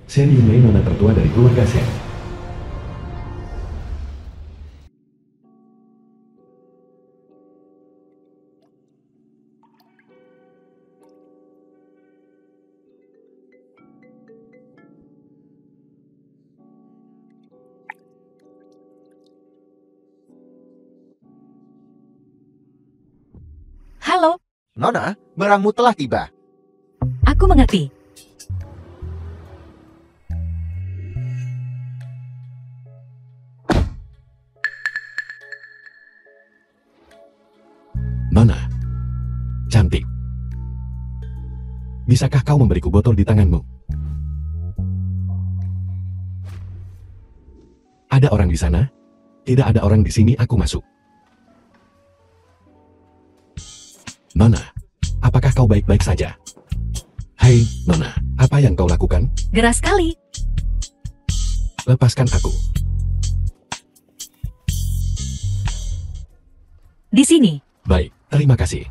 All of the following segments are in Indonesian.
Shen Yunwei nona tertua dari keluarga Shen. Halo, Nona, barangmu telah tiba. aku mengerti. Nona, cantik. Bisakah kau memberiku botol di tanganmu? Ada orang di sana? Tidak ada orang di sini, aku masuk. Nona, apakah kau baik-baik saja? Hai, Nona, apa yang kau lakukan? Geras sekali. Lepaskan aku. Di sini. Baik, terima kasih.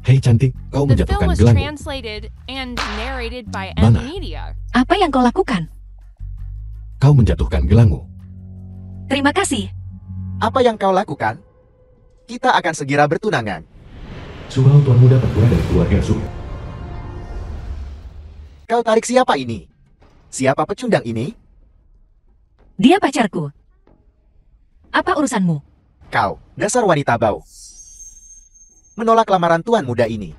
Hei cantik, kau The film menjatuhkan was gelangmu. translated and narrated by Mana? Media. Apa yang kau lakukan? Kau menjatuhkan gelangmu. Terima kasih. Apa yang kau lakukan? Kita akan segera bertunangan. Suhao tuan muda tertua dari keluarga Su. Kau tarik siapa ini? Siapa pecundang ini? Dia pacarku. Apa urusanmu? Kau, dasar wanita bau. Menolak lamaran tuan muda ini.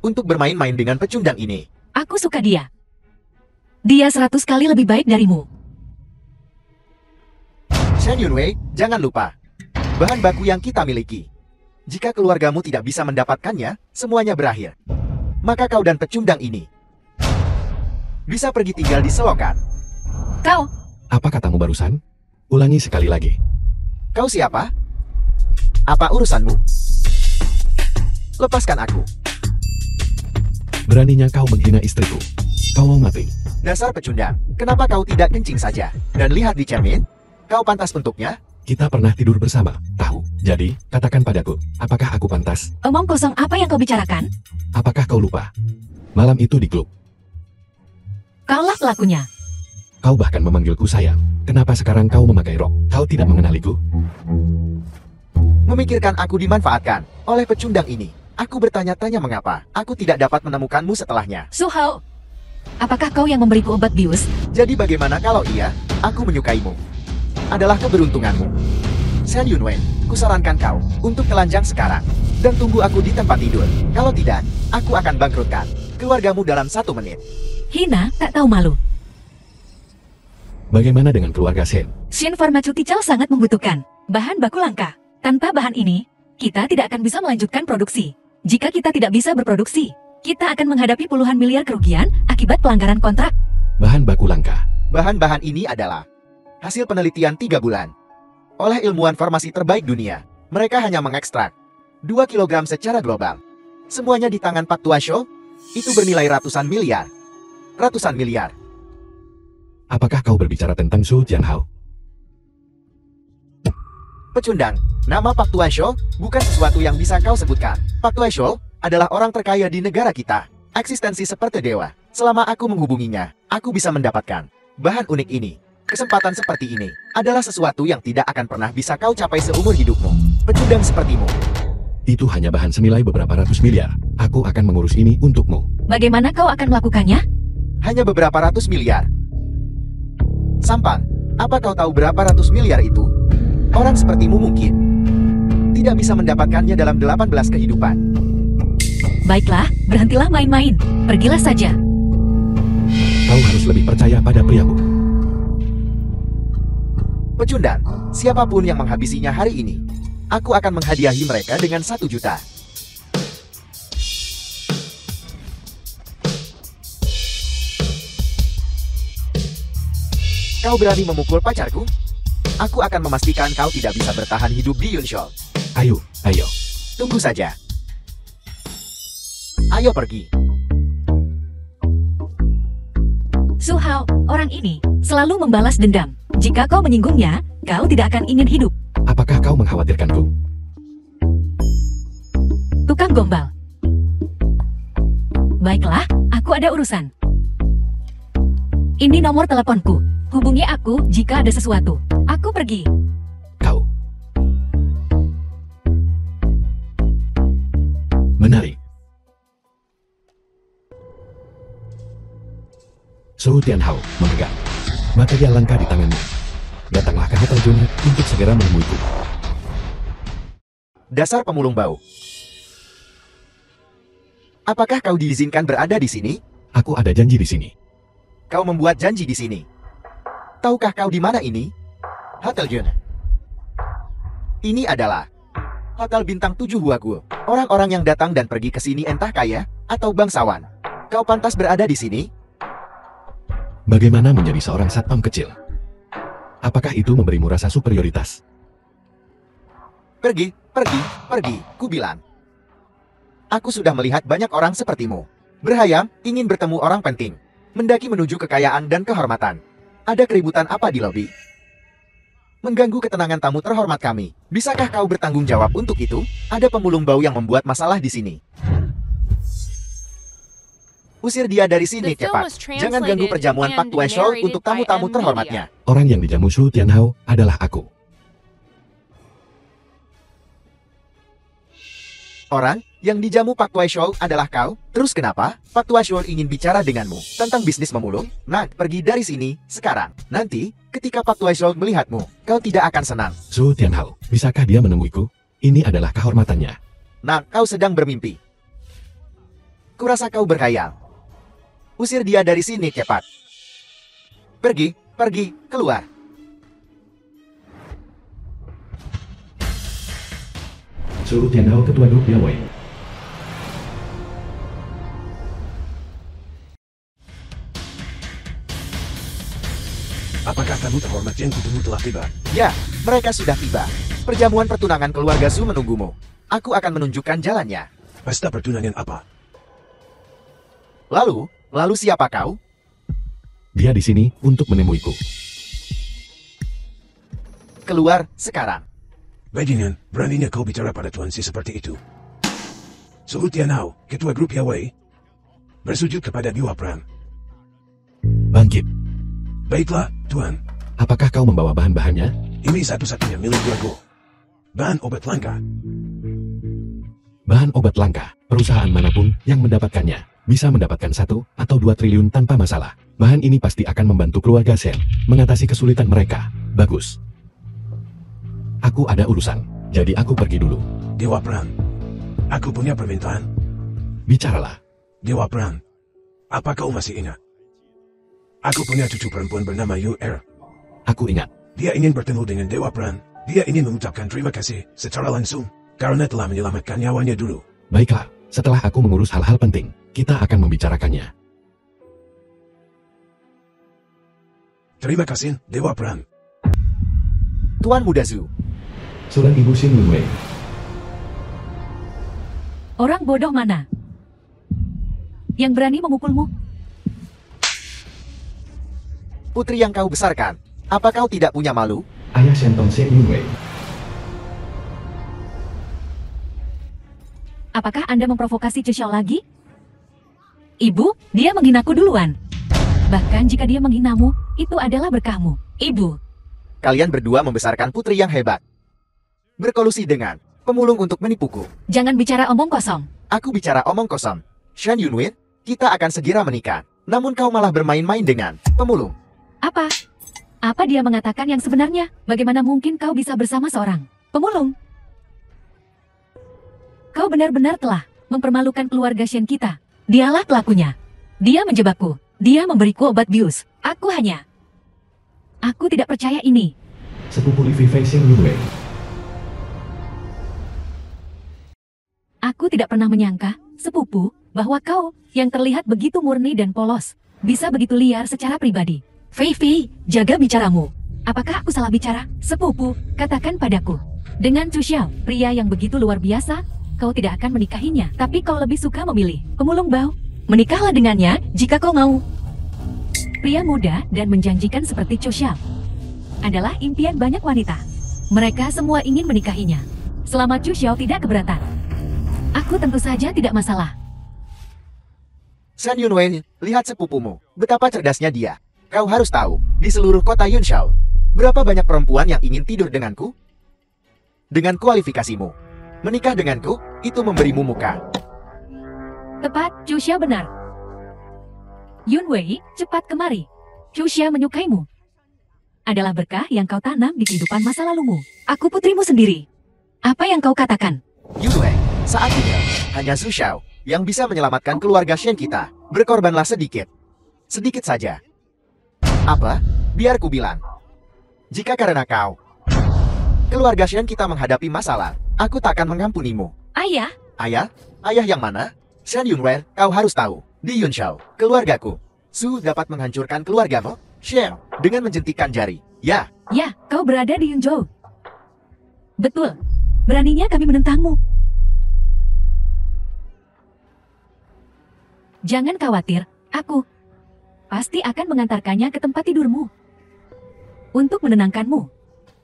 Untuk bermain-main dengan pecundang ini. Aku suka dia. Dia 100 kali lebih baik darimu. Shen Yunwei, jangan lupa. Bahan baku yang kita miliki. Jika keluargamu tidak bisa mendapatkannya, semuanya berakhir. Maka kau dan pecundang ini bisa pergi tinggal di selokan. Kau, Apa katamu barusan? Ulangi sekali lagi. Kau siapa? Apa urusanmu? Lepaskan aku. Beraninya kau menghina istriku. Kau mau mati. Dasar pecundang, kenapa kau tidak kencing saja? Dan lihat di cermin, kau pantas untuknya? Kita pernah tidur bersama, tahu? Jadi, katakan padaku, apakah aku pantas? omong kosong apa yang kau bicarakan? Apakah kau lupa? Malam itu di klub, Kaulah pelakunya. kau bahkan memanggilku sayang. Kenapa sekarang kau memakai rok? Kau tidak mengenaliku? Memikirkan aku dimanfaatkan oleh pecundang ini. Aku bertanya-tanya mengapa aku tidak dapat menemukanmu setelahnya. Suhao, apakah kau yang memberiku obat bius? Jadi bagaimana kalau iya, aku menyukaimu? Adalah keberuntunganmu. Shen Yunwei, kusarankan kau untuk telanjang sekarang. Dan tunggu aku di tempat tidur. Kalau tidak, aku akan bangkrutkan keluargamu dalam 1 menit. Hina, tak tahu malu. Bagaimana dengan keluarga Shen? Shin Pharmaceutical sangat membutuhkan bahan baku langka. Tanpa bahan ini, kita tidak akan bisa melanjutkan produksi. Jika kita tidak bisa berproduksi, kita akan menghadapi puluhan miliar kerugian akibat pelanggaran kontrak. Bahan baku langka. Bahan-bahan ini adalah hasil penelitian 3 bulan oleh ilmuwan farmasi terbaik dunia. Mereka hanya mengekstrak 2 kilogram secara global. Semuanya di tangan Pak Tuasho. Itu bernilai ratusan miliar. Ratusan miliar. Apakah kau berbicara tentang Su Jianhao? Pecundang, nama Pak Tuasho bukan sesuatu yang bisa kau sebutkan. Pak Tuasho adalah orang terkaya di negara kita. Eksistensi seperti dewa. Selama aku menghubunginya, aku bisa mendapatkan bahan unik ini. Kesempatan seperti ini adalah sesuatu yang tidak akan pernah bisa kau capai seumur hidupmu. Pecundang sepertimu. Itu hanya bahan senilai beberapa ratus miliar. Aku akan mengurus ini untukmu. Bagaimana kau akan melakukannya? Hanya beberapa ratus miliar. Sampang, apa kau tahu berapa ratus miliar itu? Orang sepertimu mungkin tidak bisa mendapatkannya dalam 18 kehidupan. Baiklah, berhentilah main-main. Pergilah saja. Kau harus lebih percaya pada priamu. Pecundang, siapapun yang menghabisinya hari ini, aku akan menghadiahi mereka dengan 1 juta. Kau berani memukul pacarku? Aku akan memastikan kau tidak bisa bertahan hidup di Yunshol. Ayo, ayo. Tunggu saja. Ayo pergi. Suhao, orang ini selalu membalas dendam. Jika kau menyinggungnya, kau tidak akan ingin hidup. Apakah kau mengkhawatirkanku? Tukang gombal. Baiklah, aku ada urusan. Ini nomor teleponku. Hubungi aku jika ada sesuatu. Aku pergi. Kau. Menarik. Su Tianhao memegang material langka di tangannya. Datanglah ke Hotel Junet untuk segera menemuiku. Dasar pemulung bau. Apakah kau diizinkan berada di sini? Aku ada janji di sini. Kau membuat janji di sini. Tahukah kau di mana ini? Hotel Junet. Ini adalah Hotel Bintang 7 Huagu. Orang-orang yang datang dan pergi ke sini entah kaya atau bangsawan. Kau pantas berada di sini. Bagaimana menjadi seorang satpam kecil? Apakah itu memberimu rasa superioritas? Pergi, pergi, pergi, ku bilang. Aku sudah melihat banyak orang sepertimu. Berhayam, ingin bertemu orang penting. Mendaki menuju kekayaan dan kehormatan. Ada keributan apa di lobi? Mengganggu ketenangan tamu terhormat kami. Bisakah kau bertanggung jawab untuk itu? Ada pemulung bau yang membuat masalah di sini. Usir dia dari sini The film cepat. was Jangan ganggu translated perjamuan and Pak Tue Show narrated untuk by tamu-tamu M terhormatnya. Orang yang dijamu Su Tianhao adalah aku. Orang yang dijamu Pak Tue Show adalah kau? Terus kenapa? Pak Tue Show ingin bicara denganmu tentang bisnis memulung? Nah, pergi dari sini sekarang. Nanti, ketika Pak Tue Show melihatmu, kau tidak akan senang. Su Tianhao, bisakah dia menemuiku? Ini adalah kehormatannya. Nah, kau sedang bermimpi. Kurasa kau berkhayal. Usir dia dari sini cepat. Pergi, pergi, keluar. Su Tianhao, ketua grup Yawei. Apakah tamu terhormat yang kutunggu telah tiba? Ya, mereka sudah tiba. Perjamuan pertunangan keluarga Su menunggumu. Aku akan menunjukkan jalannya. Pesta pertunangan apa? Lalu siapa kau? Dia di sini untuk menemuiku. Keluar sekarang. Bajingan, beraninya kau bicara pada Tuan Si seperti itu. Su Tianhao, ketua grup Yawei, bersujud kepada Dewa Pran. Bangkit. Baiklah, Tuan. Apakah kau membawa bahan-bahannya? Ini satu-satunya milik Drago. Bahan obat langka. Bahan obat langka, perusahaan manapun yang mendapatkannya bisa mendapatkan 1 atau 2 triliun tanpa masalah. Bahan ini pasti akan membantu keluarga Shen mengatasi kesulitan mereka. Bagus. Aku ada urusan, jadi aku pergi dulu. Dewa Pran, aku punya permintaan. Bicaralah. Dewa Pran, apa kau masih ingat? Aku punya cucu perempuan bernama Yu-Er. Aku ingat. Dia ingin bertemu dengan Dewa Pran. Dia ingin mengucapkan terima kasih secara langsung karena telah menyelamatkan nyawanya dulu. Baiklah, setelah aku mengurus hal-hal penting, kita akan membicarakannya. Terima kasih, Dewa Pran. Tuan Muda Zu. Surat Ibu Xin Yunwei. Orang bodoh mana yang berani memukulmu? Putri yang kau besarkan. Apa kau tidak punya malu? Ayah Shenton Xin Yunwei. Apakah Anda memprovokasi Chu Xiao lagi? Ibu, dia menghinaku duluan. Bahkan jika dia menghinamu, itu adalah berkahmu. Ibu, Kalian berdua membesarkan putri yang hebat. Berkolusi dengan pemulung untuk menipuku. jangan bicara omong kosong. Aku bicara omong kosong. Shen Yunwei, kita akan segera menikah. Namun kau malah bermain-main dengan pemulung. Apa? Apa dia mengatakan yang sebenarnya? Bagaimana mungkin kau bisa bersama seorang pemulung? Kau benar-benar telah mempermalukan keluarga Shen kita. Dialah pelakunya. Dia menjebakku. Dia memberiku obat bius. Aku tidak percaya ini. Sepupu Livi Fei Xin Yunwei. Aku tidak pernah menyangka, sepupu, bahwa kau, yang terlihat begitu murni dan polos, bisa begitu liar secara pribadi. Fei Fei, jaga bicaramu. Apakah aku salah bicara? Sepupu, katakan padaku. Dengan Chu Xiao, pria yang begitu luar biasa, kau tidak akan menikahinya. Tapi kau lebih suka memilih pemulung bau. Menikahlah dengannya, jika kau mau. Pria muda dan menjanjikan seperti Chu Xiao adalah impian banyak wanita. Mereka semua ingin menikahinya. Selama Chu Xiao tidak keberatan, aku tentu saja tidak masalah. Shen Yunwei, lihat sepupumu. Betapa cerdasnya dia. Kau harus tahu, di seluruh kota Yunshao, berapa banyak perempuan yang ingin tidur denganku? Dengan kualifikasimu, menikah denganku, itu memberimu muka. Tepat, Zhu Xiao benar. Yun Wei, cepat kemari. Zhu Xiao menyukaimu. Adalah berkah yang kau tanam di kehidupan masa lalumu. Aku putrimu sendiri. Apa yang kau katakan? Yunwei, saat ini, hanya Zhu Xiao yang bisa menyelamatkan keluarga Shen kita. Berkorbanlah sedikit. Sedikit saja. Apa? Biar ku bilang. Jika karena kau, keluarga Shen kita menghadapi masalah, aku takkan mengampunimu. Ayah? Ayah? Ayah yang mana? Shen Yunwei, kau harus tahu. Di Yunshao, keluargaku, Su dapat menghancurkan keluargamu, Shen, dengan menjentikan jari. Ya, Ya, kau berada di Yunzhou. Betul. Beraninya kami menentangmu. Jangan khawatir, aku pasti akan mengantarkannya ke tempat tidurmu. Untuk menenangkanmu.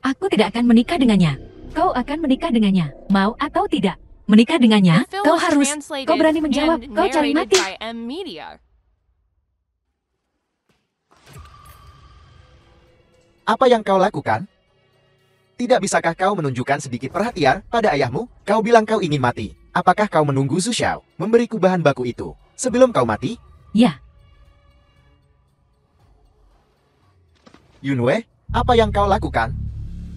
Aku tidak akan menikah dengannya. Kau akan menikah dengannya, mau atau tidak. Menikah dengannya, The film kau was harus. translated Kau berani menjawab, and kau cari narrated mati. by M Media. apa yang kau lakukan? Tidak bisakah kau menunjukkan sedikit perhatian pada ayahmu? Kau bilang kau ingin mati. Apakah kau menunggu Zhu Xiao memberiku bahan baku itu sebelum kau mati? Ya, Yunwei, apa yang kau lakukan?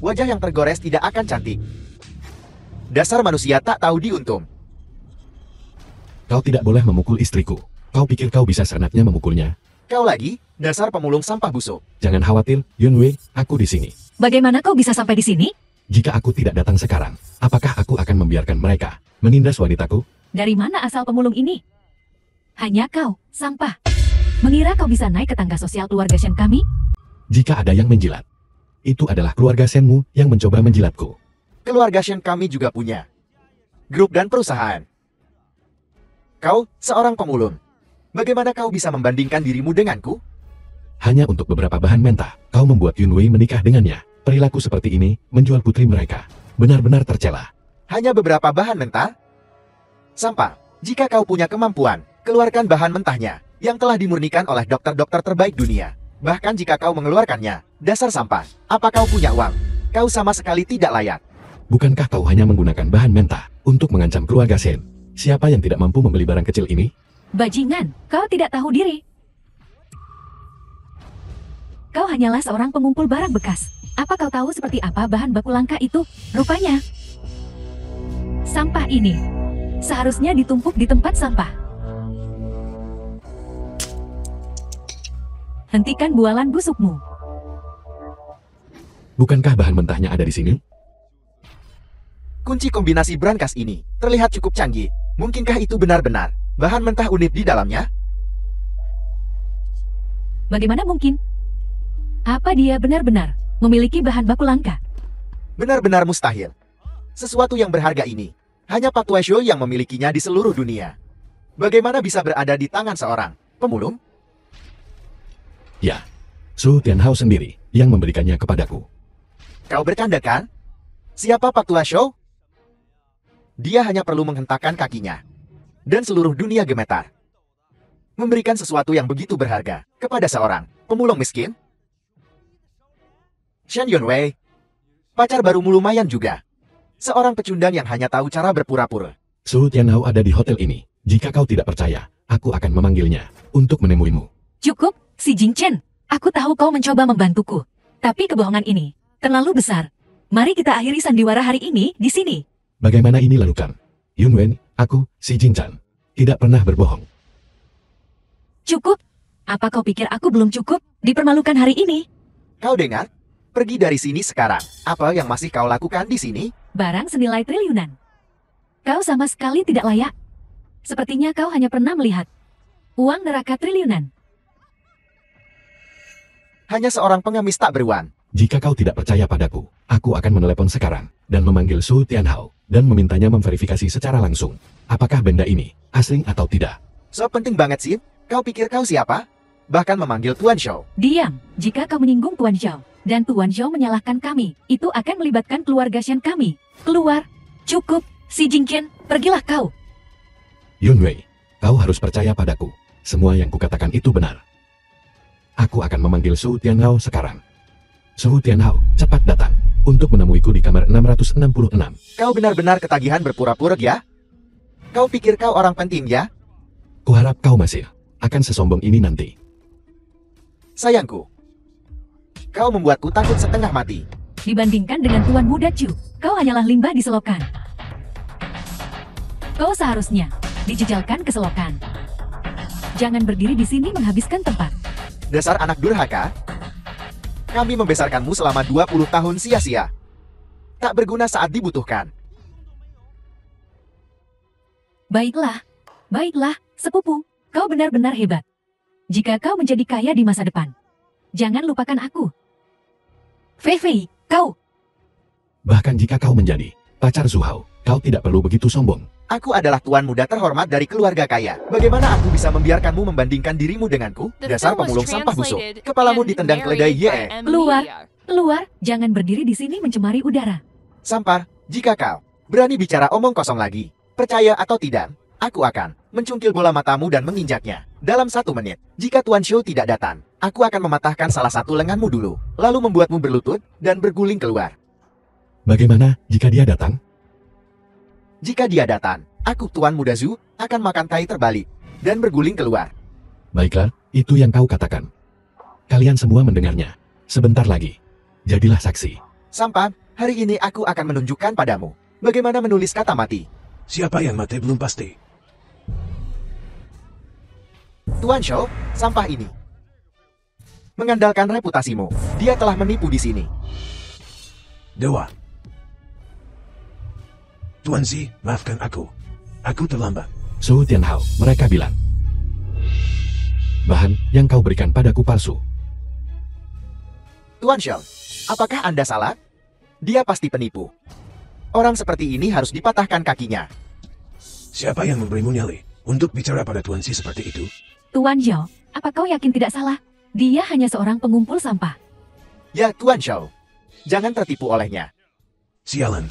Wajah yang tergores tidak akan cantik. Dasar manusia tak tahu diuntung. Kau tidak boleh memukul istriku. Kau pikir kau bisa seenaknya memukulnya? Kau lagi, dasar pemulung sampah busuk. Jangan khawatir, Yunwei, aku di sini. bagaimana kau bisa sampai di sini? Jika aku tidak datang sekarang, apakah aku akan membiarkan mereka menindas wanitaku? Dari mana asal pemulung ini? Hanya kau, sampah. Mengira kau bisa naik ke tangga sosial keluarga Shen kami? Jika ada yang menjilat, itu adalah keluarga Shenmu yang mencoba menjilatku. Keluarga Shen kami juga punya grup dan perusahaan. Kau, seorang pemulung. Bagaimana kau bisa membandingkan dirimu denganku? Hanya untuk beberapa bahan mentah, kau membuat Yunwei menikah dengannya. Perilaku seperti ini menjual putri mereka. Benar-benar tercela. Hanya beberapa bahan mentah? Sampah. Jika kau punya kemampuan, keluarkan bahan mentahnya yang telah dimurnikan oleh dokter-dokter terbaik dunia. Bahkan jika kau mengeluarkannya, dasar sampah. Apa kau punya uang? Kau sama sekali tidak layak. Bukankah kau hanya menggunakan bahan mentah untuk mengancam keluarga Shen? Siapa yang tidak mampu membeli barang kecil ini? Bajingan, kau tidak tahu diri. Kau hanyalah seorang pengumpul barang bekas. Apa kau tahu seperti apa bahan baku langka itu? Rupanya, sampah ini seharusnya ditumpuk di tempat sampah. Hentikan bualan busukmu. Bukankah bahan mentahnya ada di sini? Kunci kombinasi brankas ini terlihat cukup canggih. Mungkinkah itu benar-benar bahan mentah unik di dalamnya? Bagaimana mungkin? Apa dia benar-benar memiliki bahan baku langka? Benar-benar mustahil. Sesuatu yang berharga ini hanya Pak Tuaisho yang memilikinya di seluruh dunia. Bagaimana bisa berada di tangan seorang pemulung? Ya, Su Tianhao sendiri yang memberikannya kepadaku. Kau bercanda kan? Siapa Pak Tuaisho? Dia hanya perlu menghentakkan kakinya. Dan seluruh dunia gemetar. Memberikan sesuatu yang begitu berharga kepada seorang pemulung miskin? Shen Yunwei, pacar barumu lumayan juga. Seorang pecundang yang hanya tahu cara berpura-pura. Su Tianhao ada di hotel ini. Jika kau tidak percaya, aku akan memanggilnya untuk menemuimu. Cukup, si Jingchen. Aku tahu kau mencoba membantuku. Tapi kebohongan ini terlalu besar. Mari kita akhiri sandiwara hari ini di sini. Bagaimana ini lakukan? Yunwen, aku, si Jinchan, tidak pernah berbohong. Cukup. Apa kau pikir aku belum cukup dipermalukan hari ini? Kau dengar? Pergi dari sini sekarang. Apa yang masih kau lakukan di sini? Barang senilai triliunan. Kau sama sekali tidak layak. Sepertinya kau hanya pernah melihat uang neraka triliunan. Hanya seorang pengemis tak beruang. Jika kau tidak percaya padaku, aku akan menelepon sekarang dan memanggil Su Tianhao dan memintanya memverifikasi secara langsung apakah benda ini asing atau tidak. So penting banget sih. Kau pikir kau siapa? Bahkan memanggil Tuan Shou. Diam, jika kau menyinggung Tuan Zhao dan Tuan Zhao menyalahkan kami, itu akan melibatkan keluarga Shen kami. Keluar. Cukup, si Jingchen, pergilah kau. Yunwei, kau harus percaya padaku. Semua yang kukatakan itu benar. Aku akan memanggil Su Tianhao sekarang. Su Tianhao, cepat datang untuk menemuiku di kamar 666. Kau benar-benar ketagihan berpura-pura ya? Kau pikir kau orang penting ya? Kuharap kau masih akan sesombong ini nanti. Sayangku, kau membuatku takut setengah mati. Dibandingkan dengan Tuan Muda Chu, kau hanyalah limbah di selokan. Kau seharusnya dijejalkan ke selokan. Jangan berdiri di sini menghabiskan tempat. Dasar anak durhaka. Kami membesarkanmu selama 20 tahun sia-sia. Tak berguna saat dibutuhkan. Baiklah, baiklah, sepupu, kau benar-benar hebat. Jika kau menjadi kaya di masa depan, jangan lupakan aku. Fei Fei, kau. Bahkan jika kau menjadi pacar Zuhao, kau tidak perlu begitu sombong. Aku adalah tuan muda terhormat dari keluarga kaya. Bagaimana aku bisa membiarkanmu membandingkan dirimu denganku? The Dasar film was pemulung sampah busuk. translated Kepalamu and ditendang keledai narrated by ye. M. Keluar. Media. Keluar, jangan berdiri di sini mencemari udara. Sampar, jika kau berani bicara omong kosong lagi, percaya atau tidak, aku akan mencungkil bola matamu dan menginjaknya. Dalam 1 menit, jika Tuan Shou tidak datang, aku akan mematahkan salah satu lenganmu dulu, lalu membuatmu berlutut dan berguling keluar. Bagaimana jika dia datang? Jika dia datang, aku Tuan Muda Zhu akan makan tai terbalik dan berguling keluar. Baiklah, itu yang kau katakan. Kalian semua mendengarnya. Sebentar lagi, jadilah saksi. Sampar, hari ini aku akan menunjukkan padamu bagaimana menulis kata mati. Siapa yang mati belum pasti. Tuan Shou, sampah ini. Mengandalkan reputasimu, dia telah menipu di sini. Dewa. Tuan Zi, maafkan aku. Aku terlambat. Su Tianhao, mereka bilang. Bahan yang kau berikan padaku palsu. Tuan Shou, apakah Anda salah? Dia pasti penipu. Orang seperti ini harus dipatahkan kakinya. Siapa yang memberimu nyali untuk bicara pada Tuan Zi seperti itu? Tuan Zhao, apa kau yakin tidak salah? Dia hanya seorang pengumpul sampah. Ya, Tuan Shou. Jangan tertipu olehnya. Sialan.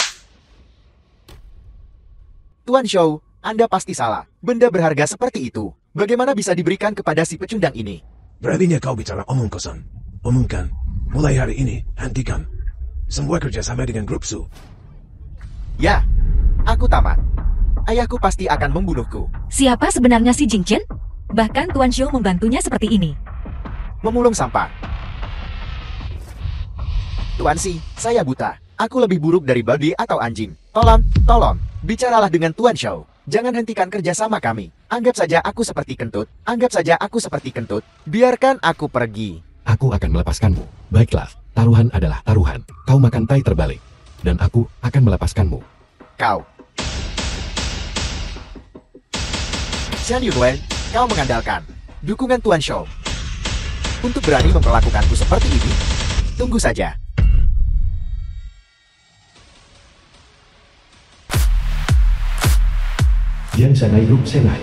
Tuan Shou, Anda pasti salah. Benda berharga seperti itu, bagaimana bisa diberikan kepada si pecundang ini? Beraninya kau bicara omong kosong. Omongkan. Mulai hari ini, hentikan semua kerjasama dengan grup Su. Ya, aku tamat. Ayahku pasti akan membunuhku. Siapa sebenarnya si Jingchen? Bahkan Tuan Shou membantunya seperti ini. Memulung sampah. Tuan Si, saya buta. Aku lebih buruk dari babi atau anjing. Tolong, bicaralah dengan Tuan Shou. Jangan hentikan kerjasama kami. Anggap saja aku seperti kentut. Biarkan aku pergi. Aku akan melepaskanmu. Baiklah, taruhan adalah taruhan. Kau makan tai terbalik. Dan aku akan melepaskanmu. Kau. Shan Yunwei, kau mengandalkan dukungan Tuan Shou untuk berani memperlakukanku seperti ini? Tunggu saja. Jian Shanai Group Senai.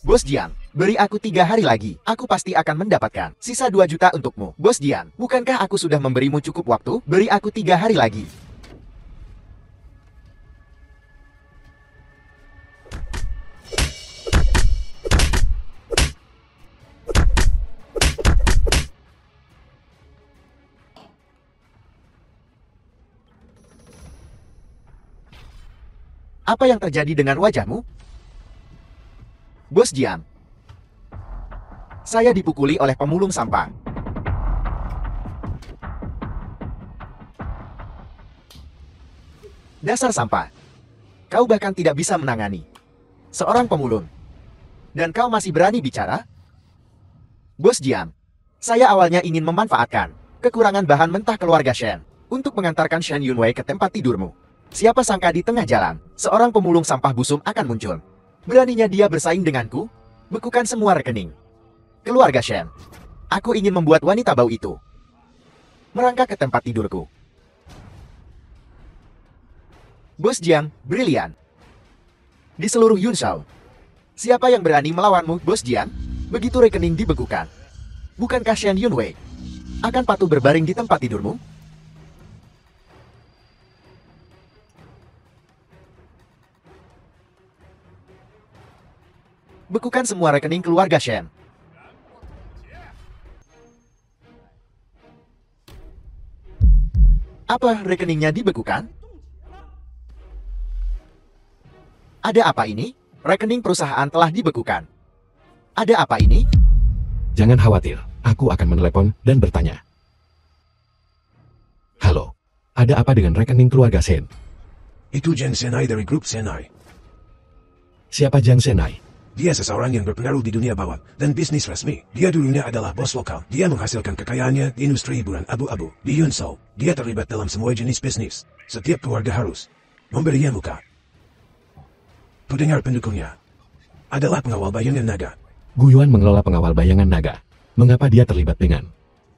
Bos Jian, beri aku 3 hari lagi. Aku pasti akan mendapatkan sisa 2 juta untukmu. Bos Jian, bukankah aku sudah memberimu cukup waktu? Beri aku 3 hari lagi. Apa yang terjadi dengan wajahmu? Bos Jian, saya dipukuli oleh pemulung sampah. Dasar sampah. Kau bahkan tidak bisa menangani seorang pemulung. Dan kau masih berani bicara? Bos Jian, saya awalnya ingin memanfaatkan kekurangan bahan mentah keluarga Shen untuk mengantarkan Shen Yunwei ke tempat tidurmu. Siapa sangka di tengah jalan, seorang pemulung sampah busuk akan muncul. Beraninya dia bersaing denganku? Bekukan semua rekening keluarga Shen. Aku ingin membuat wanita bau itu merangkak ke tempat tidurku. Bos Jiang, brilian. Di seluruh Yunshao, siapa yang berani melawanmu, Bos Jiang? Begitu rekening dibekukan, bukankah Shen Yunwei akan patuh berbaring di tempat tidurmu? Bekukan semua rekening keluarga Shen. Apa rekeningnya dibekukan? Ada apa ini? Rekening perusahaan telah dibekukan. Ada apa ini? Jangan khawatir, aku akan menelepon dan bertanya. Halo, ada apa dengan rekening keluarga Shen? Itu Jiang Senai dari grup Senai. Siapa Jiang Senai? Dia seseorang yang berpengaruh di dunia bawah dan bisnis resmi. Dia dulunya adalah bos lokal. Dia menghasilkan kekayaannya di industri hiburan abu-abu. Di Yunshao, dia terlibat dalam semua jenis bisnis. Setiap keluarga harus memberinya muka. Kudengar pendukungnya adalah pengawal bayangan naga. Gu Yuan mengelola pengawal bayangan naga. Mengapa dia terlibat dengan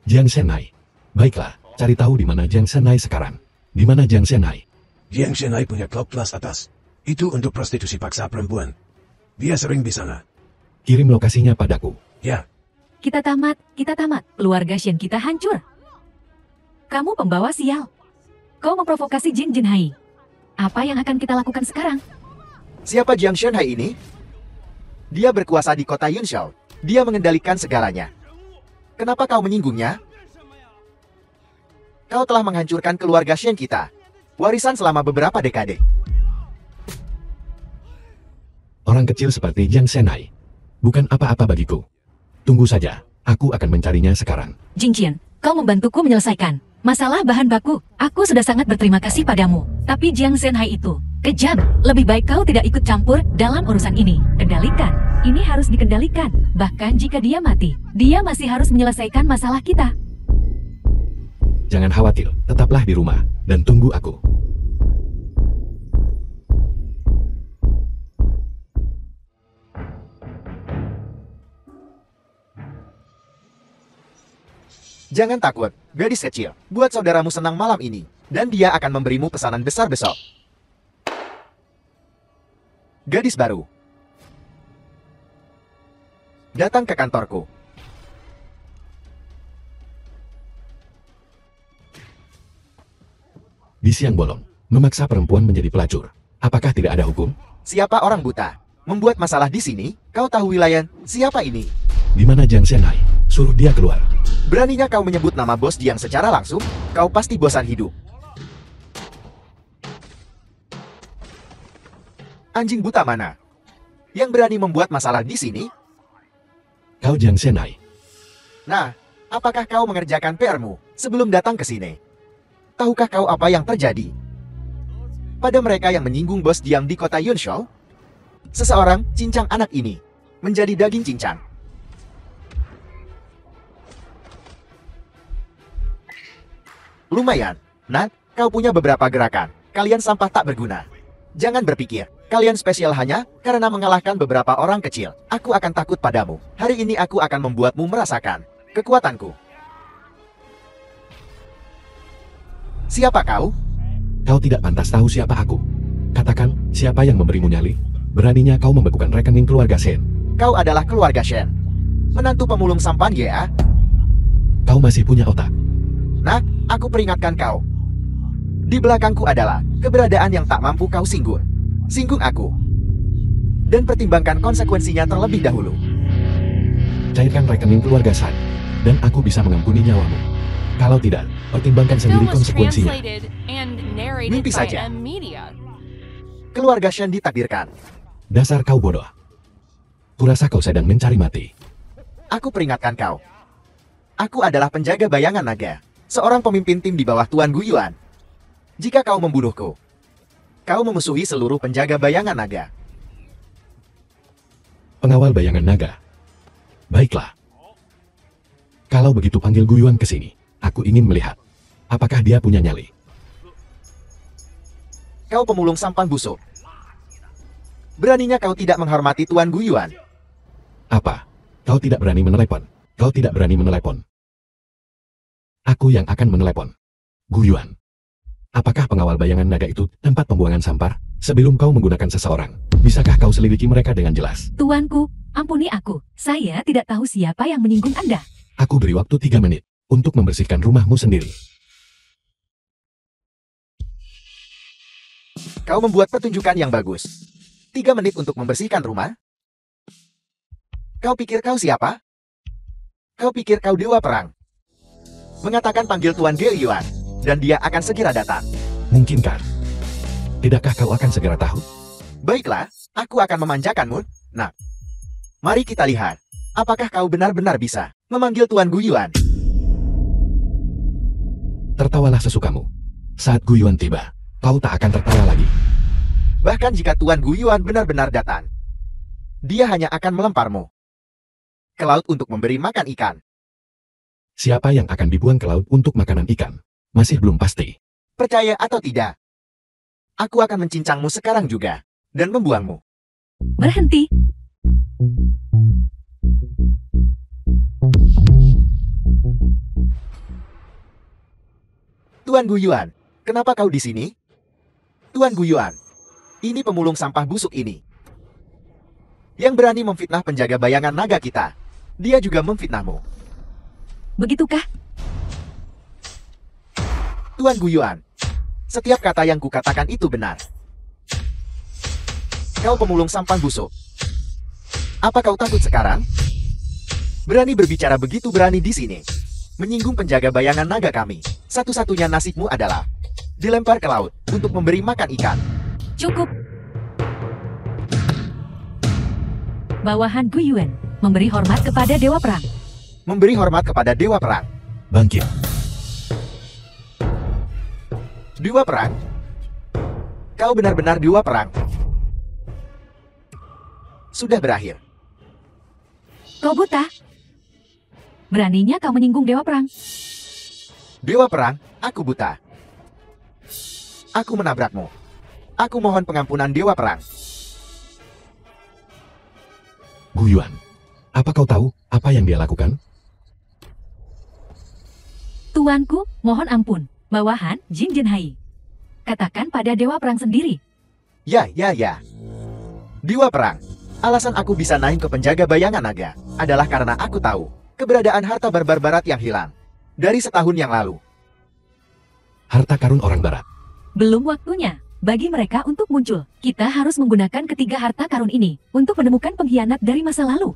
Jiang Senai? Baiklah, cari tahu di mana Jiang Senai sekarang. Di mana Jiang Senai? Jiang Senai punya klub kelas atas. Itu untuk prostitusi paksa perempuan. Dia sering di sana. Kirim lokasinya padaku. Ya, Kita tamat. Keluarga Shen kita hancur. Kamu pembawa sial. Kau memprovokasi Jin Jinhai. Apa yang akan kita lakukan sekarang? Siapa Jiang Shenhai ini? Dia berkuasa di kota Yunshao. Dia mengendalikan segalanya. Kenapa kau menyinggungnya? Kau telah menghancurkan keluarga Shen kita. Warisan selama beberapa dekade. Orang kecil seperti Jiang Senai bukan apa-apa bagiku. Tunggu saja, aku akan mencarinya sekarang. Jing Qian, kau membantuku menyelesaikan masalah bahan baku. Aku sudah sangat berterima kasih padamu. Tapi Jiang Senhai itu kejam. Lebih baik kau tidak ikut campur dalam urusan ini. Kendalikan. Ini harus dikendalikan. Bahkan jika dia mati, dia masih harus menyelesaikan masalah kita. Jangan khawatir, tetaplah di rumah dan tunggu aku. Jangan takut, gadis kecil. Buat saudaramu senang malam ini. Dan dia akan memberimu pesanan besar besok. Gadis baru. Datang ke kantorku. Di siang bolong, memaksa perempuan menjadi pelacur. Apakah tidak ada hukum? Siapa orang buta? Membuat masalah di sini? Kau tahu wilayah siapa ini? Di mana Jiang Senai? Suruh dia keluar. Beraninya kau menyebut nama bos Jiang secara langsung? Kau pasti bosan hidup. Anjing buta mana? Yang berani membuat masalah di sini? Kau Jiang Senai. Nah, apakah kau mengerjakan PR-mu sebelum datang ke sini? Tahukah kau apa yang terjadi pada mereka yang menyinggung bos Jiang di kota Yunshao? Seseorang cincang anak ini menjadi daging cincang. Lumayan, Nat, kau punya beberapa gerakan. Kalian sampah tak berguna. Jangan berpikir, kalian spesial hanya karena mengalahkan beberapa orang kecil. Aku akan takut padamu. Hari ini aku akan membuatmu merasakan kekuatanku. Siapa kau? Kau tidak pantas tahu siapa aku. Katakan, siapa yang memberimu nyali? Beraninya kau membekukan rekening keluarga Shen. Kau adalah keluarga Shen. Menantu pemulung sampan ya? Kau masih punya otak. Nah, aku peringatkan kau. Di belakangku adalah keberadaan yang tak mampu kau singgung. Singgung aku. Dan pertimbangkan konsekuensinya terlebih dahulu. Cairkan rekening keluarga Shan, dan aku bisa mengampuni nyawamu. Kalau tidak, pertimbangkan Film sendiri was konsekuensinya. translated and narrated Mimpi by saja. Media. Keluarga Shen ditakdirkan. Dasar kau bodoh. Kurasa kau sedang mencari mati. Aku peringatkan kau. Aku adalah penjaga bayangan naga. Seorang pemimpin tim di bawah Tuan Gu Yuan. Jika kau membunuhku, kau memusuhi seluruh penjaga bayangan naga. Pengawal bayangan naga. Baiklah. Kalau begitu panggil Gu Yuan ke sini. Aku ingin melihat. Apakah dia punya nyali? Kau pemulung sampan busuk. Beraninya kau tidak menghormati Tuan Gu Yuan. Apa? Kau tidak berani menelepon? Kau tidak berani menelepon. Aku yang akan menelepon. Gu Yuan. Apakah pengawal bayangan naga itu tempat pembuangan sampah? Sebelum kau menggunakan seseorang, bisakah kau selidiki mereka dengan jelas? Tuanku, ampuni aku. Saya tidak tahu siapa yang menyinggung Anda. Aku beri waktu 3 menit untuk membersihkan rumahmu sendiri. Kau membuat pertunjukan yang bagus. 3 menit untuk membersihkan rumah? Kau pikir kau siapa? Kau pikir kau dewa perang? Mengatakan panggil Tuan Ge Yuan, dan dia akan segera datang. Mungkinkah? Tidakkah kau akan segera tahu? Baiklah, aku akan memanjakanmu. Nah, mari kita lihat. Apakah kau benar-benar bisa memanggil Tuan Gu Yuan? Tertawalah sesukamu. Saat Gu Yuan tiba, kau tak akan tertawa lagi. Bahkan jika Tuan Gu Yuan benar-benar datang, dia hanya akan melemparmu ke laut untuk memberi makan ikan. Siapa yang akan dibuang ke laut untuk makanan ikan? Masih belum pasti. Percaya atau tidak, aku akan mencincangmu sekarang juga, dan membuangmu. Berhenti. Tuan Gu Yuan, kenapa kau di sini? Tuan Gu Yuan, ini pemulung sampah busuk ini yang berani memfitnah penjaga bayangan naga kita. Dia juga memfitnahmu. Begitukah? Tuan Gu Yuan, setiap kata yang kukatakan itu benar. Kau pemulung sampah busuk. Apa kau takut sekarang? Berani berbicara begitu berani di sini. Menyinggung penjaga bayangan naga kami. Satu-satunya nasibmu adalah dilempar ke laut untuk memberi makan ikan. Cukup. Bawahan Gu Yuan memberi hormat kepada Dewa Perang. Memberi hormat kepada Dewa Perang. Bangkit. Dewa Perang? Kau benar-benar Dewa Perang. Sudah berakhir. Kau buta? Beraninya kau menyinggung Dewa Perang. Dewa Perang, aku buta. Aku menabrakmu. Aku mohon pengampunan Dewa Perang. Gu Yuan, apa kau tahu apa yang dia lakukan? Tuanku, mohon ampun. Bawahan Jin Jinhai. Katakan pada Dewa Perang sendiri. Ya. Dewa Perang, alasan aku bisa naik ke penjaga bayangan naga adalah karena aku tahu keberadaan harta barbar barat yang hilang dari setahun yang lalu. Harta karun orang barat. Belum waktunya bagi mereka untuk muncul. Kita harus menggunakan ketiga harta karun ini untuk menemukan pengkhianat dari masa lalu.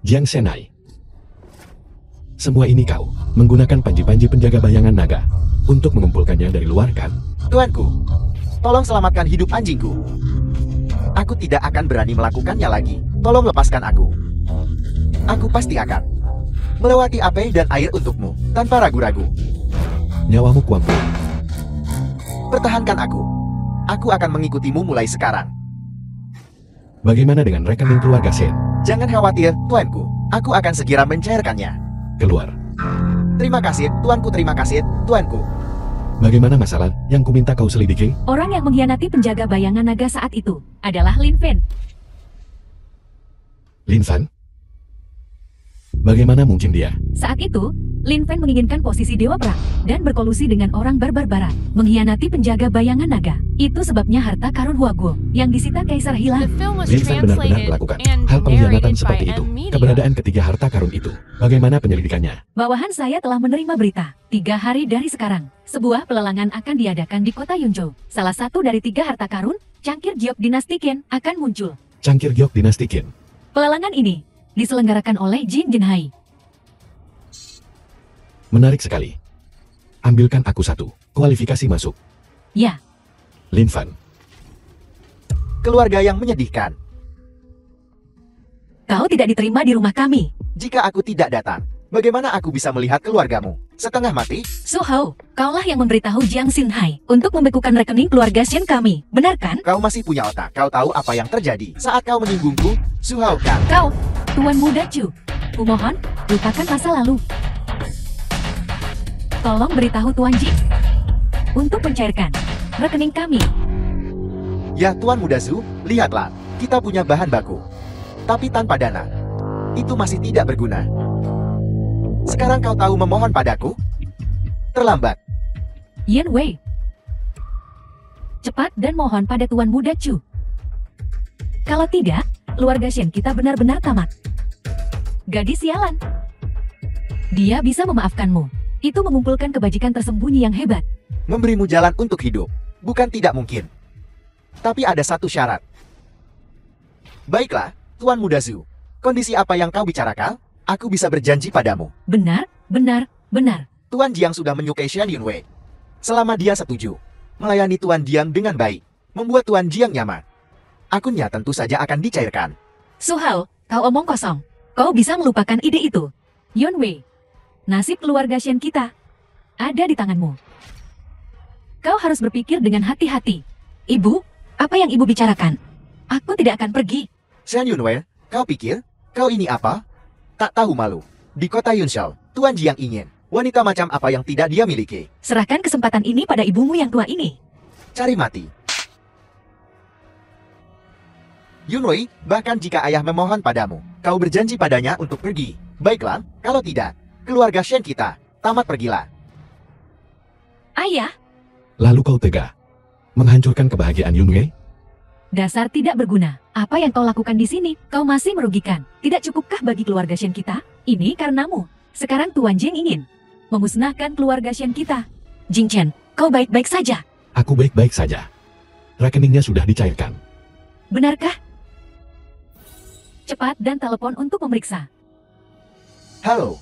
Jiang Shenai. Semua ini kau menggunakan panji-panji penjaga bayangan naga untuk mengumpulkannya dari luar kan? Tuanku, tolong selamatkan hidup anjingku. Aku tidak akan berani melakukannya lagi. Tolong lepaskan aku. Aku pasti akan melewati api dan air untukmu tanpa ragu-ragu. Nyawamu kuampu. Pertahankan aku. Aku akan mengikutimu mulai sekarang. Bagaimana dengan rekening keluarga Shen? Jangan khawatir, tuanku. Aku akan segera mencairkannya. Keluar. Terima kasih, tuanku. Terima kasih, tuanku. Bagaimana masalah yang kuminta kau selidiki? Orang yang mengkhianati penjaga bayangan naga saat itu adalah Lin Fen. Lin Fan? Bagaimana mungkin dia? Saat itu, Lin Fen menginginkan posisi Dewa Perang dan berkolusi dengan orang barbar barat, mengkhianati penjaga bayangan naga. Itu sebabnya harta karun Huaguo yang disita Kaisar The hilang. film was Lin Fan benar-benar translated melakukan and hal pengkhianatan narrated by seperti itu. M Media. Keberadaan ketiga harta karun itu, bagaimana penyelidikannya? Bawahan saya telah menerima berita. 3 hari dari sekarang, sebuah pelelangan akan diadakan di kota Yunzhou. Salah satu dari 3 harta karun, Cangkir Giok Dinasti Qin, akan muncul. Cangkir Giok Dinasti Qin. Pelelangan ini diselenggarakan oleh Jin Jinhai. Menarik sekali. Ambilkan aku satu. Kualifikasi masuk. Ya, Lin Fan. Keluarga yang menyedihkan. kau tidak diterima di rumah kami. Jika aku tidak datang, bagaimana aku bisa melihat keluargamu? Setengah mati? Su Hao, kaulah yang memberitahu Jiang Xinhai untuk membekukan rekening keluarga Shen kami. Benar kan? Kau masih punya otak. Kau tahu apa yang terjadi saat kau menyinggungku, Su Hao kan? Kau, Tuan Muda Chu. Kumohon, lupakan masa lalu. Tolong beritahu Tuan Ji. untuk mencairkan rekening kami. Ya Tuan Muda Zhu, lihatlah, kita punya bahan baku. Tapi tanpa dana, itu masih tidak berguna. Sekarang kau tahu memohon padaku? Terlambat. Yan Wei, cepat dan mohon pada Tuan Muda Chu. Kalau tidak, keluarga Shen kita benar-benar tamat. Gadis sialan. Dia bisa memaafkanmu. Itu mengumpulkan kebajikan tersembunyi yang hebat. Memberimu jalan untuk hidup, bukan tidak mungkin. Tapi ada satu syarat. Baiklah, Tuan Muda Zhu. Kondisi apa yang kau bicarakan? Aku bisa berjanji padamu. Benar, benar, benar. Tuan Jiang sudah menyukai Shen Yunwei. Selama dia setuju melayani Tuan Jiang dengan baik, membuat Tuan Jiang nyaman, akunnya tentu saja akan dicairkan. Su Hao, kau omong kosong. Kau bisa melupakan ide itu. Yun Wei, nasib keluarga Shen kita ada di tanganmu. Kau harus berpikir dengan hati-hati. Ibu, apa yang ibu bicarakan? Aku tidak akan pergi. Shen Yunwei, kau pikir kau ini apa? Tak tahu malu. Di kota Yunshao, Tuan Jiang ingin wanita macam apa yang tidak dia miliki. Serahkan kesempatan ini pada ibumu yang tua ini. Cari mati. Yunwei, bahkan jika ayah memohon padamu, kau berjanji padanya untuk pergi. Baiklah, kalau tidak, keluarga Shen kita tamat, pergilah. Ayah, Lalu kau tega menghancurkan kebahagiaan Yunwei? dasar tidak berguna. Apa yang kau lakukan di sini? Kau masih merugikan. Tidak cukupkah bagi keluarga Shen kita? Ini karenamu. Sekarang Tuan Jing ingin memusnahkan keluarga Shen kita. Jing Chen, kau baik-baik saja. Aku baik-baik saja. Rekeningnya sudah dicairkan. Benarkah? Cepat dan telepon untuk memeriksa. Halo,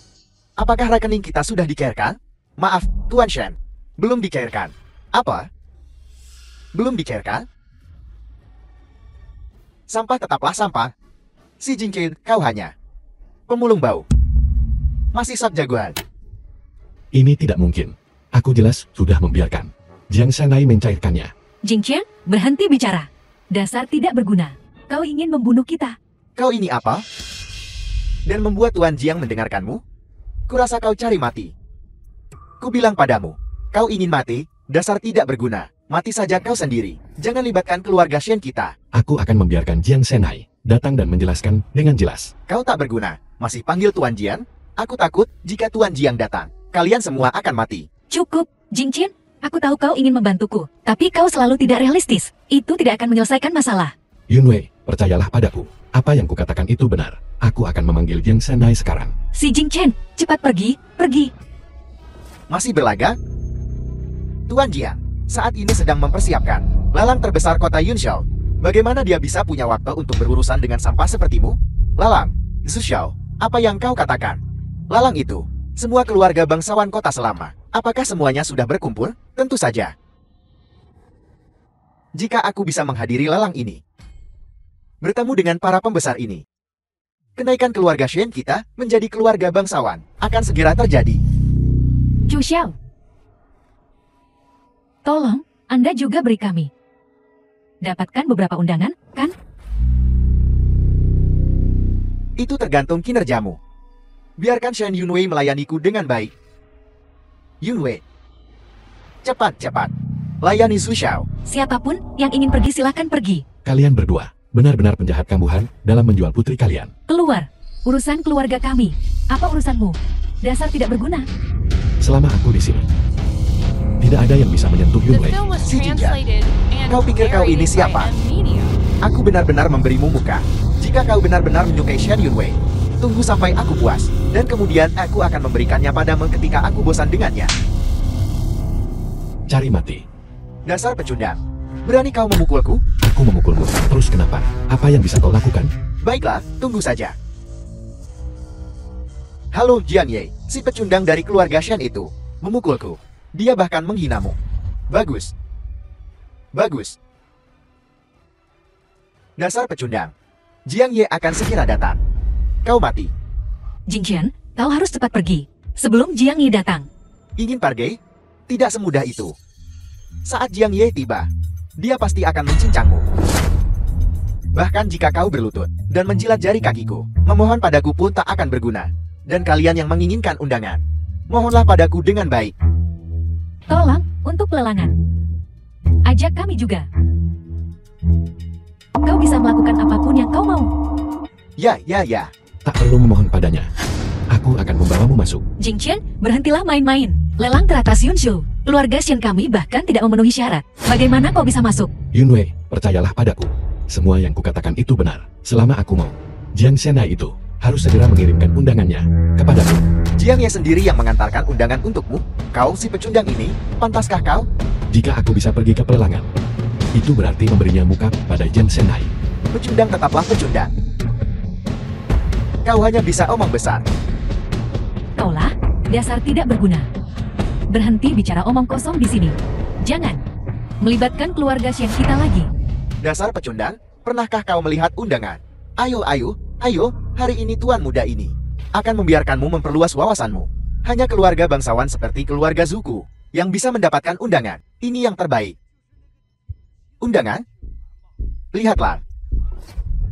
apakah rekening kita sudah dicairkan? Maaf, Tuan Shen, belum dicairkan. Apa? Belum dicairkan? Sampah tetaplah sampah. Si Jingkin, kau hanya pemulung bau. Masih sok jagoan. Ini tidak mungkin. Aku jelas sudah membiarkan Jiang Shanai mencairkannya. Jing Chen, berhenti bicara. Dasar tidak berguna. Kau ingin membunuh kita. Kau ini apa? Dan membuat Tuan Jiang mendengarkanmu? Kurasa kau cari mati. Ku bilang padamu, kau ingin mati, dasar tidak berguna. Mati saja kau sendiri. Jangan libatkan keluarga Shen kita. Aku akan membiarkan Jiang Shanai datang dan menjelaskan dengan jelas. Kau tak berguna. Masih panggil Tuan Jiang? Aku takut jika Tuan Jiang datang, kalian semua akan mati. Cukup, Jing Chen. Aku tahu kau ingin membantuku, tapi kau selalu tidak realistis. Itu tidak akan menyelesaikan masalah. Yunwei, percayalah padaku. Apa yang kukatakan itu benar. Aku akan memanggil Jiang Shanai sekarang. Si Jing Chen, cepat pergi, pergi. Masih berlaga? Tuan Jiang saat ini sedang mempersiapkan lalang terbesar kota Yunshao. Bagaimana dia bisa punya waktu untuk berurusan dengan sampah sepertimu? Lalang, Zuxiao, apa yang kau katakan? Lalang itu, semua keluarga bangsawan kota selama. Apakah semuanya sudah berkumpul? Tentu saja. Jika aku bisa menghadiri lalang ini, bertemu dengan para pembesar ini, kenaikan keluarga Shen kita menjadi keluarga bangsawan akan segera terjadi. Chu Xiao, tolong, Anda juga beri kami. Dapatkan beberapa undangan, kan? Itu tergantung kinerjamu. Biarkan Shen Yunwei melayaniku dengan baik. Yunwei, cepat-cepat, layani Zuxiao. Siapapun yang ingin pergi silahkan pergi. Kalian berdua benar-benar penjahat kambuhan dalam menjual putri kalian. Keluar. Urusan keluarga kami. Apa urusanmu? Dasar tidak berguna. Selama aku di sini, tidak ada yang bisa menyentuh The Yunwei. film was Si Jinja, translated and kau pikir kau ini narrated by siapa? Media. Aku benar-benar memberimu muka. Jika kau benar-benar menyukai Shen Yunwei, tunggu sampai aku puas, dan kemudian aku akan memberikannya padamu ketika aku bosan dengannya. Cari mati. Dasar pecundang. Berani kau memukulku? Aku memukulmu. Terus kenapa? Apa yang bisa kau lakukan? Baiklah, tunggu saja. Halo Jiang Ye, si pecundang dari keluarga Shen itu memukulku. Dia bahkan menghinamu. Bagus. Bagus. Dasar pecundang. Jiang Ye akan segera datang. Kau mati. Jing Chen, kau harus cepat pergi. Sebelum Jiang Yi datang. Ingin pergi? Tidak semudah itu. Saat Jiang Ye tiba, dia pasti akan mencincangmu. Bahkan jika kau berlutut dan menjilat jari kakiku, memohon padaku pun tak akan berguna. Dan kalian yang menginginkan undangan, mohonlah padaku dengan baik. Tolong, Untuk pelelangan. Ajak kami juga. Kau bisa melakukan apapun yang kau mau. Ya. Tak perlu memohon padanya. Aku akan membawamu masuk. Jingchen, berhentilah main-main. Lelang teratas Yunshu. Keluarga Shen kami bahkan tidak memenuhi syarat. Bagaimana kau bisa masuk? Yunwei, percayalah padaku. Semua yang kukatakan itu benar. Selama aku mau. Jiang Shenai itu harus segera mengirimkan undangannya kepadaku. Jiang Ye sendiri yang mengantarkan undangan untukmu. Kau si pecundang ini, pantaskah kau? Jika aku bisa pergi ke pelelangan, itu berarti memberinya muka pada Jiang Shenai. Pecundang tetaplah pecundang. Kau hanya bisa omong besar. Kaulah, dasar tidak berguna. Berhenti bicara omong kosong di sini. Jangan melibatkan keluarga Shen kita lagi. Dasar pecundang, pernahkah kau melihat undangan? Ayo, hari ini tuan muda ini akan membiarkanmu memperluas wawasanmu. Hanya keluarga bangsawan seperti keluarga Zuku yang bisa mendapatkan undangan. Ini yang terbaik. Undangan? Lihatlah.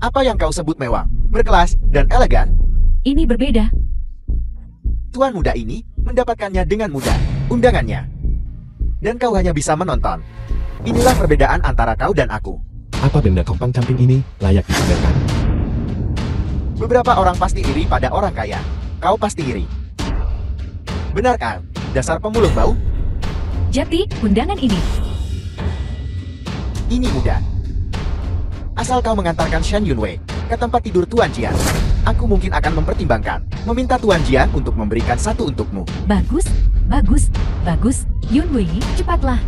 Apa yang kau sebut mewah, berkelas, dan elegan? Ini berbeda. Tuan muda ini mendapatkannya dengan mudah, undangannya. Dan kau hanya bisa menonton. Inilah perbedaan antara kau dan aku. Apa benda kompang camping ini layak dipamerkan? Beberapa orang pasti iri pada orang kaya. Kau pasti iri. Benar kan? Dasar pemulung bau? Jati, undangan ini. Ini mudah. Asal kau mengantarkan Shen Yunwei ke tempat tidur Tuan Jian, aku mungkin akan mempertimbangkan meminta Tuan Jian untuk memberikan satu untukmu. Bagus. Yunwei, cepatlah.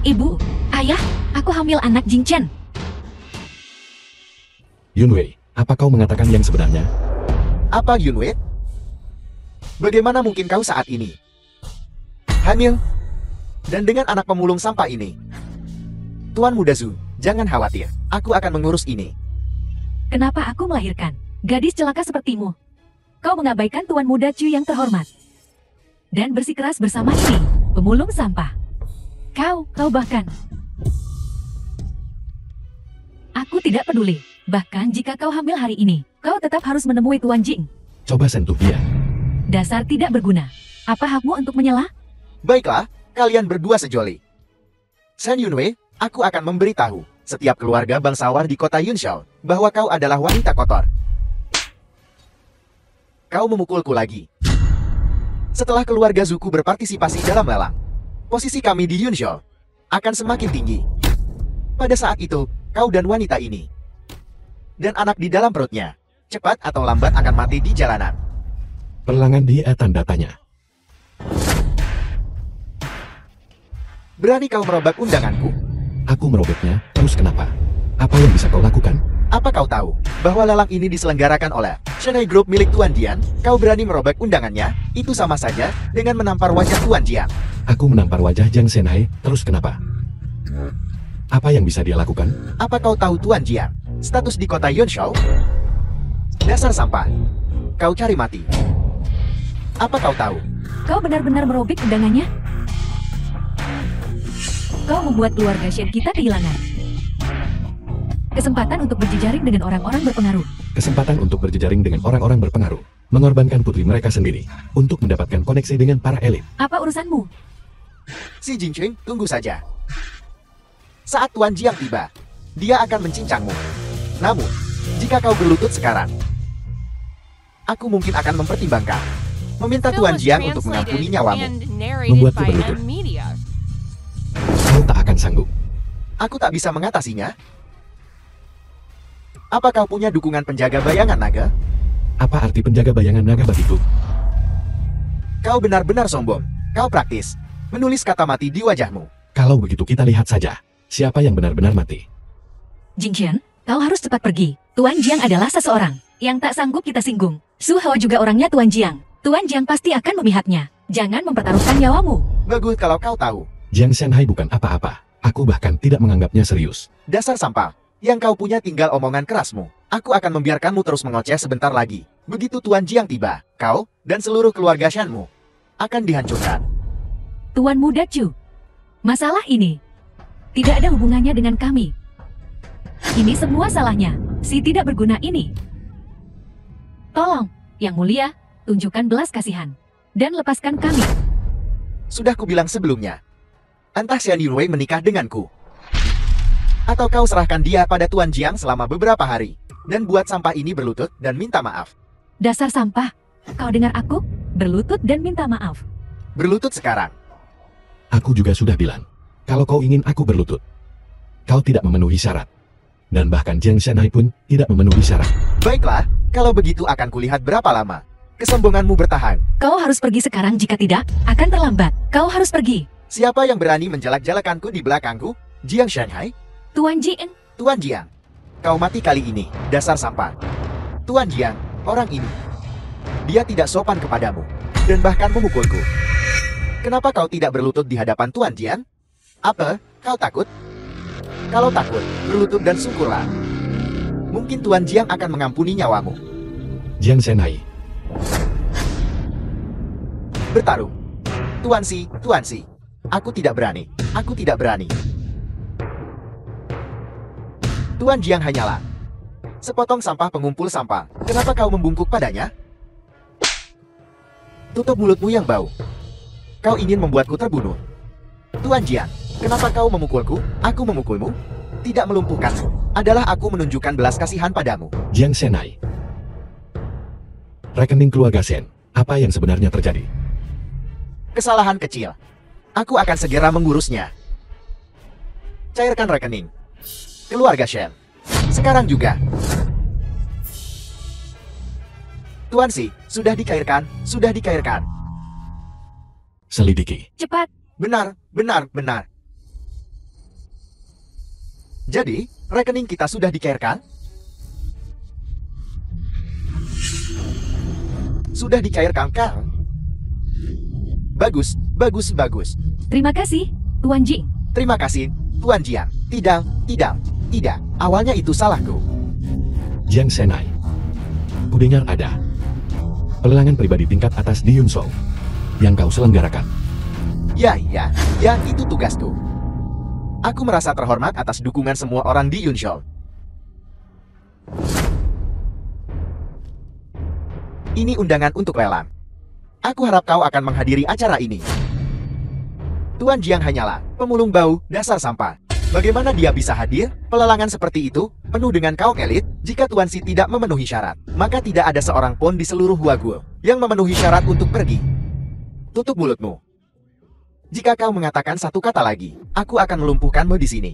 Ibu, ayah, aku hamil anak Jingchen. Yunwei, apa kau mengatakan yang sebenarnya? Apa Yunwei? Bagaimana mungkin kau saat ini hamil? Dan dengan anak pemulung sampah ini? Tuan Muda Zu, jangan khawatir. Aku akan mengurus ini. Kenapa aku melahirkan gadis celaka sepertimu? Kau mengabaikan Tuan Muda Chu yang terhormat. Dan bersikeras bersama ini, pemulung sampah. Kau bahkan. Aku tidak peduli. Bahkan jika kau hamil hari ini, kau tetap harus menemui Tuan Jing. Coba sentuh dia. Dasar tidak berguna. Apa hakmu untuk menyelah? Baiklah, kalian berdua sejoli. Shen Yunwei, aku akan memberitahu setiap keluarga bangsawan di kota Yunshao bahwa kau adalah wanita kotor. Kau memukulku lagi. Setelah keluarga Zuku berpartisipasi dalam lelang, posisi kami di Yunshao akan semakin tinggi. Pada saat itu, kau dan wanita ini dan anak di dalam perutnya cepat atau lambat akan mati di jalanan. Perlangan dia tanda tanya. Berani kau merobak undanganku? Aku merobeknya, terus kenapa? Apa yang bisa kau lakukan? Apa kau tahu bahwa lelang ini diselenggarakan oleh Shanghai Group milik Tuan Jian? Kau berani merobek undangannya? Itu sama saja dengan menampar wajah Tuan Jian. Aku menampar wajah Jiang Shenai, terus kenapa? Apa yang bisa dia lakukan? Apa kau tahu Tuan Jian status di kota Yunshao? Dasar sampah. Kau cari mati. Apa kau tahu? Kau benar-benar merobek undangannya? Kau membuat keluarga Shen kita kehilangan kesempatan untuk berjejaring dengan orang-orang berpengaruh. Kesempatan untuk berjejaring dengan orang-orang berpengaruh. Mengorbankan putri mereka sendiri untuk mendapatkan koneksi dengan para elit. Apa urusanmu? Si Jincheng, tunggu saja. Saat Tuan Jiang tiba, dia akan mencincangmu. Namun, jika kau berlutut sekarang, aku mungkin akan mempertimbangkan meminta Tuan Jiang untuk mengampuni nyawamu. Membuatku berlutut. Kau tak akan sanggup. Aku tak bisa mengatasinya. Apa kau punya dukungan penjaga bayangan naga? Apa arti penjaga bayangan naga bagiku? Kau benar-benar sombong. Kau praktis menulis kata mati di wajahmu. Kalau begitu kita lihat saja, siapa yang benar-benar mati. Jingchen, kau harus cepat pergi. Tuan Jiang adalah seseorang yang tak sanggup kita singgung. Su Hao juga orangnya Tuan Jiang. Tuan Jiang pasti akan memihaknya. Jangan mempertaruhkan nyawamu. Bagus kalau kau tahu. Jiang Shenai bukan apa-apa. Aku bahkan tidak menganggapnya serius. Dasar sampah. Yang kau punya tinggal omongan kerasmu. Aku akan membiarkanmu terus mengoceh sebentar lagi. Begitu Tuan Jiang tiba, kau dan seluruh keluarga Shenmu akan dihancurkan. Tuan Muda Chu, masalah ini tidak ada hubungannya dengan kami. Ini semua salahnya si tidak berguna ini. Tolong, Yang Mulia, tunjukkan belas kasihan dan lepaskan kami. Sudah kubilang sebelumnya. Entah Xian Yunwei menikah denganku, atau kau serahkan dia pada Tuan Jiang selama beberapa hari, dan buat sampah ini berlutut dan minta maaf. Dasar sampah. Kau dengar aku? Berlutut dan minta maaf. Berlutut sekarang. Aku juga sudah bilang, kalau kau ingin aku berlutut, kau tidak memenuhi syarat. Dan bahkan Jiang Shanhai pun tidak memenuhi syarat. Baiklah, kalau begitu akan kulihat berapa lama kesombonganmu bertahan. Kau harus pergi sekarang, jika tidak, akan terlambat. Kau harus pergi. Siapa yang berani menjelak-jalakanku di belakangku? Jiang Shanhai? Tuan Jiang. Tuan Jiang, kau mati kali ini, dasar sampah. Tuan Jiang, orang ini, dia tidak sopan kepadamu, dan bahkan memukulku. Kenapa kau tidak berlutut di hadapan Tuan Jiang? Apa, kau takut? Kalau takut, berlutut dan syukurlah. Mungkin Tuan Jiang akan mengampuni nyawamu. Jiang Shanhai, Bertarung. Tuan Si, aku tidak berani, aku tidak berani. Tuan Jiang hanyalah sepotong sampah pengumpul sampah. Kenapa kau membungkuk padanya? Tutup mulutmu yang bau. Kau ingin membuatku terbunuh. Tuan Jiang, kenapa kau memukulku? Aku memukulmu? Tidak melumpuhkanmu. Adalah aku menunjukkan belas kasihan padamu. Jiang Shanhai. Rekening keluarga Shen, apa yang sebenarnya terjadi? Kesalahan kecil. Aku akan segera mengurusnya. Cairkan rekening keluarga Shen. Sekarang juga. Tuan Si, sudah dikairkan, sudah dikairkan. Selidiki. Cepat. Benar. Jadi, rekening kita sudah dikairkan? Sudah dikairkan, Kang? Bagus. Terima kasih, Tuan Jing. Terima kasih, Tuan Jiang. Tidak. Awalnya itu salahku. Jiang Shanhai. Kudengar ada pelelangan pribadi tingkat atas di Yunzhou yang kau selenggarakan. Ya, itu tugasku. Aku merasa terhormat atas dukungan semua orang di Yunzhou. Ini undangan untuk lelang. Aku harap kau akan menghadiri acara ini. Tuan Jiang hanyalah pemulung bau, dasar sampah. Bagaimana dia bisa hadir? Pelelangan seperti itu, penuh dengan kaum elit. Jika Tuan Si tidak memenuhi syarat, maka tidak ada seorang pun di seluruh Huaguo yang memenuhi syarat untuk pergi. Tutup mulutmu. Jika kau mengatakan satu kata lagi, aku akan melumpuhkanmu di sini.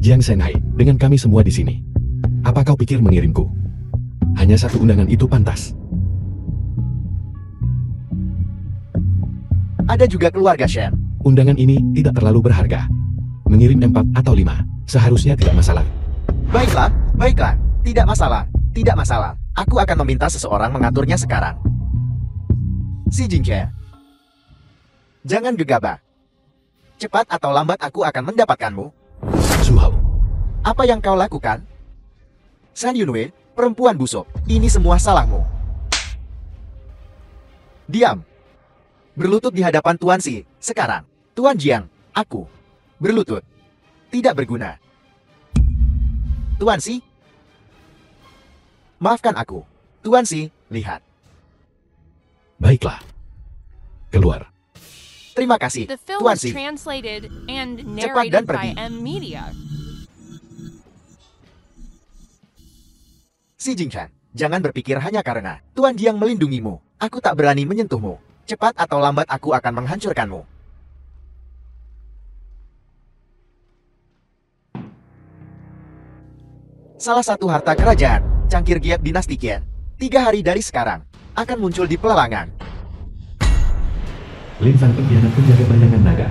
Jiang Shanhai, dengan kami semua di sini, apa kau pikir mengirimku? Hanya satu undangan itu pantas. Ada juga keluarga Shen. Undangan ini tidak terlalu berharga. Mengirim 4 atau 5, seharusnya tidak masalah. Baiklah. Tidak masalah. Aku akan meminta seseorang mengaturnya sekarang. Si Jingke, jangan gegabah. Cepat atau lambat aku akan mendapatkanmu. Su Hao. Apa yang kau lakukan? San Yunwei, perempuan busuk. Ini semua salahmu. Diam. Berlutut di hadapan Tuan Si. Sekarang, Tuan Jiang, aku berlutut. Tidak berguna. Tuan Si, maafkan aku. Tuan Si, lihat. Baiklah. Keluar. Terima kasih, The film Tuan was Si. translated and Cepat dan narrated by pergi. M Media. Si Jingchan, jangan berpikir hanya karena Tuan Jiang melindungimu. Aku tak berani menyentuhmu. Cepat atau lambat aku akan menghancurkanmu. Salah satu harta kerajaan, cangkir giat dinasti Qian, 3 hari dari sekarang, akan muncul di pelelangan. Lin sang pengkhianat penjaga bayangan naga.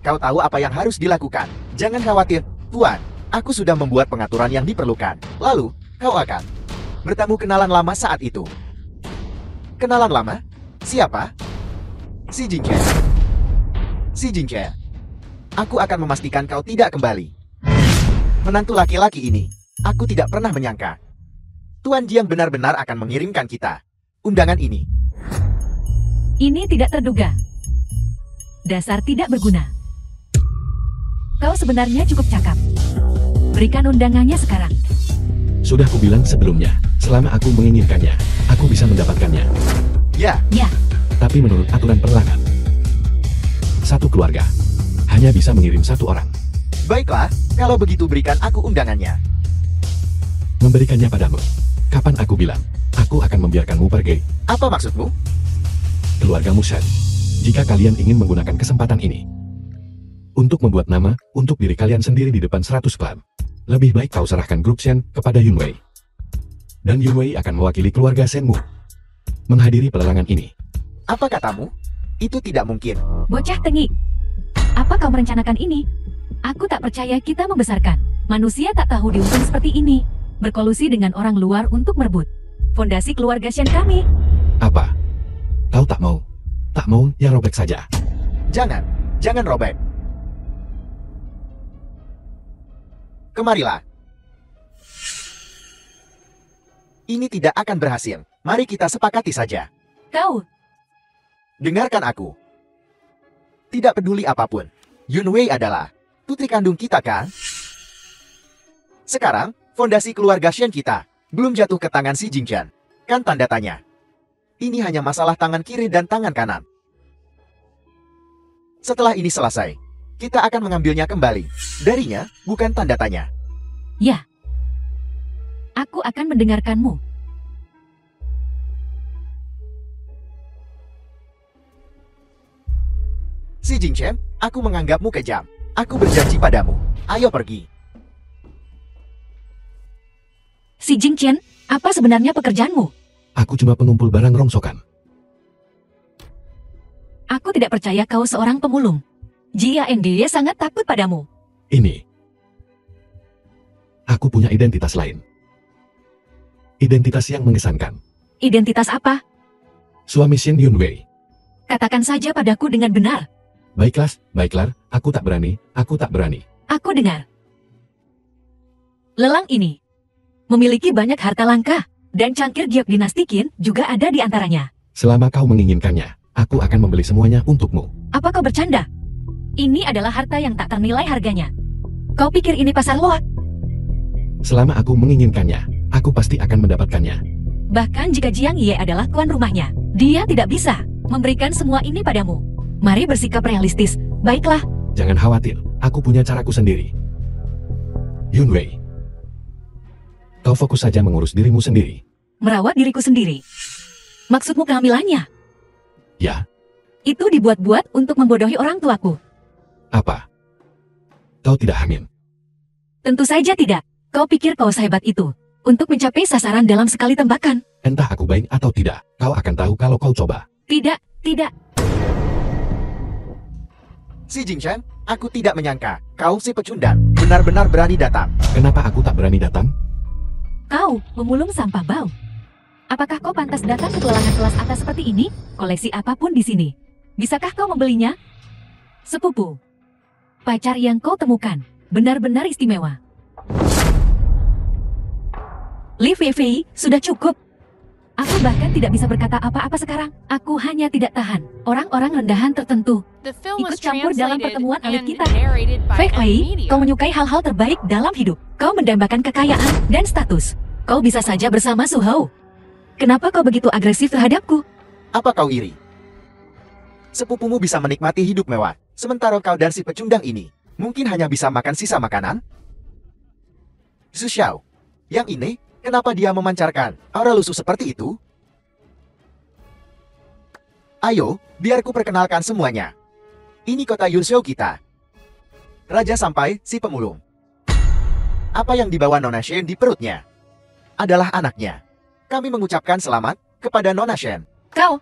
Kau tahu apa yang harus dilakukan. Jangan khawatir, Tuan. Aku sudah membuat pengaturan yang diperlukan. Lalu, kau akan bertemu kenalan lama saat itu. Kenalan lama? Siapa? Si Jingke. Aku akan memastikan kau tidak kembali. Menantu laki-laki ini, aku tidak pernah menyangka Tuan Jiang benar-benar akan mengirimkan kita undangan ini. Ini tidak terduga. Dasar tidak berguna. Kau sebenarnya cukup cakap. Berikan undangannya sekarang. Sudah kubilang sebelumnya, selama aku menginginkannya, aku bisa mendapatkannya. Ya, Tapi menurut aturan perlangan, satu keluarga hanya bisa mengirim satu orang. baiklah, kalau begitu berikan aku undangannya. Memberikannya padamu. Kapan aku bilang, aku akan membiarkanmu pergi? Apa maksudmu? Keluargamu Shen. Jika kalian ingin menggunakan kesempatan ini untuk membuat nama untuk diri kalian sendiri di depan 100 klan, lebih baik kau serahkan grup Shen kepada Yunwei. Dan Yunwei akan mewakili keluarga Shenmu menghadiri pelelangan ini. Apa katamu? Itu tidak mungkin. Bocah tengik. Apa kau merencanakan ini? Aku tak percaya kita membesarkan. Manusia tak tahu diuntung seperti ini. Berkolusi dengan orang luar untuk merebut fondasi keluarga Shen kami. Apa? Kau tak mau? Tak mau, ya robek saja. Jangan robek. Kemarilah. Ini tidak akan berhasil. Mari kita sepakati saja. Kau, Dengarkan aku. Tidak peduli apapun, Yunwei adalah putri kandung kita kan? Sekarang, fondasi keluarga Shen kita belum jatuh ke tangan si Jingchen. Kan tanda tanya. Ini hanya masalah tangan kiri dan tangan kanan. Setelah ini selesai, kita akan mengambilnya kembali. Darinya, bukan tanda tanya. ya. Aku akan mendengarkanmu. Si Jingchen, aku menganggapmu kejam. Aku berjanji padamu. Ayo pergi. Si Jingchen, apa sebenarnya pekerjaanmu? Aku cuma pengumpul barang rongsokan. Aku tidak percaya kau seorang pemulung. Jia NDY sangat takut padamu. Ini. Aku punya identitas lain. Identitas yang mengesankan. Identitas apa? Suami Shen Yunwei. Katakan saja padaku dengan benar. Baiklah, aku tak berani. Aku dengar. Lelang ini memiliki banyak harta langka, dan cangkir giok dinasti Qin juga ada di antaranya. Selama kau menginginkannya, aku akan membeli semuanya untukmu. Apa kau bercanda? Ini adalah harta yang tak ternilai harganya. Kau pikir ini pasar lot? Selama aku menginginkannya, aku pasti akan mendapatkannya. Bahkan jika Jiang Ye adalah tuan rumahnya, dia tidak bisa memberikan semua ini padamu. Mari bersikap realistis. Baiklah, Jangan khawatir, aku punya caraku sendiri. Yunwei, kau fokus saja mengurus dirimu sendiri. merawat diriku sendiri. Maksudmu kehamilannya? Ya, Itu dibuat-buat untuk membodohi orang tuaku. apa? Kau tidak hamil. Tentu saja tidak. Kau pikir kau sehebat itu untuk mencapai sasaran dalam sekali tembakan? Entah aku baik atau tidak, kau akan tahu kalau kau coba. Tidak. Si Jingchen, aku tidak menyangka kau si pecundang benar-benar berani datang. Kenapa aku tak berani datang? Kau memulung sampah bau. Apakah kau pantas datang ke pelelangan kelas atas seperti ini? Koleksi apapun di sini. Bisakah kau membelinya? Sepupu. Pacar yang kau temukan benar-benar istimewa. Li Fei, sudah cukup. Aku bahkan tidak bisa berkata apa-apa sekarang. Aku hanya tidak tahan. Orang-orang rendahan tertentu The film ikut was campur dalam translated pertemuan elit and kita. narrated by Fei, Media. kau menyukai hal-hal terbaik dalam hidup. Kau mendambakan kekayaan dan status. Kau bisa saja bersama Su Hou. Kenapa kau begitu agresif terhadapku? Apa kau iri? Sepupumu bisa menikmati hidup mewah, sementara kau dan si pecundang ini mungkin hanya bisa makan sisa makanan? Su Xiao, yang ini, kenapa dia memancarkan aura lusuh seperti itu? Ayo, biar ku perkenalkan semuanya. Ini kota Yunzhou kita. Raja sampai si pemulung. Apa yang dibawa Nona Shen di perutnya adalah anaknya. Kami mengucapkan selamat kepada Nona Shen. Kau,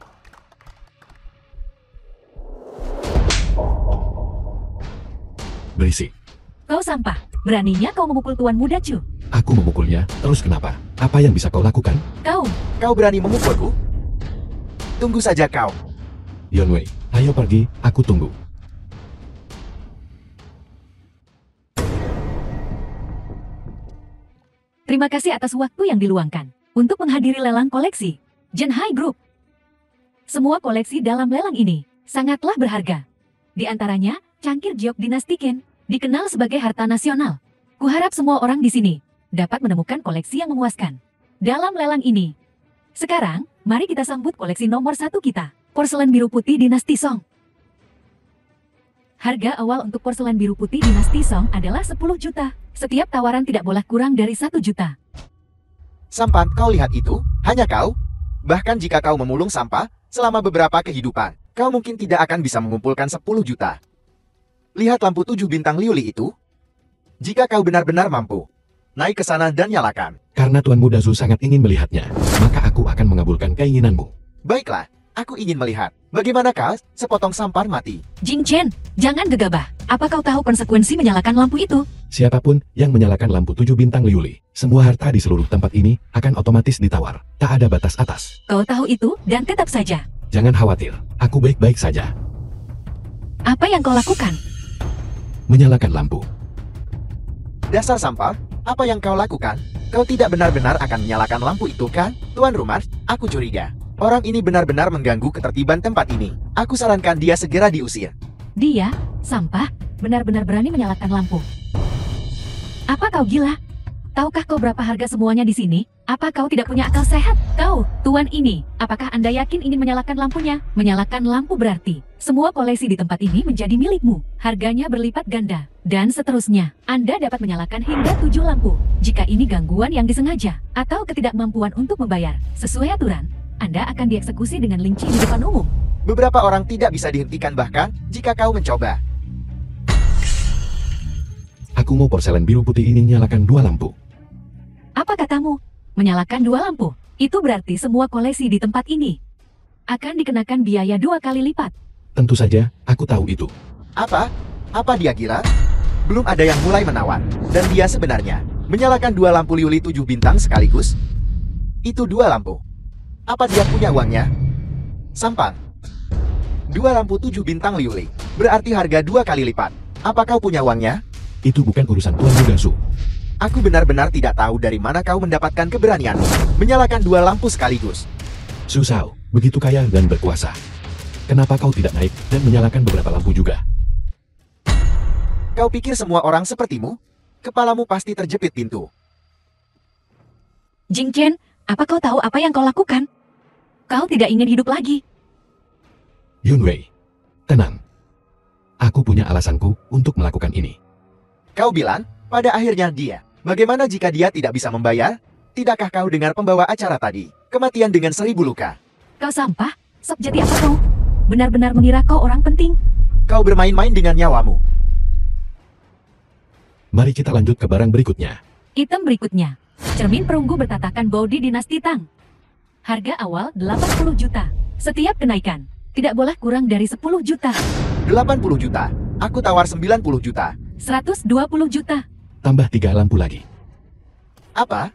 Berisik. kau sampah. Beraninya kau memukul tuan muda Chu. Aku memukulnya, terus kenapa? Apa yang bisa kau lakukan? Kau berani memukulku? Tunggu saja kau. Yunwei, ayo pergi, aku tunggu. Terima kasih atas waktu yang diluangkan untuk menghadiri lelang koleksi Zhenhai Group. Semua koleksi dalam lelang ini sangatlah berharga. Di antaranya, cangkir giok dinasti Qin, dikenal sebagai harta nasional. Kuharap semua orang di sini dapat menemukan koleksi yang memuaskan dalam lelang ini. Sekarang, Mari kita sambut koleksi nomor 1 kita, porselen biru putih dinasti Song. Harga awal untuk porselen biru putih dinasti Song adalah 10 juta. Setiap tawaran tidak boleh kurang dari 1 juta. Sampan, kau lihat itu? Hanya kau? Bahkan jika kau memulung sampah selama beberapa kehidupan, kau mungkin tidak akan bisa mengumpulkan 10 juta. Lihat lampu 7 bintang Liuli itu? Jika kau benar-benar mampu, naik ke sana dan nyalakan. Karena Tuan Muda Zu sangat ingin melihatnya, maka aku akan mengabulkan keinginanmu. Baiklah, aku ingin melihat. Bagaimana kau? Sepotong sampan mati. Jing Chen, jangan gegabah. Apa kau tahu konsekuensi menyalakan lampu itu? Siapapun yang menyalakan lampu 7 bintang Liuli, semua harta di seluruh tempat ini akan otomatis ditawar. Tak ada batas atas. Kau tahu itu dan tetap saja. Jangan khawatir, aku baik-baik saja. Apa yang kau lakukan? Menyalakan lampu. Dasar sampah, apa yang kau lakukan? Kau tidak benar-benar akan menyalakan lampu itu kan? Tuan rumah, aku curiga. Orang ini benar-benar mengganggu ketertiban tempat ini. Aku sarankan dia segera diusir. Dia, sampah, benar-benar berani menyalakan lampu. Apa kau gila? Tahukah kau berapa harga semuanya di sini? Apa kau tidak punya akal sehat? Kau, tuan ini, apakah Anda yakin ingin menyalakan lampunya? Menyalakan lampu berarti semua koleksi di tempat ini menjadi milikmu. Harganya berlipat ganda. Dan seterusnya, Anda dapat menyalakan hingga 7 lampu. Jika ini gangguan yang disengaja, atau ketidakmampuan untuk membayar, sesuai aturan, Anda akan dieksekusi dengan linci di depan umum. Beberapa orang tidak bisa dihentikan bahkan jika kau mencoba. Aku mau porselen biru putih ini nyalakan 2 lampu. Apa katamu? Menyalakan 2 lampu? Itu berarti semua koleksi di tempat ini akan dikenakan biaya 2 kali lipat. Tentu saja, aku tahu itu. Apa? Apa dia gila? Belum ada yang mulai menawar. Dan dia sebenarnya menyalakan 2 lampu Liuli 7 bintang sekaligus? Itu 2 lampu. Apa dia punya uangnya? Sampang. 2 lampu 7 bintang Liuli. Berarti harga 2 kali lipat. Apa kau punya uangnya? Itu bukan urusan Tuan Muda Zu. Aku benar-benar tidak tahu dari mana kau mendapatkan keberanianmu menyalakan 2 lampu sekaligus. Su Shao, begitu kaya dan berkuasa. Kenapa kau tidak naik dan menyalakan beberapa lampu juga? Kau pikir semua orang sepertimu? Kepalamu pasti terjepit pintu. Jing Chen, apa kau tahu apa yang kau lakukan? Kau tidak ingin hidup lagi. Yun Wei, tenang. Aku punya alasanku untuk melakukan ini. Kau bilang, pada akhirnya dia. Bagaimana jika dia tidak bisa membayar? Tidakkah kau dengar pembawa acara tadi? Kematian dengan 1000 luka. Kau sampah? Sok jadi apa kau? Benar-benar mengira kau orang penting? Kau bermain-main dengan nyawamu. Mari kita lanjut ke barang berikutnya. Item berikutnya, cermin perunggu bertatakan bodi dinasti Tang. Harga awal 80 juta. Setiap kenaikan tidak boleh kurang dari 10 juta. 80 juta. Aku tawar 90 juta. 120 juta. Tambah 3 lampu lagi. Apa?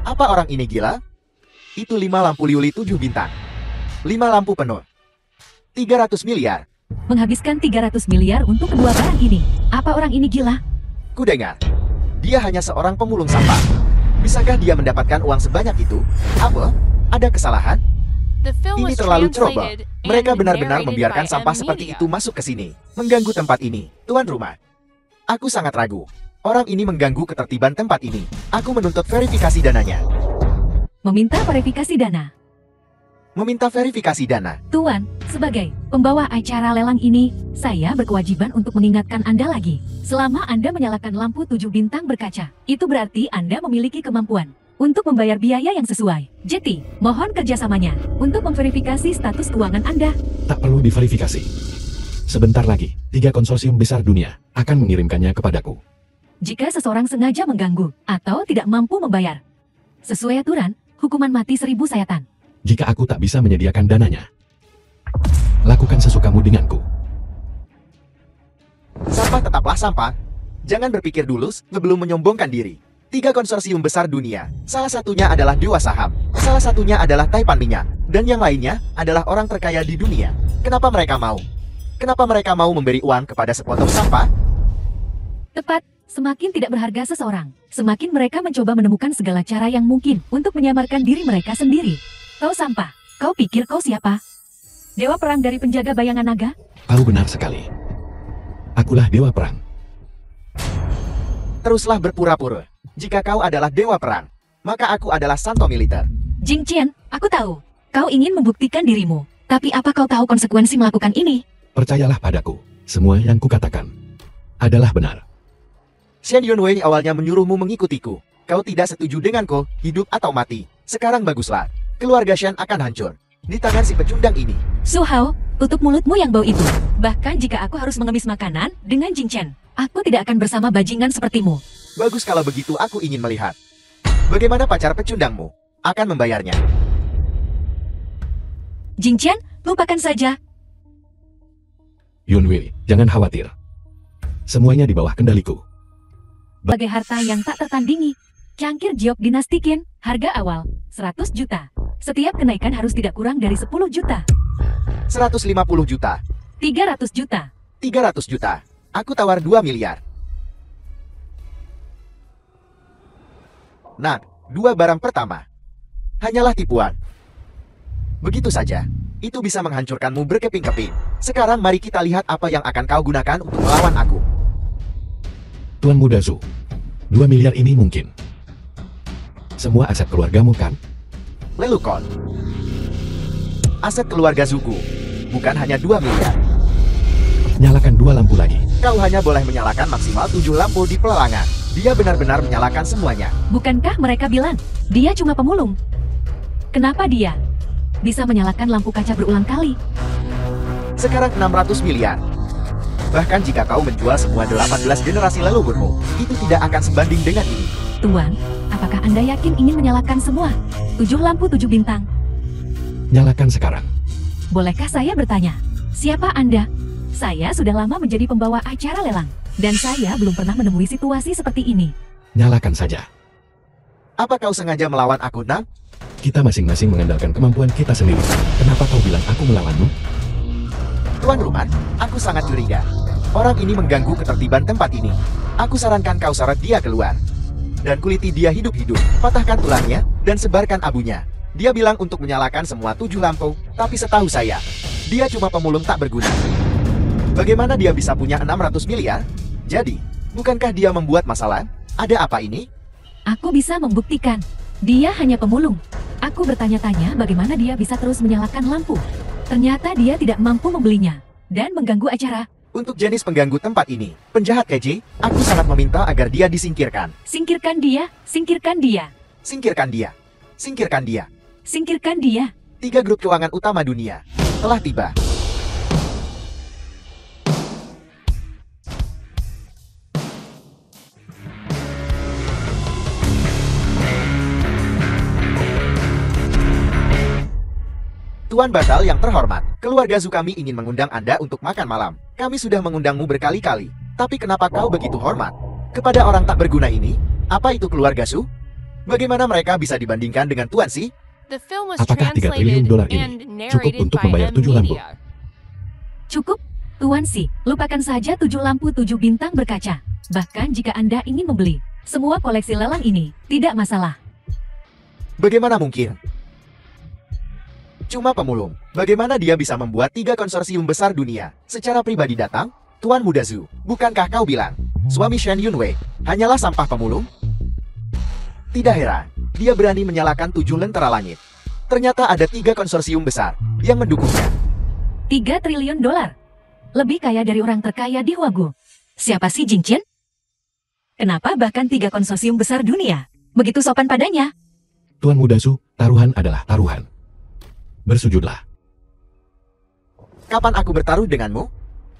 Apa orang ini gila? Itu 5 lampu Liuli 7 bintang. 5 lampu penuh. 300 miliar. Menghabiskan 300 miliar untuk kedua barang ini. Apa orang ini gila? Kudengar. Dia hanya seorang pemulung sampah. Bisakah dia mendapatkan uang sebanyak itu? Apa? Ada kesalahan? The film Ini was terlalu ceroboh. translated Mereka and benar-benar narrated membiarkan by sampah M seperti Media. itu masuk ke sini. Mengganggu tempat ini. Tuan rumah. Aku sangat ragu. Orang ini mengganggu ketertiban tempat ini. Aku menuntut verifikasi dananya. Meminta verifikasi dana. Meminta verifikasi dana. Tuan, sebagai pembawa acara lelang ini, saya berkewajiban untuk mengingatkan Anda lagi. Selama Anda menyalakan lampu 7 bintang berkaca, itu berarti Anda memiliki kemampuan untuk membayar biaya yang sesuai. Jadi, mohon kerjasamanya untuk memverifikasi status keuangan Anda. Tak perlu diverifikasi. Sebentar lagi, 3 konsorsium besar dunia akan mengirimkannya kepadaku. Jika seseorang sengaja mengganggu atau tidak mampu membayar, sesuai aturan, hukuman mati 1000 sayatan. Jika aku tak bisa menyediakan dananya, lakukan sesukamu denganku. Sampah tetaplah sampah. Jangan berpikir dulu sebelum menyombongkan diri. 3 konsorsium besar dunia. Salah satunya adalah Dewa Saham. Salah satunya adalah Taipan Minyak. Dan yang lainnya adalah orang terkaya di dunia. Kenapa mereka mau? Kenapa mereka mau memberi uang kepada sepotong sampah? Tepat, semakin tidak berharga seseorang, semakin mereka mencoba menemukan segala cara yang mungkin untuk menyamarkan diri mereka sendiri. Kau sampah, kau pikir kau siapa? Dewa perang dari penjaga bayangan naga? Kau benar sekali. Akulah dewa perang. Teruslah berpura-pura. Jika kau adalah dewa perang, maka aku adalah santo militer. Jing Qian, aku tahu. Kau ingin membuktikan dirimu. Tapi apa kau tahu konsekuensi melakukan ini? Percayalah padaku, semua yang kukatakan adalah benar. Shen Yunwei awalnya menyuruhmu mengikutiku. Kau tidak setuju denganku, hidup atau mati. Sekarang baguslah. Keluarga Shen akan hancur di tangan si pecundang ini. Su Hao, tutup mulutmu yang bau itu. Bahkan jika aku harus mengemis makanan dengan Jing Chen, aku tidak akan bersama bajingan sepertimu. Bagus kalau begitu, aku ingin melihat bagaimana pacar pecundangmu akan membayarnya. Jing Chen, lupakan saja. Yunwei, jangan khawatir. Semuanya di bawah kendaliku. Sebagai harta yang tak tertandingi, cangkir Jiok Dinasti Qin, harga awal 100 juta. Setiap kenaikan harus tidak kurang dari 10 juta. 150 juta. 300 juta. 300 juta. Aku tawar 2 miliar. Nah, 2 barang pertama hanyalah tipuan. Begitu saja. Itu bisa menghancurkanmu berkeping-keping. Sekarang mari kita lihat apa yang akan kau gunakan untuk melawan aku. Tuan Muda Zhu, 2 miliar ini mungkin. Semua aset keluargamu kan? Lelukon. Aset keluarga Zuku. Bukan hanya 2 miliar. Nyalakan 2 lampu lagi. Kau hanya boleh menyalakan maksimal 7 lampu di pelelangan. Dia benar-benar menyalakan semuanya. Bukankah mereka bilang, dia cuma pemulung? Kenapa dia bisa menyalakan lampu kaca berulang kali? Sekarang 600 miliar. Bahkan jika kau menjual semua 18 generasi leluhurmu, itu tidak akan sebanding dengan ini. Tuan, apakah Anda yakin ingin menyalakan semua 7 lampu 7 bintang? Nyalakan sekarang. Bolehkah saya bertanya, siapa Anda? Saya sudah lama menjadi pembawa acara lelang, dan saya belum pernah menemui situasi seperti ini. Nyalakan saja. Apa kau sengaja melawan aku, Nam? Kita masing-masing mengandalkan kemampuan kita sendiri. Kenapa kau bilang aku melawanmu? Tuan Ruman, aku sangat curiga. Orang ini mengganggu ketertiban tempat ini. Aku sarankan kau seret dia keluar. Dan kuliti dia hidup-hidup, patahkan tulangnya, dan sebarkan abunya. Dia bilang untuk menyalakan semua 7 lampu, tapi setahu saya, dia cuma pemulung tak berguna. Bagaimana dia bisa punya 600 miliar? Jadi, bukankah dia membuat masalah? Ada apa ini? Aku bisa membuktikan, dia hanya pemulung. Aku bertanya-tanya bagaimana dia bisa terus menyalakan lampu. Ternyata dia tidak mampu membelinya, dan mengganggu acara. Untuk jenis pengganggu tempat ini, penjahat keji, aku sangat meminta agar dia disingkirkan. Singkirkan dia, singkirkan dia, Singkirkan dia. Singkirkan dia. singkirkan dia. 3 grup keuangan utama dunia telah tiba. Tuan Batal yang terhormat, keluarga Zhu kami ingin mengundang Anda untuk makan malam. Kami sudah mengundangmu berkali-kali. Tapi kenapa kau begitu hormat kepada orang tak berguna ini? Apa itu keluarga Zhu? Bagaimana mereka bisa dibandingkan dengan Tuan Si? The film was Apakah 3 triliun translated dolar ini and cukup narrated untuk by membayar M 7 lampu? Media. Cukup, Tuan Si, lupakan saja 7 lampu 7 bintang berkaca. Bahkan jika Anda ingin membeli semua koleksi lelang ini, tidak masalah. Bagaimana mungkin? Cuma pemulung. Bagaimana dia bisa membuat 3 konsorsium besar dunia secara pribadi datang? Tuan Muda Zhu, bukankah kau bilang suami Shen Yunwei hanyalah sampah pemulung? Tidak heran, dia berani menyalakan 7 lentera langit. Ternyata ada 3 konsorsium besar yang mendukungnya. 3 triliun dolar. Lebih kaya dari orang terkaya di Huagu. Siapa sih Jing Chen? Kenapa bahkan 3 konsorsium besar dunia begitu sopan padanya? Tuan Muda Zhu, taruhan adalah taruhan. Bersujudlah. Kapan aku bertaruh denganmu?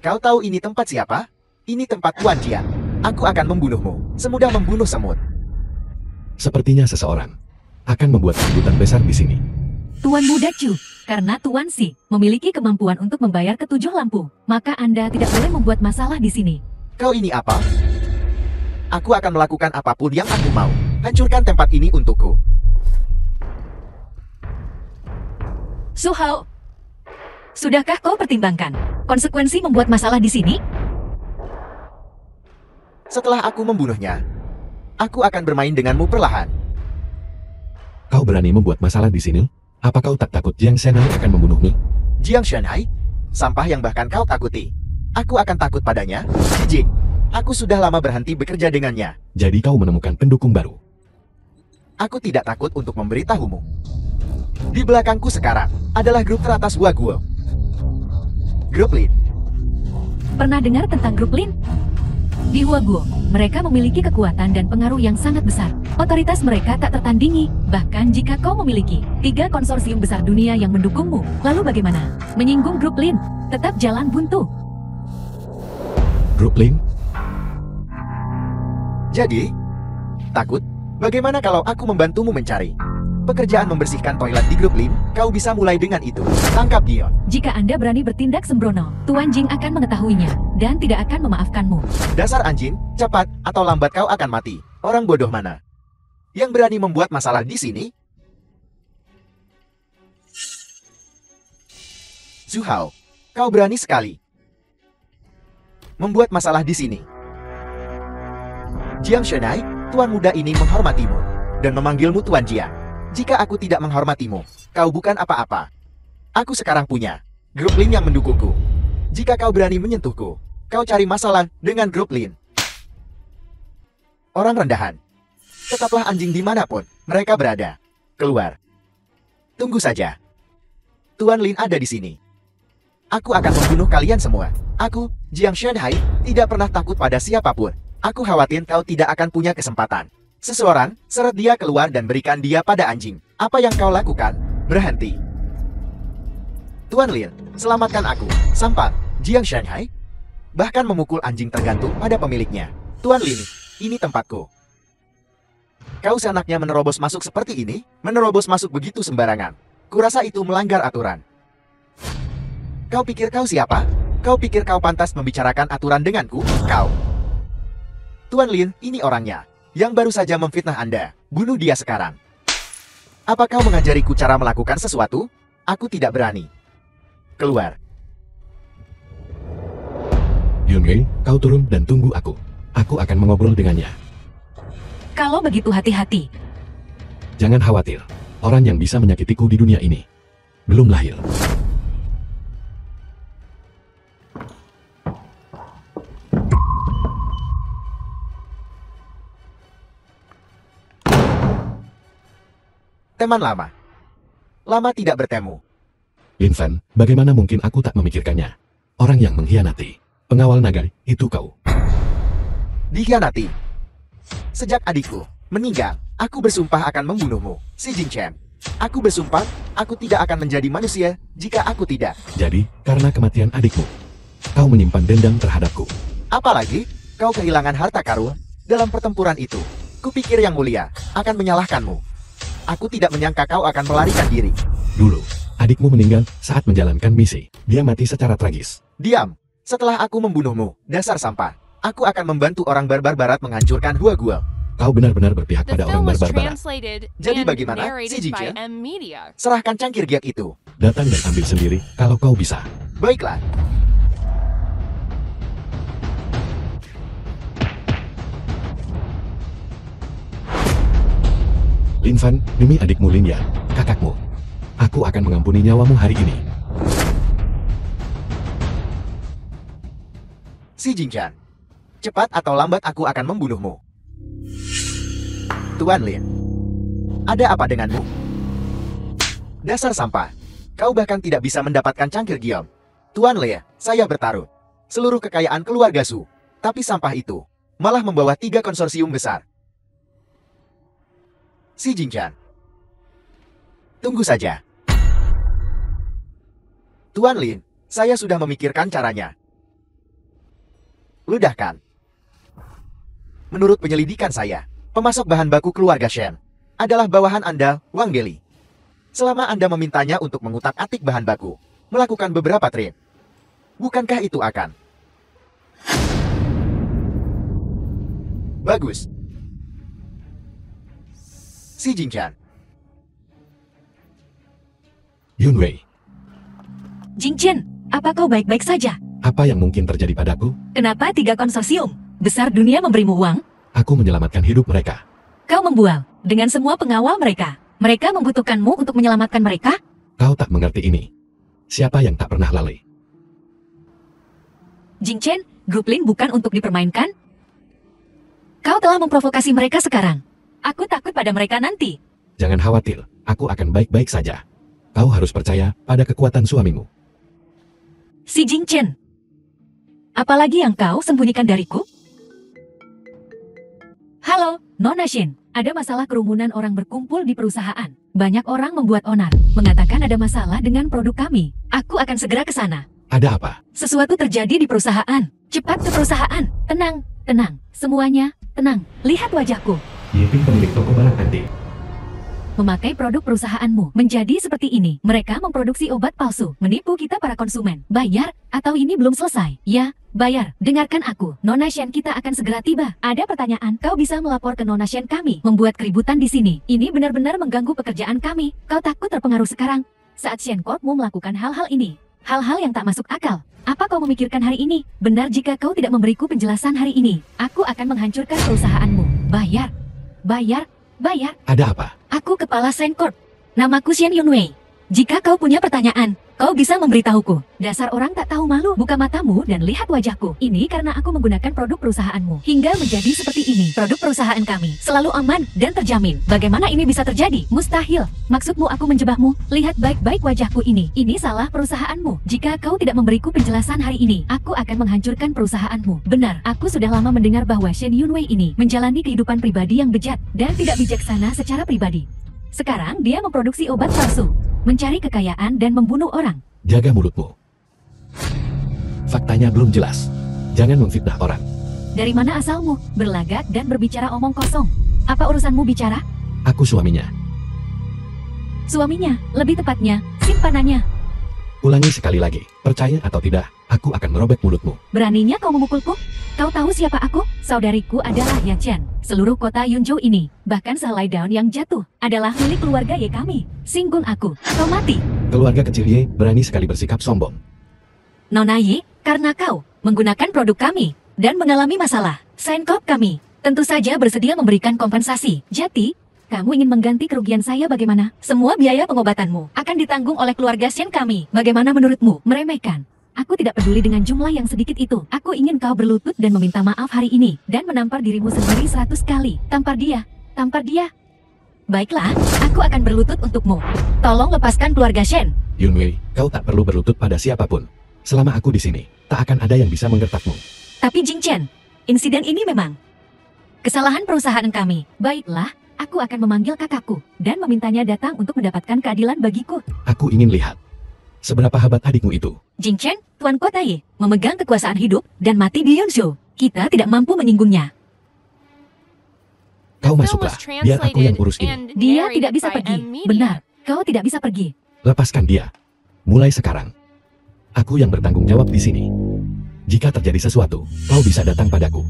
Kau tahu ini tempat siapa? Ini tempat Tuan Jian. Aku akan membunuhmu, semudah membunuh semut. Sepertinya seseorang akan membuat keributan besar di sini. Tuan Muda Chu, karena Tuan Si memiliki kemampuan untuk membayar ke-7 lampu, maka Anda tidak boleh membuat masalah di sini. Kau ini apa? Aku akan melakukan apapun yang aku mau. Hancurkan tempat ini untukku. Su Hao, sudahkah kau pertimbangkan konsekuensi membuat masalah di sini? Setelah aku membunuhnya, aku akan bermain denganmu perlahan. Kau berani membuat masalah di sini? Apa kau tak takut Jiang Shenai akan membunuhmu? Jiang Shenai? Sampah yang bahkan kau takuti. Aku akan takut padanya? Jijik. Aku sudah lama berhenti bekerja dengannya. Jadi kau menemukan pendukung baru. aku tidak takut untuk memberitahumu. Di belakangku sekarang adalah grup teratas Waguo. Grup Lin. Pernah dengar tentang grup Lin? Di Huaguo, mereka memiliki kekuatan dan pengaruh yang sangat besar. Otoritas mereka tak tertandingi, bahkan jika kau memiliki 3 konsorsium besar dunia yang mendukungmu. Lalu bagaimana? Menyinggung grup Lin, tetap jalan buntu. Grup Lin? Jadi, takut? Bagaimana kalau aku membantumu mencari pekerjaan membersihkan toilet di grup Lin? Kau bisa mulai dengan itu. Tangkap dia. Jika Anda berani bertindak sembrono, Tuan Jing akan mengetahuinya dan tidak akan memaafkanmu. Dasar anjing, cepat atau lambat kau akan mati. Orang bodoh mana yang berani membuat masalah di sini? Zhu Hao, kau berani sekali membuat masalah di sini. Jiang Shenai, tuan muda ini menghormatimu dan memanggilmu Tuan Jiang. Jika aku tidak menghormatimu, kau bukan apa-apa. Aku sekarang punya grup Lin yang mendukungku. Jika kau berani menyentuhku, kau cari masalah dengan grup Lin. Orang rendahan. Tetaplah anjing dimanapun mereka berada. Keluar. Tunggu saja. Tuan Lin ada di sini. Aku akan membunuh kalian semua. Aku, Jiang Shenhai, tidak pernah takut pada siapapun. Aku khawatir kau tidak akan punya kesempatan. Seseorang, seret dia keluar dan berikan dia pada anjing. Apa yang kau lakukan? Berhenti. Tuan Lin, selamatkan aku. Sampang, Jiang Shenhai. Bahkan memukul anjing tergantung pada pemiliknya. Tuan Lin, ini tempatku. Kau seenaknya menerobos masuk seperti ini? Menerobos masuk begitu sembarangan. Kurasa itu melanggar aturan. Kau pikir kau siapa? Kau pikir kau pantas membicarakan aturan denganku? Kau. Tuan Lin, ini orangnya yang baru saja memfitnah Anda. Bunuh dia sekarang. Apa kau mengajariku cara melakukan sesuatu? Aku tidak berani. Keluar. Yunwei, kau turun dan tunggu aku. Aku akan mengobrol dengannya. Kalau begitu hati-hati. Jangan khawatir. Orang yang bisa menyakitiku di dunia ini belum lahir. Teman lama. Lama tidak bertemu. Lin Fan, bagaimana mungkin aku tak memikirkannya? Orang yang mengkhianati pengawal naga itu kau. Dikhianati. Sejak adikku meninggal, aku bersumpah akan membunuhmu, Si Jing Chen. Aku bersumpah, aku tidak akan menjadi manusia jika aku tidak. Jadi, karena kematian adikmu, kau menyimpan dendam terhadapku. Apalagi, kau kehilangan harta karun dalam pertempuran itu. Kupikir yang mulia akan menyalahkanmu. Aku tidak menyangka kau akan melarikan diri. Dulu, adikmu meninggal saat menjalankan misi. Dia mati secara tragis. Diam. Setelah aku membunuhmu, dasar sampah. Aku akan membantu orang barbar barat menghancurkan Huaguo. Kau benar-benar berpihak The pada orang film was barbar barat. translated Jadi and bagaimana, Si narrated Jing by Chen? M Media. Serahkan cangkir giok itu. Datang dan ambil sendiri kalau kau bisa. Baiklah. Lin Fan, demi adikmu Lin Yan, kakakmu, aku akan mengampuni nyawamu hari ini. Si Jing Chen. Cepat atau lambat aku akan membunuhmu. Tuan Lin. Ada apa denganmu? Dasar sampah. Kau bahkan tidak bisa mendapatkan cangkir giok. Tuan Lin, saya bertaruh seluruh kekayaan keluarga Su. Tapi sampah itu malah membawa 3 konsorsium besar. Si Jing Chen. Tunggu saja. Tuan Lin, saya sudah memikirkan caranya. Ludahkan. Menurut penyelidikan saya, pemasok bahan baku keluarga Shen adalah bawahan Anda, Wang Geli. Selama Anda memintanya untuk mengutak-atik bahan baku, melakukan beberapa trade, bukankah itu akan? Bagus. Si Jing Chen. Yunwei, Jing Chen, apa kau baik-baik saja? apa yang mungkin terjadi padaku? Kenapa 3 konsorsium besar dunia memberimu uang? Aku menyelamatkan hidup mereka. Kau membual dengan semua pengawal mereka. Mereka membutuhkanmu untuk menyelamatkan mereka? Kau tak mengerti ini. Siapa yang tak pernah lalai? Jing Chen, grup Lin bukan untuk dipermainkan? Kau telah memprovokasi mereka sekarang. Aku takut pada mereka nanti. Jangan khawatir, aku akan baik-baik saja. Kau harus percaya pada kekuatan suamimu. Si Jingchen. Apalagi yang kau sembunyikan dariku? Halo, Nona Shin. Ada masalah kerumunan orang berkumpul di perusahaan. Banyak orang membuat onar, mengatakan ada masalah dengan produk kami. Aku akan segera ke sana. Ada apa? Sesuatu terjadi di perusahaan. Cepat ke perusahaan. Tenang, tenang. Semuanya, tenang. Lihat wajahku. Yiping pemilik toko barang antik. Memakai produk perusahaanmu menjadi seperti ini. Mereka memproduksi obat palsu, menipu kita para konsumen. Bayar, atau ini belum selesai? Ya, bayar. Dengarkan aku. Nona Shen kita akan segera tiba. Ada pertanyaan, kau bisa melapor ke Nona Shen kami. Membuat keributan di sini. Ini benar-benar mengganggu pekerjaan kami. Kau takut terpengaruh sekarang? Saat Shen Corpmu melakukan hal-hal ini. Hal-hal yang tak masuk akal. Apa kau memikirkan hari ini? Benar jika kau tidak memberiku penjelasan hari ini. Aku akan menghancurkan perusahaanmu. Bayar. Bayar. Bayar. Ada apa? Aku kepala Sencorp. Namaku Shen Yunwei. Jika kau punya pertanyaan, kau bisa memberitahuku. Dasar orang tak tahu malu. Buka matamu dan lihat wajahku. Ini karena aku menggunakan produk perusahaanmu. Hingga menjadi seperti ini. Produk perusahaan kami selalu aman dan terjamin. Bagaimana ini bisa terjadi? Mustahil. Maksudmu aku menjebakmu? Lihat baik-baik wajahku ini. Ini salah perusahaanmu. Jika kau tidak memberiku penjelasan hari ini, aku akan menghancurkan perusahaanmu. Benar, aku sudah lama mendengar bahwa Shen Yunwei ini menjalani kehidupan pribadi yang bejat dan tidak bijaksana secara pribadi. Sekarang dia memproduksi obat palsu, mencari kekayaan dan membunuh orang. Jaga mulutmu. Faktanya belum jelas. Jangan memfitnah orang. Dari mana asalmu? Berlagak dan berbicara omong kosong. Apa urusanmu bicara? Aku suaminya. Suaminya, lebih tepatnya, simpanannya. Ulangi sekali lagi. Percaya atau tidak, aku akan merobek mulutmu. Beraninya kau memukulku? Kau tahu siapa aku? Saudariku adalah Yan Chen. Seluruh kota Yunzhou ini, bahkan sehelai daun yang jatuh, adalah milik keluarga Ye kami. Singgung aku, kau mati. Keluarga kecil Ye berani sekali bersikap sombong. Nona Ye, karena kau menggunakan produk kami dan mengalami masalah, Sencorp kami tentu saja bersedia memberikan kompensasi. Jadi, kamu ingin mengganti kerugian saya bagaimana? Semua biaya pengobatanmu akan ditanggung oleh keluarga Shen kami. Bagaimana menurutmu? Meremehkan. Aku tidak peduli dengan jumlah yang sedikit itu. Aku ingin kau berlutut dan meminta maaf hari ini. Dan menampar dirimu sendiri 100 kali. Tampar dia. Tampar dia. Baiklah, aku akan berlutut untukmu. Tolong lepaskan keluarga Shen. Yunwei, kau tak perlu berlutut pada siapapun. Selama aku di sini, tak akan ada yang bisa menggertakmu. Tapi Jingchen, insiden ini memang kesalahan perusahaan kami. Baiklah, aku akan memanggil kakakku dan memintanya datang untuk mendapatkan keadilan bagiku. Aku ingin lihat seberapa hebat adikmu itu. Jingchen, Tuan Kota Ye, memegang kekuasaan hidup dan mati di Yunzhou. Kita tidak mampu menyinggungnya. Kau Film masuklah, was biar aku yang translated urus ini. and Dia narrated tidak bisa by pergi. M Media. Benar, kau tidak bisa pergi. Lepaskan dia. Mulai sekarang, aku yang bertanggung jawab di sini. Jika terjadi sesuatu, kau bisa datang padaku.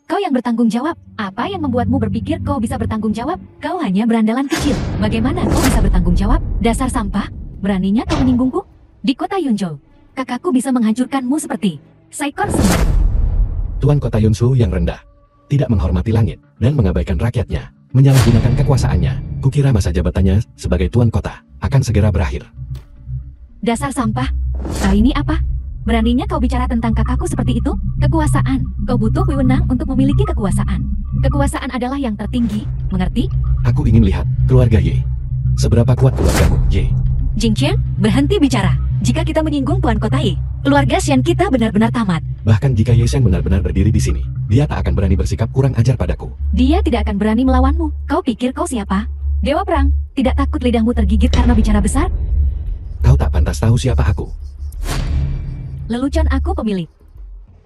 Kau yang bertanggung jawab. Apa yang membuatmu berpikir kau bisa bertanggung jawab? Kau hanya berandalan kecil. Bagaimana kau bisa bertanggung jawab? Dasar sampah. Beraninya kau menyinggungku? Di kota Yunzhou, kakakku bisa menghancurkanmu seperti seekor semut. Tuan Kota Yunzhou yang rendah, tidak menghormati langit, dan mengabaikan rakyatnya, menyalahgunakan kekuasaannya. Kukira masa jabatannya sebagai Tuan Kota akan segera berakhir. Dasar sampah. Kau ini apa? Beraninya kau bicara tentang kakakku seperti itu? Kekuasaan. Kau butuh wewenang untuk memiliki kekuasaan. Kekuasaan adalah yang tertinggi, mengerti? Aku ingin lihat keluarga Ye. Seberapa kuat keluargamu, Ye? Jingchen, berhenti bicara. Jika kita menyinggung Tuan Kota Ye, keluarga Shen kita benar-benar tamat. Bahkan jika Ye Shen benar-benar berdiri di sini, dia tak akan berani bersikap kurang ajar padaku. Dia tidak akan berani melawanmu. Kau pikir kau siapa? Dewa perang. Tidak takut lidahmu tergigit karena bicara besar? Kau tak pantas tahu siapa aku. Lelucon aku pemilik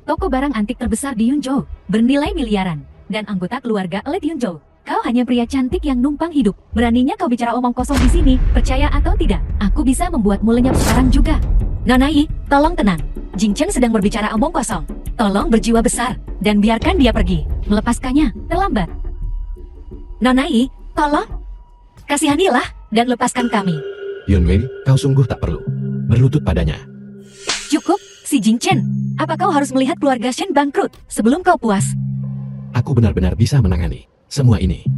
toko barang antik terbesar di Yunzhou, bernilai miliaran, dan anggota keluarga elit Yunzhou. Kau hanya pria cantik yang numpang hidup. Beraninya kau bicara omong kosong di sini, percaya atau tidak? Aku bisa membuatmu lenyap sekarang juga. Nona Yi, tolong tenang. Jingchen sedang berbicara omong kosong. Tolong berjiwa besar, dan biarkan dia pergi. Melepaskannya, terlambat. Nona Yi, tolong. Kasihanilah, dan lepaskan kami. Yunwei, kau sungguh tak perlu berlutut padanya. Cukup, si Jingchen. Apa kau harus melihat keluarga Shen bangkrut sebelum kau puas? Aku benar-benar bisa menangani semua ini.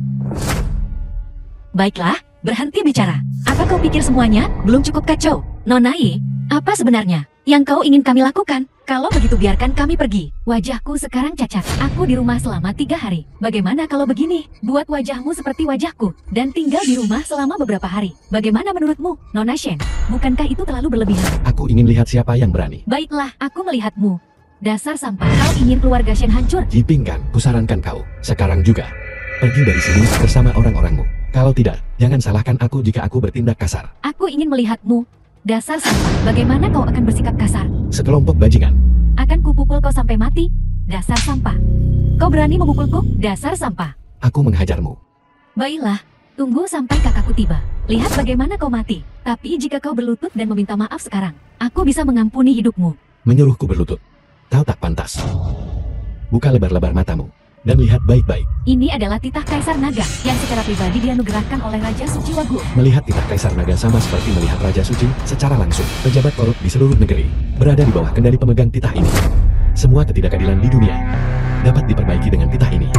Baiklah, berhenti bicara. Apa kau pikir semuanya belum cukup kacau? Nona Yi, apa sebenarnya yang kau ingin kami lakukan? Kalau begitu biarkan kami pergi. Wajahku sekarang cacat. Aku di rumah selama 3 hari. Bagaimana kalau begini? Buat wajahmu seperti wajahku dan tinggal di rumah selama beberapa hari. Bagaimana menurutmu, Nona Shen? Bukankah itu terlalu berlebihan? Aku ingin lihat siapa yang berani. Baiklah, aku melihatmu. Dasar sampah. Kau ingin keluarga Shen hancur? Jipingkan, kusarankan kau. Sekarang juga. Pergi dari sini bersama orang-orangmu. Kalau tidak, jangan salahkan aku jika aku bertindak kasar. Aku ingin melihatmu. Dasar sampah. Bagaimana kau akan bersikap kasar? Sekelompok bajingan. Akan kupukul kau sampai mati. Dasar sampah. Kau berani memukulku? Dasar sampah. Aku menghajarmu. Baiklah, tunggu sampai kakakku tiba. Lihat bagaimana kau mati. Tapi jika kau berlutut dan meminta maaf sekarang, aku bisa mengampuni hidupmu. Menyuruhku berlutut. Kau tak pantas. Buka lebar-lebar matamu dan lihat baik-baik. Ini adalah titah Kaisar Naga yang secara pribadi dianugerahkan oleh Raja Suci Wagyu. Melihat titah Kaisar Naga sama seperti melihat Raja Suci secara langsung. Pejabat korup di seluruh negeri berada di bawah kendali pemegang titah ini. Semua ketidakadilan di dunia dapat diperbaiki dengan titah ini.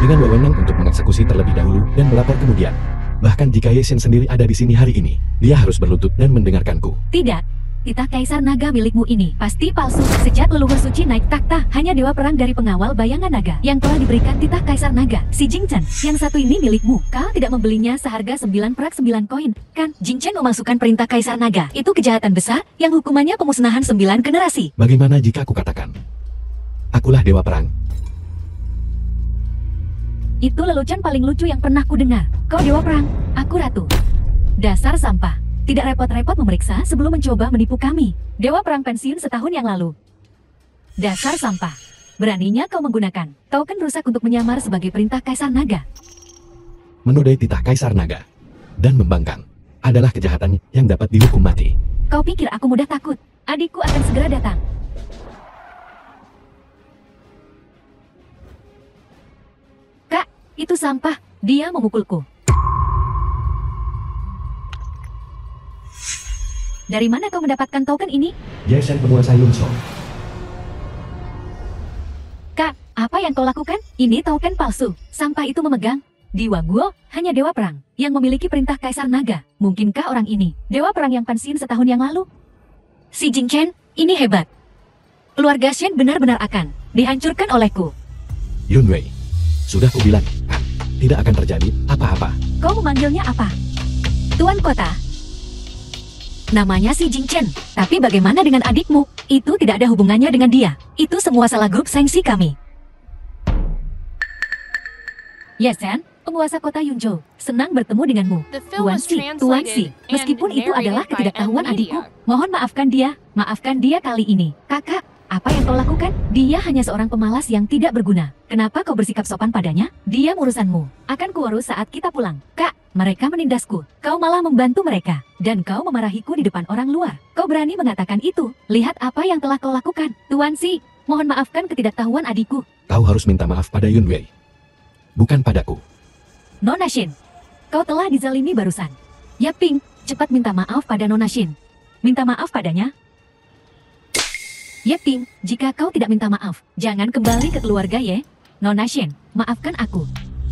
Dengan wewenang untuk mengeksekusi terlebih dahulu dan melapor kemudian. Bahkan jika Ye Shen sendiri ada di sini hari ini, dia harus berlutut dan mendengarkanku. Tidak. Titah Kaisar Naga milikmu ini pasti palsu. Sejak leluhur suci naik takhta, hanya dewa perang dari pengawal bayangan naga yang telah diberikan titah Kaisar Naga. Si Jing Chen, yang satu ini milikmu. Kau tidak membelinya seharga 9 perak 9 koin, kan? Jing Chen memasukkan perintah Kaisar Naga. Itu kejahatan besar yang hukumannya pemusnahan 9 generasi. Bagaimana jika aku katakan, akulah dewa perang? Itu lelucon paling lucu yang pernah ku dengar. Kau dewa perang, aku ratu. Dasar sampah. Tidak repot-repot memeriksa sebelum mencoba menipu kami. Dewa perang pensiun setahun yang lalu. Dasar sampah. Beraninya kau menggunakan token rusak untuk menyamar sebagai perintah Kaisar Naga. Menodai titah Kaisar Naga dan membangkang adalah kejahatan yang dapat dihukum mati. Kau pikir aku mudah takut? Adikku akan segera datang. Kak, itu sampah. Dia memukulku. Dari mana kau mendapatkan token ini? Ye Shen penguasa Yunso. Kak, apa yang kau lakukan? Ini token palsu. Sampah itu memegang. Di Wagyu, hanya dewa perang yang memiliki perintah Kaisar Naga. Mungkinkah orang ini dewa perang yang pensiun setahun yang lalu? Si Jing Chen, ini hebat. Keluarga Shen benar-benar akan dihancurkan olehku. Yun Wei, sudah kubilang, kan, tidak akan terjadi apa-apa. Kau memanggilnya apa? Tuan Kota. Namanya si Jing Chen. Tapi bagaimana dengan adikmu? Itu tidak ada hubungannya dengan dia. Itu semua salah grup Sengsi kami. Ye Shen, penguasa kota Yunzhou, senang bertemu denganmu. The film was Tuan Si, translated meskipun and itu adalah narrated by ketidaktahuan Ed adikku, Media. mohon maafkan dia kali ini. Kakak, apa yang kau lakukan? Dia hanya seorang pemalas yang tidak berguna. Kenapa kau bersikap sopan padanya? Dia urusanmu. Akan kuurus saat kita pulang. Kak, mereka menindasku. Kau malah membantu mereka. Dan kau memarahiku di depan orang luar. Kau berani mengatakan itu. Lihat apa yang telah kau lakukan. Tuan Si, mohon maafkan ketidaktahuan adikku. Kau harus minta maaf pada Yun Wei, bukan padaku. Nona Shin, kau telah dizalimi barusan. Ya Ping, cepat minta maaf pada Nona Shin. Minta maaf padanya. Ya Ping, jika kau tidak minta maaf, jangan kembali ke keluarga Ye. Nona Shin, maafkan aku.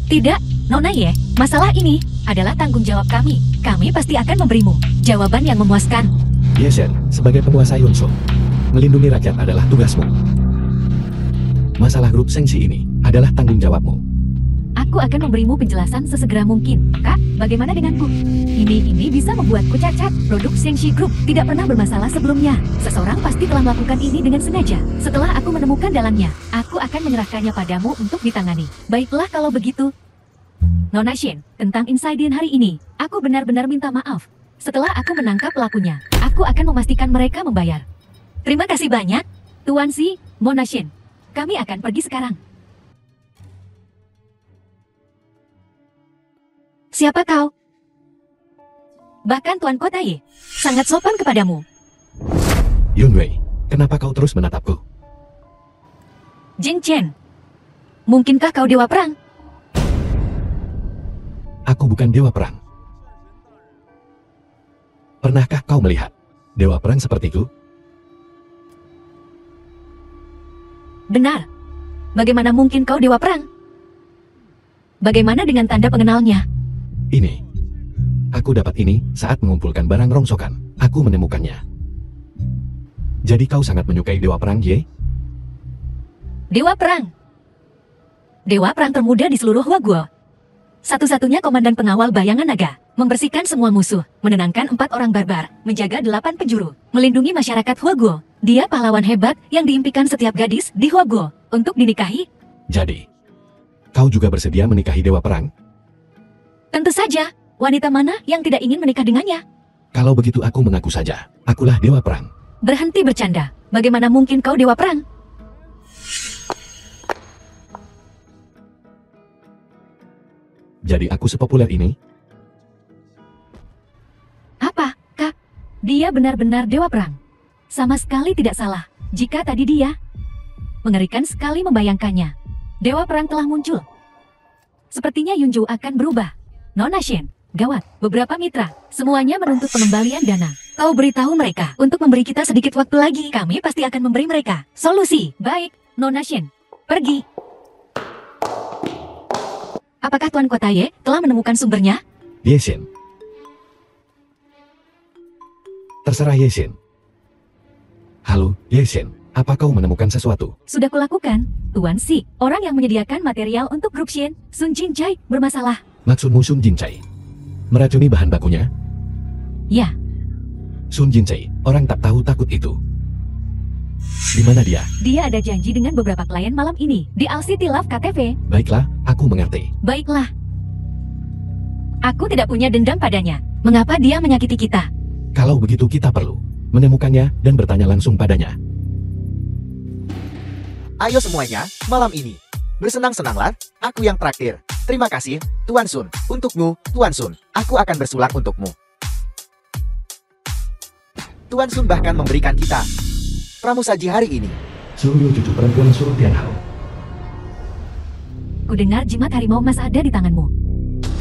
Tidak, Nona Ye, masalah ini adalah tanggung jawab kami. Kami pasti akan memberimu jawaban yang memuaskan. Ye Shen, sebagai penguasa Yunso, melindungi rakyat adalah tugasmu. Masalah grup Sengsi ini adalah tanggung jawabmu. Aku akan memberimu penjelasan sesegera mungkin. Kak, bagaimana denganku? Ini bisa membuatku cacat. Produk Sengshi Group tidak pernah bermasalah sebelumnya. Seseorang pasti telah melakukan ini dengan sengaja. Setelah aku menemukan dalangnya, aku akan menyerahkannya padamu untuk ditangani. Baiklah kalau begitu. Nona Shin, tentang insiden hari ini, aku benar-benar minta maaf. Setelah aku menangkap pelakunya, aku akan memastikan mereka membayar. Terima kasih banyak, Tuan Si, Nona Shin. Kami akan pergi sekarang. Siapa kau? Bahkan Tuan Kota Ye sangat sopan kepadamu. Yun Wei, kenapa kau terus menatapku? Jing Chen, mungkinkah kau dewa perang? Aku bukan dewa perang. Pernahkah kau melihat dewa perang sepertiku? Benar. Bagaimana mungkin kau dewa perang? Bagaimana dengan tanda pengenalnya? Ini. Aku dapat ini saat mengumpulkan barang rongsokan. Aku menemukannya. Jadi kau sangat menyukai Dewa Perang, Ye? Dewa Perang. Dewa Perang termuda di seluruh Huaguo. Satu-satunya komandan pengawal bayangan naga. Membersihkan semua musuh, menenangkan 4 orang barbar, menjaga 8 penjuru, melindungi masyarakat Huaguo. Dia pahlawan hebat yang diimpikan setiap gadis di Huaguo untuk dinikahi. Jadi, kau juga bersedia menikahi Dewa Perang? Tentu saja, wanita mana yang tidak ingin menikah dengannya? Kalau begitu aku mengaku saja, akulah Dewa Perang. Berhenti bercanda, bagaimana mungkin kau Dewa Perang? Jadi aku sepopuler ini? Apa, Kak? Dia benar-benar Dewa Perang. Sama sekali tidak salah, jika tadi dia. Mengerikan sekali membayangkannya. Dewa Perang telah muncul. Sepertinya Yunju akan berubah. Nona Shen, gawat, beberapa mitra, semuanya menuntut pengembalian dana. Kau beritahu mereka untuk memberi kita sedikit waktu lagi. Kami pasti akan memberi mereka solusi. Baik, Nona Shen, pergi. Apakah Tuan Kotaye telah menemukan sumbernya? Yeshin. Terserah Yeshin. Halo, Yeshin. Apa kau menemukan sesuatu? Sudah kulakukan. Tuan Si, orang yang menyediakan material untuk grup Shen, Sun Jinchai, bermasalah. Maksudmu Sun Jinchai? Meracuni bahan bakunya? Ya, Sun Jinchai, orang tak tahu takut itu. Di mana dia? dia ada janji dengan beberapa klien malam ini di All City Love KTV. Baiklah, aku mengerti. Baiklah. Aku tidak punya dendam padanya. Mengapa dia menyakiti kita? Kalau begitu kita perlu menemukannya dan bertanya langsung padanya. Ayo semuanya, malam ini. Bersenang-senanglah, aku yang traktir. Terima kasih, Tuan Sun. Untukmu, Tuan Sun, aku akan bersulak untukmu. Tuan Sun bahkan memberikan kita pramusaji hari ini. Suryo cucu perempuan Su Tianhao. Kudengar jimat harimau emas ada di tanganmu.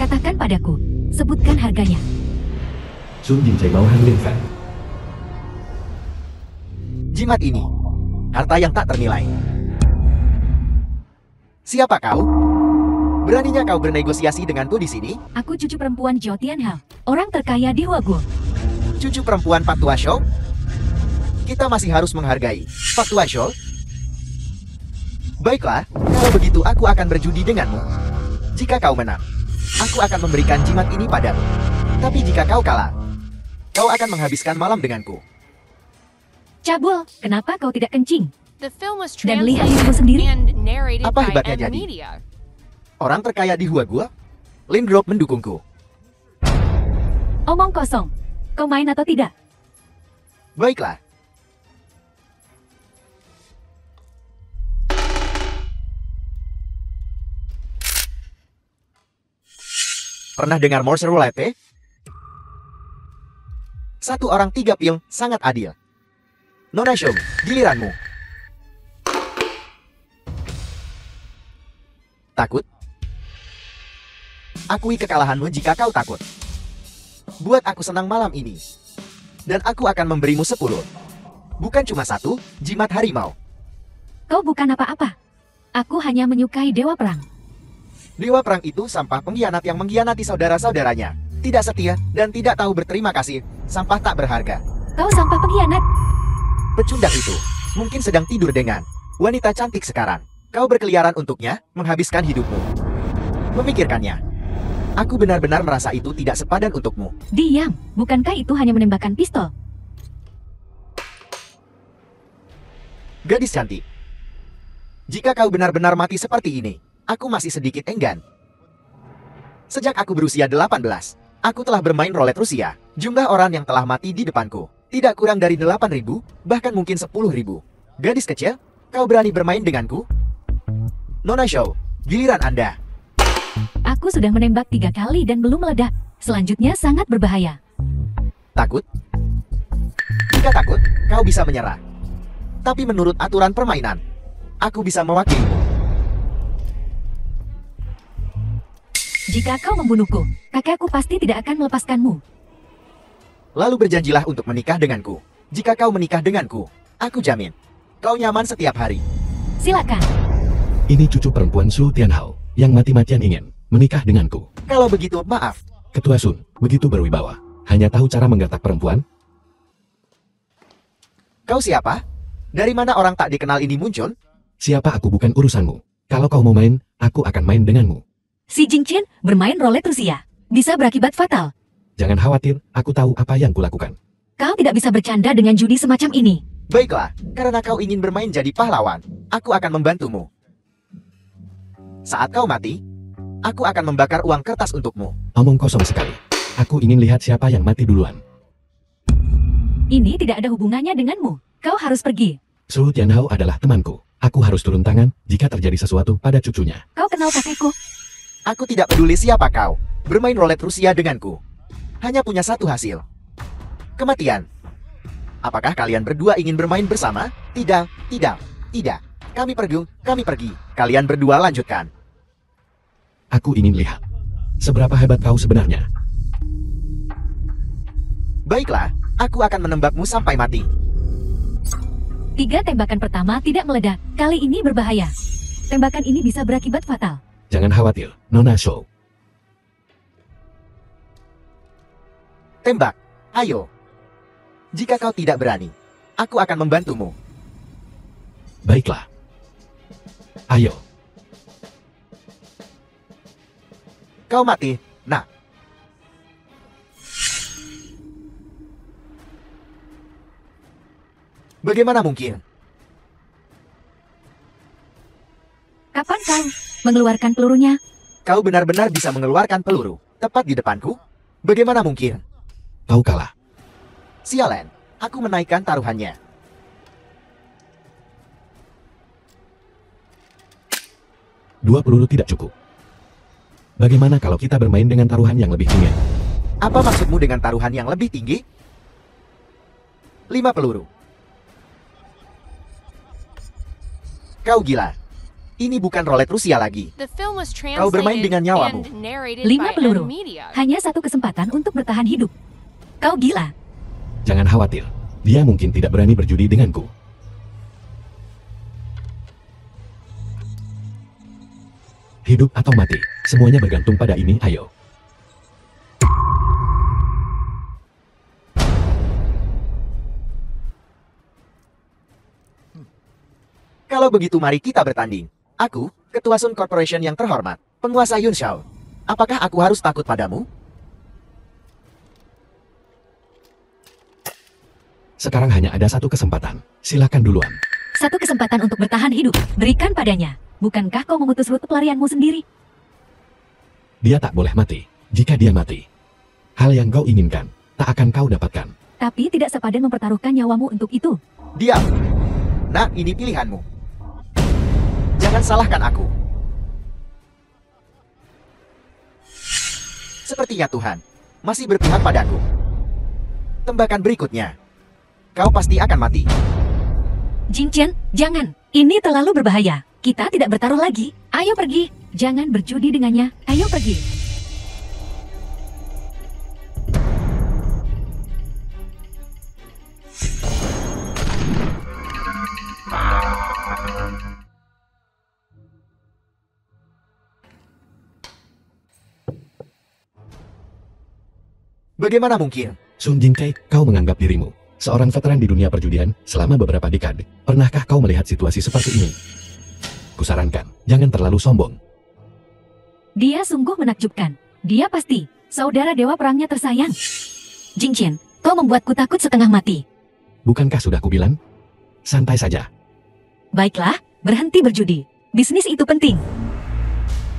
Katakan padaku, sebutkan harganya. Sun Jinchai mau Hanlin-fan. Jimat ini, harta yang tak ternilai. Siapa kau? Beraninya kau bernegosiasi denganku di sini? Aku cucu perempuan Zhou Tianhao, orang terkaya di Huaguo. Cucu perempuan Pak Tua Shou? Kita masih harus menghargai Pak Tua Shou. Baiklah, kalau begitu aku akan berjudi denganmu. Jika kau menang, aku akan memberikan jimat ini padamu. Tapi jika kau kalah, kau akan menghabiskan malam denganku. Cabul, kenapa kau tidak kencing? The film was Dan lihat itu translated sendiri. and narrated Apa by hebatnya M jadi? Media. Orang terkaya di Huaguo? Lindrop mendukungku. Omong kosong. Kau main atau tidak? Baiklah. Pernah dengar Morse Roulette? Satu orang 3 pil, sangat adil. Nona Shou, giliranmu. Takut? Akui kekalahanmu jika kau takut. Buat aku senang malam ini. Dan aku akan memberimu 10. Bukan cuma 1, jimat harimau. Kau bukan apa-apa. Aku hanya menyukai Dewa Perang. Dewa Perang itu sampah pengkhianat yang mengkhianati saudara-saudaranya. Tidak setia dan tidak tahu berterima kasih. Sampah tak berharga. Kau sampah pengkhianat. Pecundang itu mungkin sedang tidur dengan wanita cantik sekarang. Kau berkeliaran untuknya, menghabiskan hidupmu. Memikirkannya. Aku benar-benar merasa itu tidak sepadan untukmu. Diam, bukankah itu hanya menembakkan pistol? Gadis cantik. Jika kau benar-benar mati seperti ini, aku masih sedikit enggan. Sejak aku berusia 18, aku telah bermain roulette Rusia. Jumlah orang yang telah mati di depanku tidak kurang dari 8.000, bahkan mungkin 10.000. Gadis kecil, kau berani bermain denganku? Nona Shou, giliran Anda. Aku sudah menembak 3 kali dan belum meledak. Selanjutnya sangat berbahaya. Takut? Jika takut, kau bisa menyerah. Tapi menurut aturan permainan, aku bisa mewakilimu. Jika kau membunuhku, kakekku pasti tidak akan melepaskanmu. Lalu berjanjilah untuk menikah denganku. Jika kau menikah denganku, aku jamin, kau nyaman setiap hari. Silakan. Ini cucu perempuan Su Tianhao yang mati-matian ingin menikah denganku. Kalau begitu, maaf. Ketua Sun, begitu berwibawa. Hanya tahu cara menggertak perempuan? Kau siapa? Dari mana orang tak dikenal ini muncul? Siapa aku bukan urusanmu. Kalau kau mau main, aku akan main denganmu. Si Jingchen bermain roulette Rusia. Bisa berakibat fatal. Jangan khawatir, aku tahu apa yang kulakukan. Kau tidak bisa bercanda dengan judi semacam ini. Baiklah, karena kau ingin bermain jadi pahlawan, aku akan membantumu. Saat kau mati, aku akan membakar uang kertas untukmu. Omong kosong sekali. Aku ingin lihat siapa yang mati duluan. Ini tidak ada hubungannya denganmu. Kau harus pergi. Su Tianhao adalah temanku. Aku harus turun tangan jika terjadi sesuatu pada cucunya. Kau kenal kakekku. Aku tidak peduli siapa kau. Bermain roulette Rusia denganku hanya punya satu hasil. Kematian. Apakah kalian berdua ingin bermain bersama? Tidak, tidak, tidak. Kami pergi. Kalian berdua lanjutkan. Aku ingin lihat seberapa hebat kau sebenarnya. Baiklah, aku akan menembakmu sampai mati. 3 tembakan pertama tidak meledak. Kali ini berbahaya. Tembakan ini bisa berakibat fatal. Jangan khawatir, Nona Shou. Tembak, ayo. Jika kau tidak berani, aku akan membantumu. Baiklah. Ayo. Kau mati, nak. Bagaimana mungkin? Kapan kau mengeluarkan pelurunya? Kau benar-benar bisa mengeluarkan peluru tepat di depanku? Bagaimana mungkin? Kau kalah. Sialan, aku menaikkan taruhannya. Dua peluru tidak cukup. Bagaimana kalau kita bermain dengan taruhan yang lebih tinggi? Apa maksudmu dengan taruhan yang lebih tinggi? 5 peluru. Kau gila. Ini bukan roulette Rusia lagi. The film was Kau bermain translated dengan nyawamu. and narrated 5 by peluru. Media. Hanya satu kesempatan untuk bertahan hidup. Kau gila. Jangan khawatir. Dia mungkin tidak berani berjudi denganku. Hidup atau mati, semuanya bergantung pada ini, ayo. Kalau begitu mari kita bertanding. Aku, Ketua Sun Corporation yang terhormat, penguasa Yunshao. Apakah aku harus takut padamu? Sekarang hanya ada satu kesempatan. Silakan duluan. Satu kesempatan untuk bertahan hidup. Berikan padanya. Bukankah kau memutus rute pelarianmu sendiri? Dia tak boleh mati. Jika dia mati, hal yang kau inginkan tak akan kau dapatkan. Tapi tidak sepadan mempertaruhkan nyawamu untuk itu. Diam. Nah, ini pilihanmu. Jangan salahkan aku. Sepertinya Tuhan masih berpihak padaku. Tembakan berikutnya. Kau pasti akan mati. Jingchen, jangan. Ini terlalu berbahaya. Kita tidak bertaruh lagi. Ayo pergi. Jangan berjudi dengannya. Ayo pergi. Bagaimana mungkin? Sun Jingkai, kau menganggap dirimu seorang veteran di dunia perjudian selama beberapa dekade. Pernahkah kau melihat situasi seperti ini? Kusarankan, jangan terlalu sombong. Dia sungguh menakjubkan. Dia pasti saudara dewa perangnya tersayang. Jingchen, kau membuatku takut setengah mati. Bukankah sudah kubilang? Santai saja. Baiklah, berhenti berjudi. Bisnis itu penting.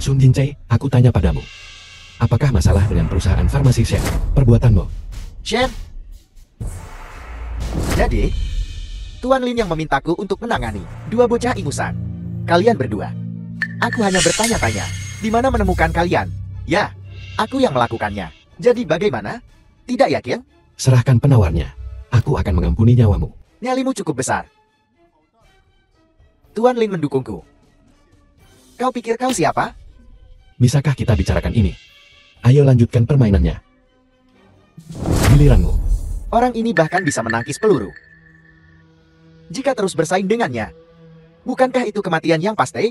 Sun Jingkai, aku tanya padamu. Apakah masalah dengan perusahaan farmasi Shen? Perbuatanmu? Shen. Jadi, Tuan Lin yang memintaku untuk menangani 2 bocah ingusan. Kalian berdua. Aku hanya bertanya-tanya, di mana menemukan kalian? Ya, aku yang melakukannya. Jadi bagaimana? Tidak yakin? Serahkan penawarnya. Aku akan mengampuni nyawamu. Nyalimu cukup besar. Tuan Lin mendukungku. Kau pikir kau siapa? Bisakah kita bicarakan ini? Ayo lanjutkan permainannya. Giliranmu. Orang ini bahkan bisa menangkis peluru. Jika terus bersaing dengannya, bukankah itu kematian yang pasti?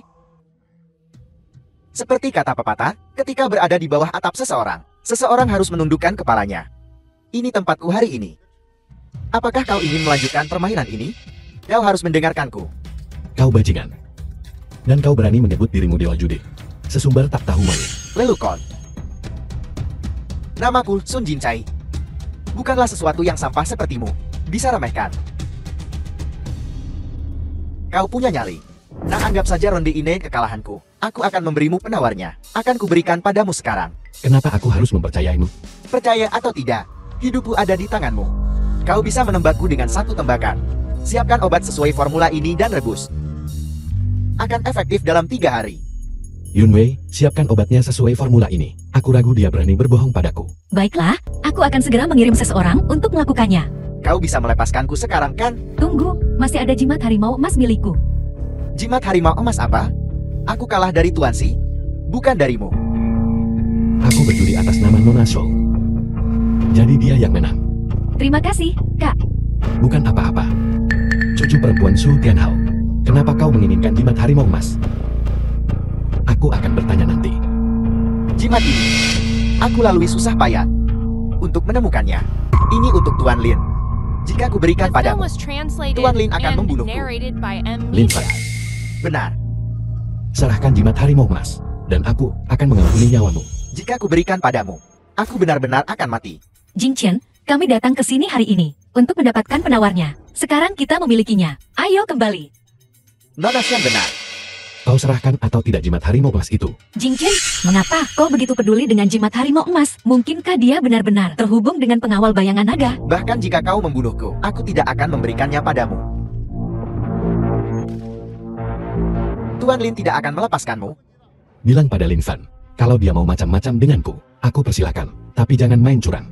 Seperti kata pepatah, ketika berada di bawah atap seseorang, seseorang harus menundukkan kepalanya. Ini tempatku hari ini. Apakah kau ingin melanjutkan permainan ini? Kau harus mendengarkanku. Kau bajingan. Dan kau berani menyebut dirimu dewa judi. Sesumbar tak tahu malu. Lelukon. Namaku Sun Jincai. Bukanlah sesuatu yang sampah sepertimu. Bisa remehkan. Kau punya nyali. Nah, anggap saja ronde ini kekalahanku. Aku akan memberimu penawarnya. Akan kuberikan padamu sekarang. Kenapa aku harus mempercayaimu? Percaya atau tidak, hidupku ada di tanganmu. Kau bisa menembakku dengan satu tembakan. Siapkan obat sesuai formula ini dan rebus. Akan efektif dalam 3 hari. Yunwei, siapkan obatnya sesuai formula ini. Aku ragu dia berani berbohong padaku. Baiklah, aku akan segera mengirim seseorang untuk melakukannya. Kau bisa melepaskanku sekarang kan? Tunggu, masih ada jimat harimau emas milikku. Jimat harimau emas apa? Aku kalah dari Tuan Si, bukan darimu. Aku berjudi atas nama Nona Shou. Jadi dia yang menang. Terima kasih, Kak. Bukan apa-apa. Cucu perempuan Su Tianhao. Kenapa kau menginginkan jimat harimau emas? Aku akan bertanya nanti. Jimat ini, aku lalui susah payah untuk menemukannya. Ini untuk Tuan Lin. Jika aku berikan The film padamu, was translated Tuan Lin akan and membunuhku. narrated by M. Lin Misha. Fan, benar. serahkan jimat harimau emas, dan aku akan mengampuni nyawamu. Jika aku berikan padamu, aku benar-benar akan mati. Jing Chen, kami datang ke sini hari ini untuk mendapatkan penawarnya. Sekarang kita memilikinya. Ayo kembali. Nona Xian benar. Kau serahkan atau tidak jimat harimau emas itu? Jing Chen, mengapa kau begitu peduli dengan jimat harimau emas? Mungkinkah dia benar-benar terhubung dengan pengawal bayangan naga? Bahkan jika kau membunuhku, aku tidak akan memberikannya padamu. Tuan Lin tidak akan melepaskanmu. Bilang pada Lin Fan, kalau dia mau macam-macam denganku, aku persilakan, tapi jangan main curang.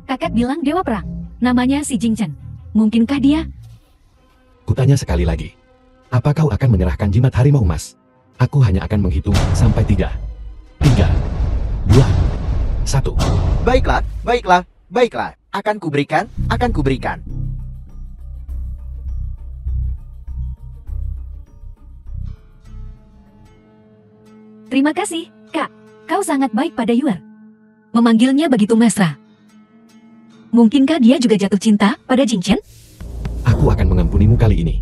Kakak bilang dewa perang. Namanya si Jing Chen. Mungkinkah dia? Kutanya sekali lagi. Apa kau akan menyerahkan jimat harimau emas? Aku hanya akan menghitung sampai 3. 3, 2, 1. Baiklah, baiklah, baiklah. Akan kuberikan, akan kuberikan. Terima kasih, Kak. Kau sangat baik pada Yuer. Memanggilnya begitu mesra. Mungkinkah dia juga jatuh cinta pada Jing Chen? Aku akan mengampunimu kali ini.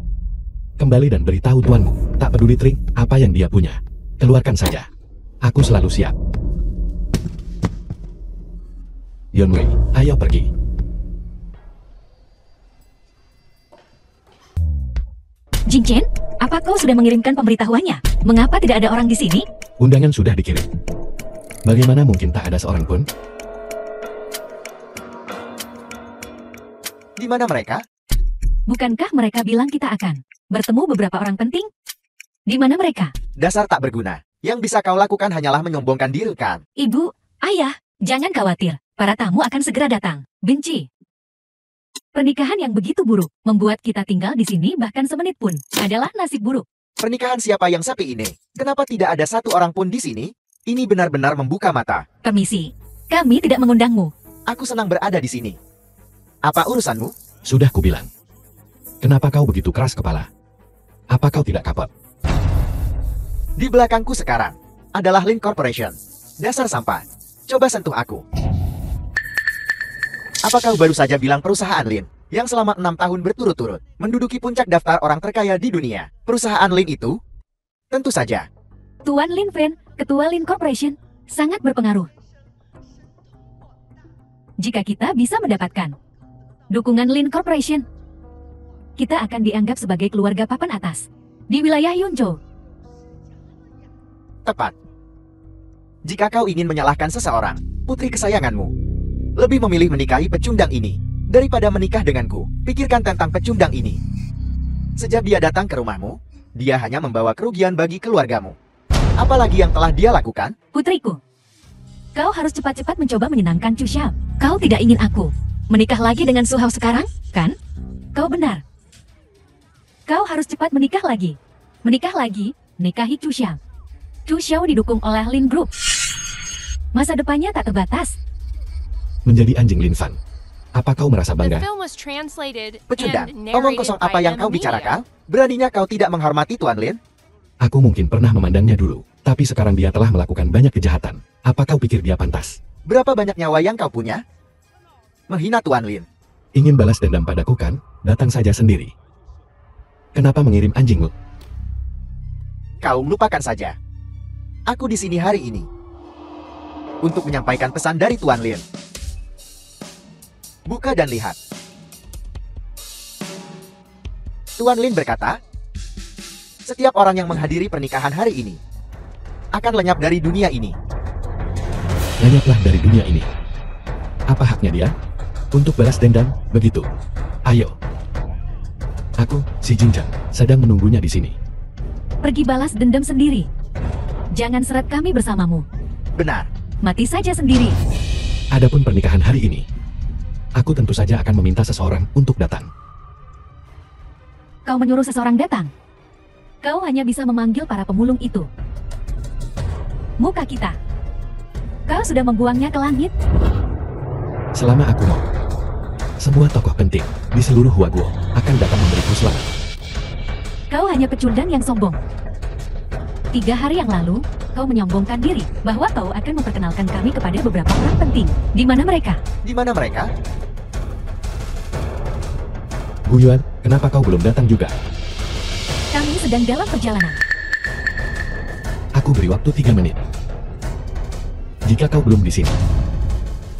Kembali dan beritahu tuanmu, tak peduli trik apa yang dia punya. Keluarkan saja. Aku selalu siap. Yunwei, ayo pergi. Jing Chen, apa kau sudah mengirimkan pemberitahuannya? Mengapa tidak ada orang di sini? Undangan sudah dikirim. Bagaimana mungkin tak ada seorang pun? Di mana mereka? Bukankah mereka bilang kita akan bertemu beberapa orang penting? Di mana mereka? Dasar tak berguna. Yang bisa kau lakukan hanyalah menyombongkan diri kan? Ibu, ayah, jangan khawatir. Para tamu akan segera datang. Benci. Pernikahan yang begitu buruk, membuat kita tinggal di sini bahkan semenit pun, adalah nasib buruk. Pernikahan siapa yang sepi ini? Kenapa tidak ada satu orang pun di sini? Ini benar-benar membuka mata. Permisi, kami tidak mengundangmu. Aku senang berada di sini. Apa urusanmu? Sudah kubilang. Kenapa kau begitu keras kepala? Apa kau tidak kapok? Di belakangku sekarang adalah Lin Corporation. Dasar sampah. Coba sentuh aku. Apa kau baru saja bilang perusahaan Lin yang selama 6 tahun berturut-turut menduduki puncak daftar orang terkaya di dunia? Perusahaan Lin itu? Tentu saja. Tuan Lin Fan, Ketua Lin Corporation, sangat berpengaruh. Jika kita bisa mendapatkan dukungan Lin Corporation, kita akan dianggap sebagai keluarga papan atas di wilayah Yunzhou. Tepat. Jika kau ingin menyalahkan seseorang, putri kesayanganmu lebih memilih menikahi pecundang ini daripada menikah denganku. Pikirkan tentang pecundang ini. Sejak dia datang ke rumahmu, dia hanya membawa kerugian bagi keluargamu. Apalagi yang telah dia lakukan? Putriku, kau harus cepat-cepat mencoba menyenangkan Chu Xiao. Kau tidak ingin aku menikah lagi dengan Su Hao sekarang, kan? Kau benar. Kau harus cepat menikah lagi. Menikah lagi, nikahi Chu Xiao. Chu Xiao didukung oleh Lin Group. Masa depannya tak terbatas. Menjadi anjing Lin Fan. Apa kau merasa The bangga? film was translated Pecundang, and omong narrated kosong by apa yang kau M. bicarakan? Beraninya kau tidak menghormati Tuan Lin? Aku mungkin pernah memandangnya dulu, tapi sekarang dia telah melakukan banyak kejahatan. Apa kau pikir dia pantas? Berapa banyak nyawa yang kau punya? Menghina Tuan Lin. Ingin balas dendam padaku kan? Datang saja sendiri. Kenapa mengirim anjingmu? Kau lupakan saja. Aku di sini hari ini untuk menyampaikan pesan dari Tuan Lin. Buka dan lihat. Tuan Lin berkata, setiap orang yang menghadiri pernikahan hari ini akan lenyap dari dunia ini. Lenyaplah dari dunia ini. Apa haknya dia? Untuk balas dendam, begitu. Ayo. Aku, si Jinjang, sedang menunggunya di sini. Pergi balas dendam sendiri. Jangan seret kami bersamamu. Benar. Mati saja sendiri. Adapun pernikahan hari ini, aku tentu saja akan meminta seseorang untuk datang. Kau menyuruh seseorang datang. Kau hanya bisa memanggil para pemulung itu. Muka kita. Kau sudah membuangnya ke langit. Selama aku mau, semua tokoh penting di seluruh Huaguo akan datang memberiku selamat. Kau hanya pecundang yang sombong. 3 hari yang lalu, kau menyombongkan diri bahwa kau akan memperkenalkan kami kepada beberapa orang penting. Di mana mereka? Di mana mereka? Gu Yuan, kenapa kau belum datang juga? Kami sedang dalam perjalanan. Aku beri waktu 3 menit. Jika kau belum di sini,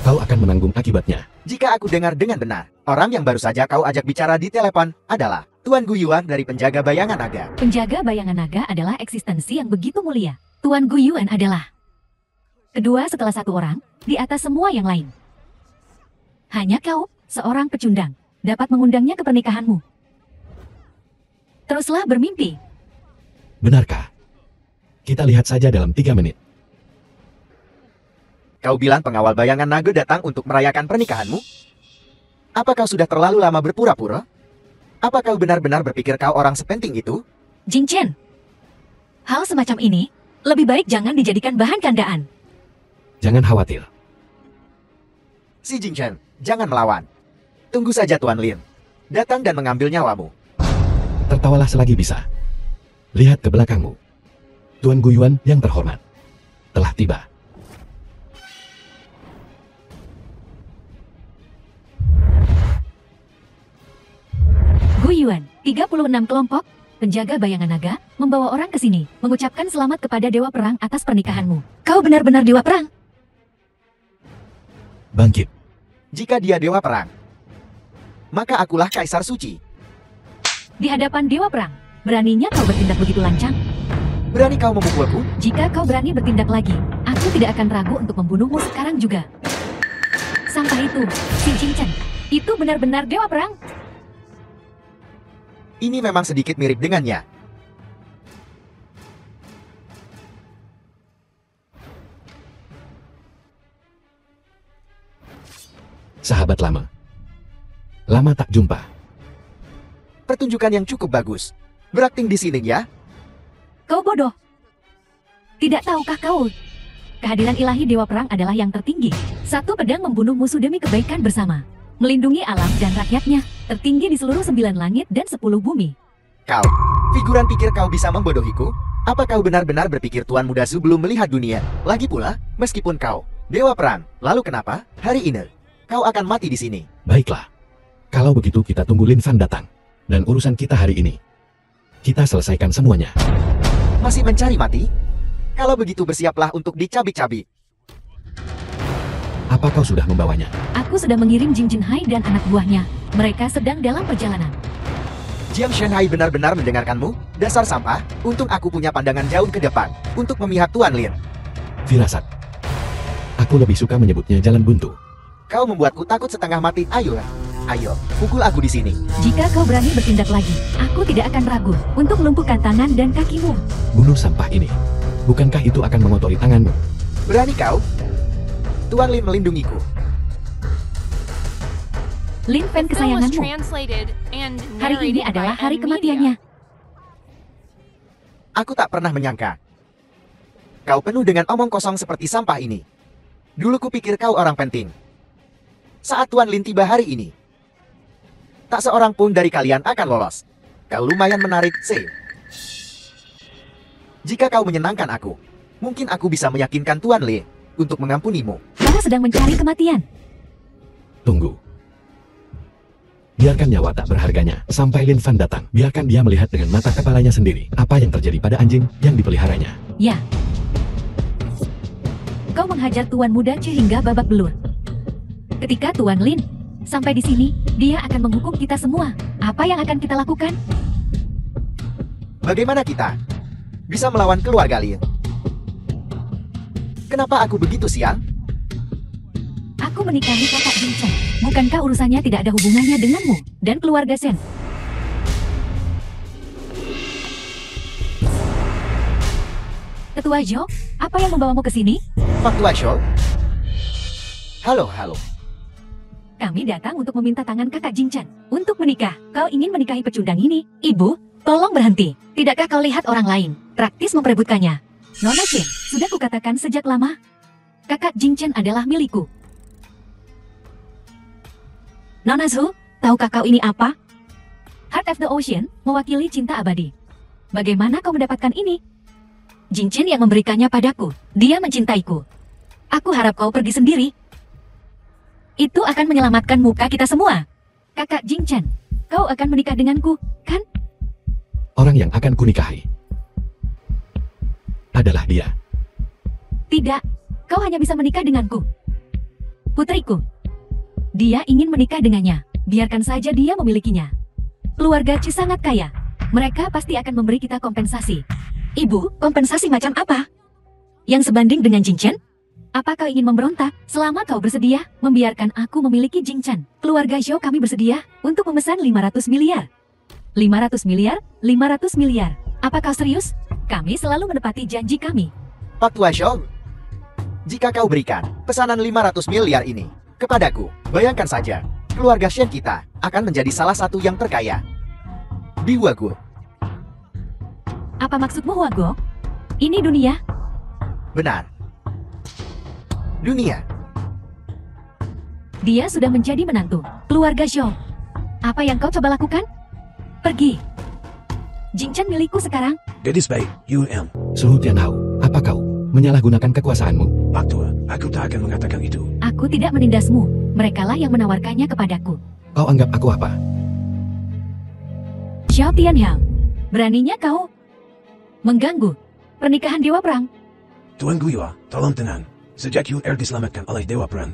kau akan menanggung akibatnya. Jika aku dengar dengan benar, orang yang baru saja kau ajak bicara di telepon adalah Tuan Gu Yuan dari penjaga bayangan naga. Penjaga bayangan naga adalah eksistensi yang begitu mulia. Tuan Gu Yuan adalah kedua setelah satu orang, di atas semua yang lain. Hanya kau, seorang pecundang, dapat mengundangnya ke pernikahanmu. Teruslah bermimpi. Benarkah? Kita lihat saja dalam 3 menit. Kau bilang pengawal bayangan naga datang untuk merayakan pernikahanmu? Apa kau sudah terlalu lama berpura-pura? Apa kau benar-benar berpikir kau orang sepenting itu? Jing Chen, hal semacam ini lebih baik jangan dijadikan bahan candaan. Jangan khawatir. Si Jing Chen, jangan melawan. Tunggu saja Tuan Lin. Datang dan mengambil nyawamu. Tertawalah selagi bisa. Lihat ke belakangmu. Tuan Gu Yuan yang terhormat telah tiba. Gu Yuan, 36 kelompok, penjaga bayangan naga, membawa orang ke sini, mengucapkan selamat kepada Dewa Perang atas pernikahanmu. Kau benar-benar Dewa Perang? Bangkit. Jika dia Dewa Perang, maka akulah Kaisar Suci. Di hadapan Dewa Perang, beraninya kau bertindak begitu lancang? Berani kau memukulku? Jika kau berani bertindak lagi, aku tidak akan ragu untuk membunuhmu sekarang juga. Sampai itu, si Jing Chen, itu benar-benar Dewa Perang? Ini memang sedikit mirip dengannya. Sahabat lama. Lama tak jumpa. Pertunjukan yang cukup bagus. Berakting di sini ya. Kau bodoh. Tidak tahukah kau? Kehadiran ilahi Dewa Perang adalah yang tertinggi. Satu pedang membunuh musuh demi kebaikan bersama. Melindungi alam dan rakyatnya. Tertinggi di seluruh 9 langit dan 10 bumi. Kau, figuran pikir kau bisa membodohiku? Apa kau benar-benar berpikir Tuan Muda Su belum melihat dunia? Lagi pula, meskipun kau Dewa Perang, lalu kenapa hari ini kau akan mati di sini? Baiklah. Kalau begitu kita tunggu Lin Fan datang. Dan urusan kita hari ini, kita selesaikan semuanya. Masih mencari mati? Kalau begitu bersiaplah untuk dicabik-cabik. Apa kau sudah membawanya? Aku sudah mengirim Jing Jinhai dan anak buahnya. Mereka sedang dalam perjalanan. Jiang Shenhai benar-benar mendengarkanmu? Dasar sampah, untung aku punya pandangan jauh ke depan untuk memihak Tuan Lin. Firasat. Aku lebih suka menyebutnya jalan buntu. Kau membuatku takut setengah mati. Ayo, pukul aku di sini. Jika kau berani bertindak lagi, aku tidak akan ragu untuk melumpuhkan tangan dan kakimu. Bunuh sampah ini. Bukankah itu akan mengotori tanganmu? Berani kau? Tuan Lin melindungiku. Lin Fan The film was kesayanganmu. translated and Hari ini narrated adalah by hari M kematiannya. Media. Aku tak pernah menyangka kau penuh dengan omong kosong seperti sampah ini. Dulu kupikir kau orang penting. Saat Tuan Lin tiba hari ini, tak seorang pun dari kalian akan lolos. Kau lumayan menarik, C. Jika kau menyenangkan aku, mungkin aku bisa meyakinkan Tuan Lin untuk mengampunimu. Kau sedang mencari kematian. Tunggu. Biarkan nyawa tak berharganya sampai Lin Fan datang. Biarkan dia melihat dengan mata kepalanya sendiri apa yang terjadi pada anjing yang dipeliharanya. Ya. Kau menghajar Tuan Muda Chu hingga babak belur. Ketika Tuan Lin sampai di sini, dia akan menghukum kita semua. Apa yang akan kita lakukan? Bagaimana kita bisa melawan keluarga Lin? Kenapa aku begitu sial? Aku menikahi kakak Jin Chen. Bukankah urusannya tidak ada hubungannya denganmu dan keluarga Shen? Ketua Zhou, apa yang membawamu ke sini? Faktua Show? Halo. Kami datang untuk meminta tangan kakak Jin Chen untuk menikah. Kau ingin menikahi pecundang ini? Ibu, tolong berhenti. Tidakkah kau lihat orang lain praktis memperebutkannya? Nona Chen, sudah kukatakan sejak lama. Kakak Jin Chen adalah milikku. Nona Zhu, tahukah kau ini apa? Heart of the Ocean, mewakili cinta abadi. Bagaimana kau mendapatkan ini? Jin Chen yang memberikannya padaku. Dia mencintaiku. Aku harap kau pergi sendiri. Itu akan menyelamatkan muka kita semua. Kakak Jin Chen, kau akan menikah denganku, kan? Orang yang akan kunikahi adalah dia. Tidak, kau hanya bisa menikah denganku. Putriku. Dia ingin menikah dengannya. Biarkan saja dia memilikinya. Keluarga Chu sangat kaya. Mereka pasti akan memberi kita kompensasi. Ibu, kompensasi macam apa? Yang sebanding dengan Jin Chen? Apa kau ingin memberontak? Selama kau bersedia membiarkan aku memiliki Jin Chen, keluarga Zhou kami bersedia untuk memesan 500 miliar. 500 miliar? 500 miliar. Apa kau serius? Kami selalu menepati janji kami. Faktua Show? Jika kau berikan pesanan 500 miliar ini kepadaku, bayangkan saja, keluarga Shen kita akan menjadi salah satu yang terkaya di Wago. Apa maksudmu, Huago? Ini dunia? Benar. Dunia. Dia sudah menjadi menantu keluarga Zhou. Apa yang kau coba lakukan? Pergi. Jin Chen milikku sekarang. Gadis baik, UM. Su Tianhao, apa kau menyalahgunakan kekuasaanmu? Faktua, aku tak akan mengatakan itu. Aku tidak menindasmu. Merekalah yang menawarkannya kepadaku. Kau anggap aku apa? Xiao Tianhao, beraninya kau mengganggu pernikahan Dewa Perang? Tuan Guyua, tolong tenang. Sejak UR diselamatkan oleh Dewa Perang,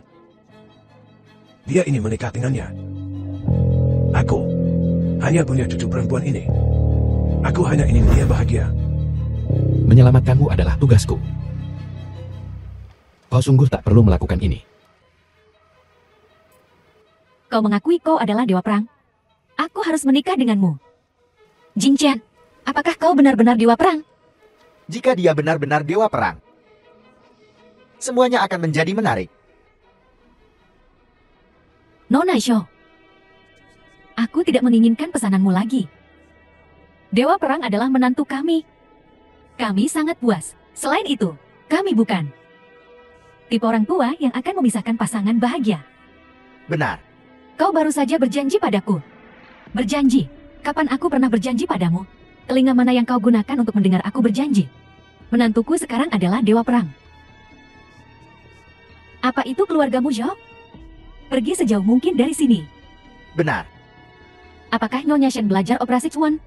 dia ini menikah dengannya. Aku hanya punya cucu perempuan ini. Aku hanya ingin dia bahagia. Menyelamatkanmu adalah tugasku. Kau sungguh tak perlu melakukan ini. Kau mengakui kau adalah Dewa Perang. Aku harus menikah denganmu. Jin Chen, apakah kau benar-benar Dewa Perang? Jika dia benar-benar Dewa Perang, semuanya akan menjadi menarik. Nona Zhou, aku tidak menginginkan pesananmu lagi. Dewa Perang adalah menantu kami. Kami sangat puas. Selain itu, kami bukan tipe orang tua yang akan memisahkan pasangan bahagia. Benar. Kau baru saja berjanji padaku. Berjanji? Kapan aku pernah berjanji padamu? Telinga mana yang kau gunakan untuk mendengar aku berjanji? Menantuku sekarang adalah Dewa Perang. Apa itu keluargamu, Zhou? Pergi sejauh mungkin dari sini. Benar. Apakah Nyonya Shen belajar operasi Chuan?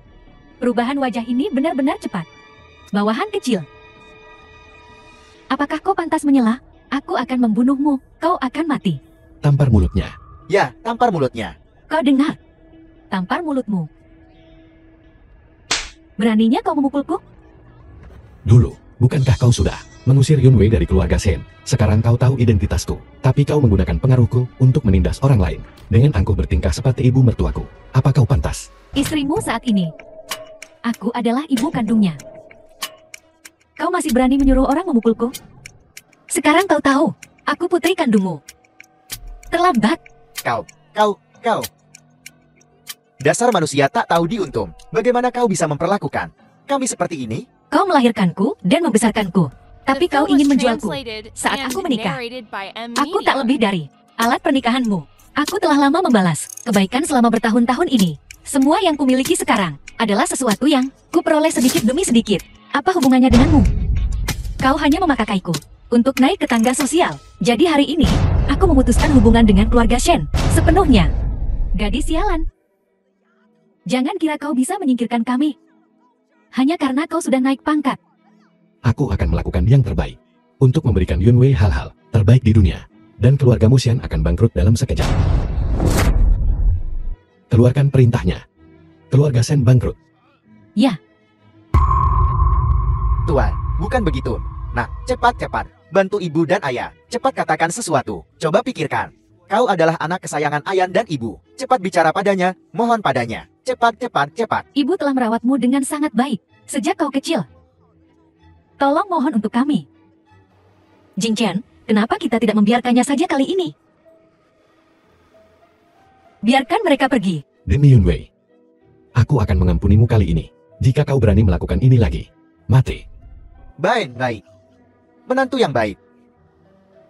Perubahan wajah ini benar-benar cepat. Bawahan kecil. Apakah kau pantas menyela? Aku akan membunuhmu. Kau akan mati. Tampar mulutnya. Ya, tampar mulutnya. Kau dengar? Tampar mulutmu. Beraninya kau memukulku? Dulu, bukankah kau sudah mengusir Yun Wei dari keluarga Shen? Sekarang kau tahu identitasku. Tapi kau menggunakan pengaruhku untuk menindas orang lain. Dengan angkuh bertingkah seperti ibu mertuaku. Apa kau pantas? Istrimu saat ini. Aku adalah ibu kandungnya. Kau masih berani menyuruh orang memukulku? Sekarang kau tahu, aku putri kandungmu. Terlambat. Kau. Dasar manusia tak tahu diuntung. Bagaimana kau bisa memperlakukan kami seperti ini? Kau melahirkanku dan membesarkanku. Tapi kau ingin menjualku. Saat aku menikah, aku tak lebih dari alat pernikahanmu. Aku telah lama membalas kebaikan selama bertahun-tahun ini. Semua yang kumiliki sekarang adalah sesuatu yang kuperoleh sedikit demi sedikit. Apa hubungannya denganmu? Kau hanya memakaiku untuk naik ke tangga sosial. Jadi hari ini, aku memutuskan hubungan dengan keluarga Shen sepenuhnya. Gadis sialan. Jangan kira kau bisa menyingkirkan kami. Hanya karena kau sudah naik pangkat. Aku akan melakukan yang terbaik untuk memberikan Yunwei hal-hal terbaik di dunia. Dan keluargamu Xian akan bangkrut dalam sekejap. Keluarkan perintahnya. Keluarga Shen bangkrut. Ya, Tuan, bukan begitu. Nah, cepat-cepat. Bantu ibu dan ayah. Cepat katakan sesuatu. Coba pikirkan. Kau adalah anak kesayangan ayah dan ibu. Cepat bicara padanya. Mohon padanya. Cepat, cepat, cepat. ibu telah merawatmu dengan sangat baik sejak kau kecil. Tolong mohon untuk kami. Jing Chen, kenapa kita tidak membiarkannya saja kali ini? Biarkan mereka pergi. Demi Yunwei, aku akan mengampunimu kali ini. Jika kau berani melakukan ini lagi, mati. Baik, baik. Menantu yang baik.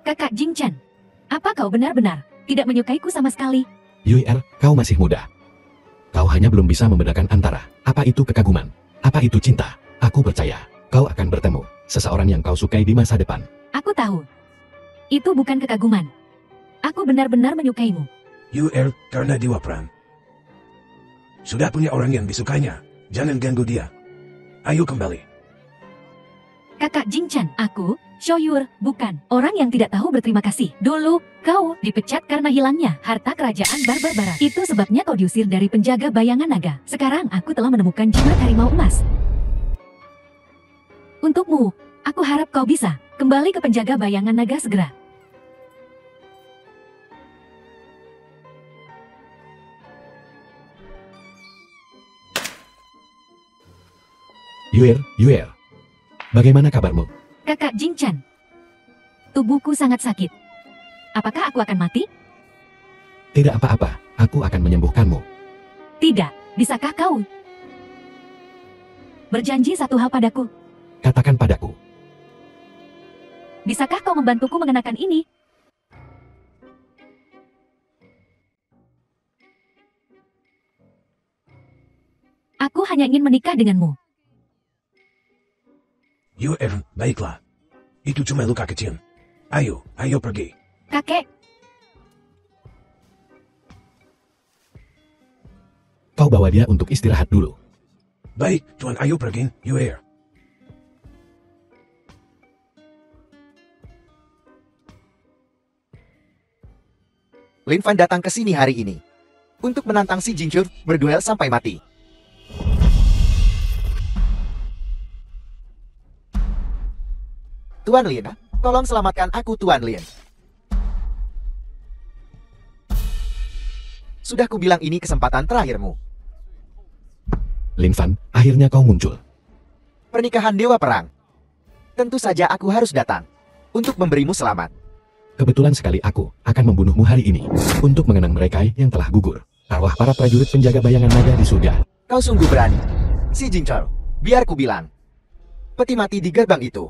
Kakak Jing Chen, apa kau benar-benar tidak menyukaiku sama sekali? Yui Er, kau masih muda. Kau hanya belum bisa membedakan antara apa itu kekaguman, apa itu cinta. Aku percaya kau akan bertemu seseorang yang kau sukai di masa depan. Aku tahu. Itu bukan kekaguman. Aku benar-benar menyukaimu. UR karena Dewa Perang. Sudah punya orang yang disukainya. Jangan ganggu dia. Ayo kembali. Kakak Jing Chen, aku, Shoyur, bukan orang yang tidak tahu berterima kasih. Dulu, kau dipecat karena hilangnya harta kerajaan barbar barat. Itu sebabnya kau diusir dari penjaga bayangan naga. Sekarang aku telah menemukan jimat harimau emas. Untukmu, aku harap kau bisa kembali ke penjaga bayangan naga segera. Yuer, bagaimana kabarmu? Kakak Jing Chen, tubuhku sangat sakit. Apakah aku akan mati? Tidak apa-apa, aku akan menyembuhkanmu. Tidak, bisakah kau berjanji satu hal padaku? Katakan padaku. Bisakah kau membantuku mengenakan ini? Aku hanya ingin menikah denganmu. UR, baiklah. Itu cuma luka kecil. Ayo pergi. Kakek, Kau bawa dia untuk istirahat dulu. Baik, Tuan, ayo pergi, UR. Lin Fan datang ke sini hari ini untuk menantang si Jingjur berduel sampai mati. Tuan Lin, tolong selamatkan aku, Tuan Lin. Sudah kubilang ini kesempatan terakhirmu. Lin Fan, akhirnya kau muncul. Pernikahan Dewa Perang. Tentu saja aku harus datang untuk memberimu selamat. Kebetulan sekali aku akan membunuhmu hari ini untuk mengenang mereka yang telah gugur. Arwah para prajurit penjaga bayangan naga di surga. Kau sungguh berani. Si Jingjur, biar ku bilang. Peti mati di gerbang itu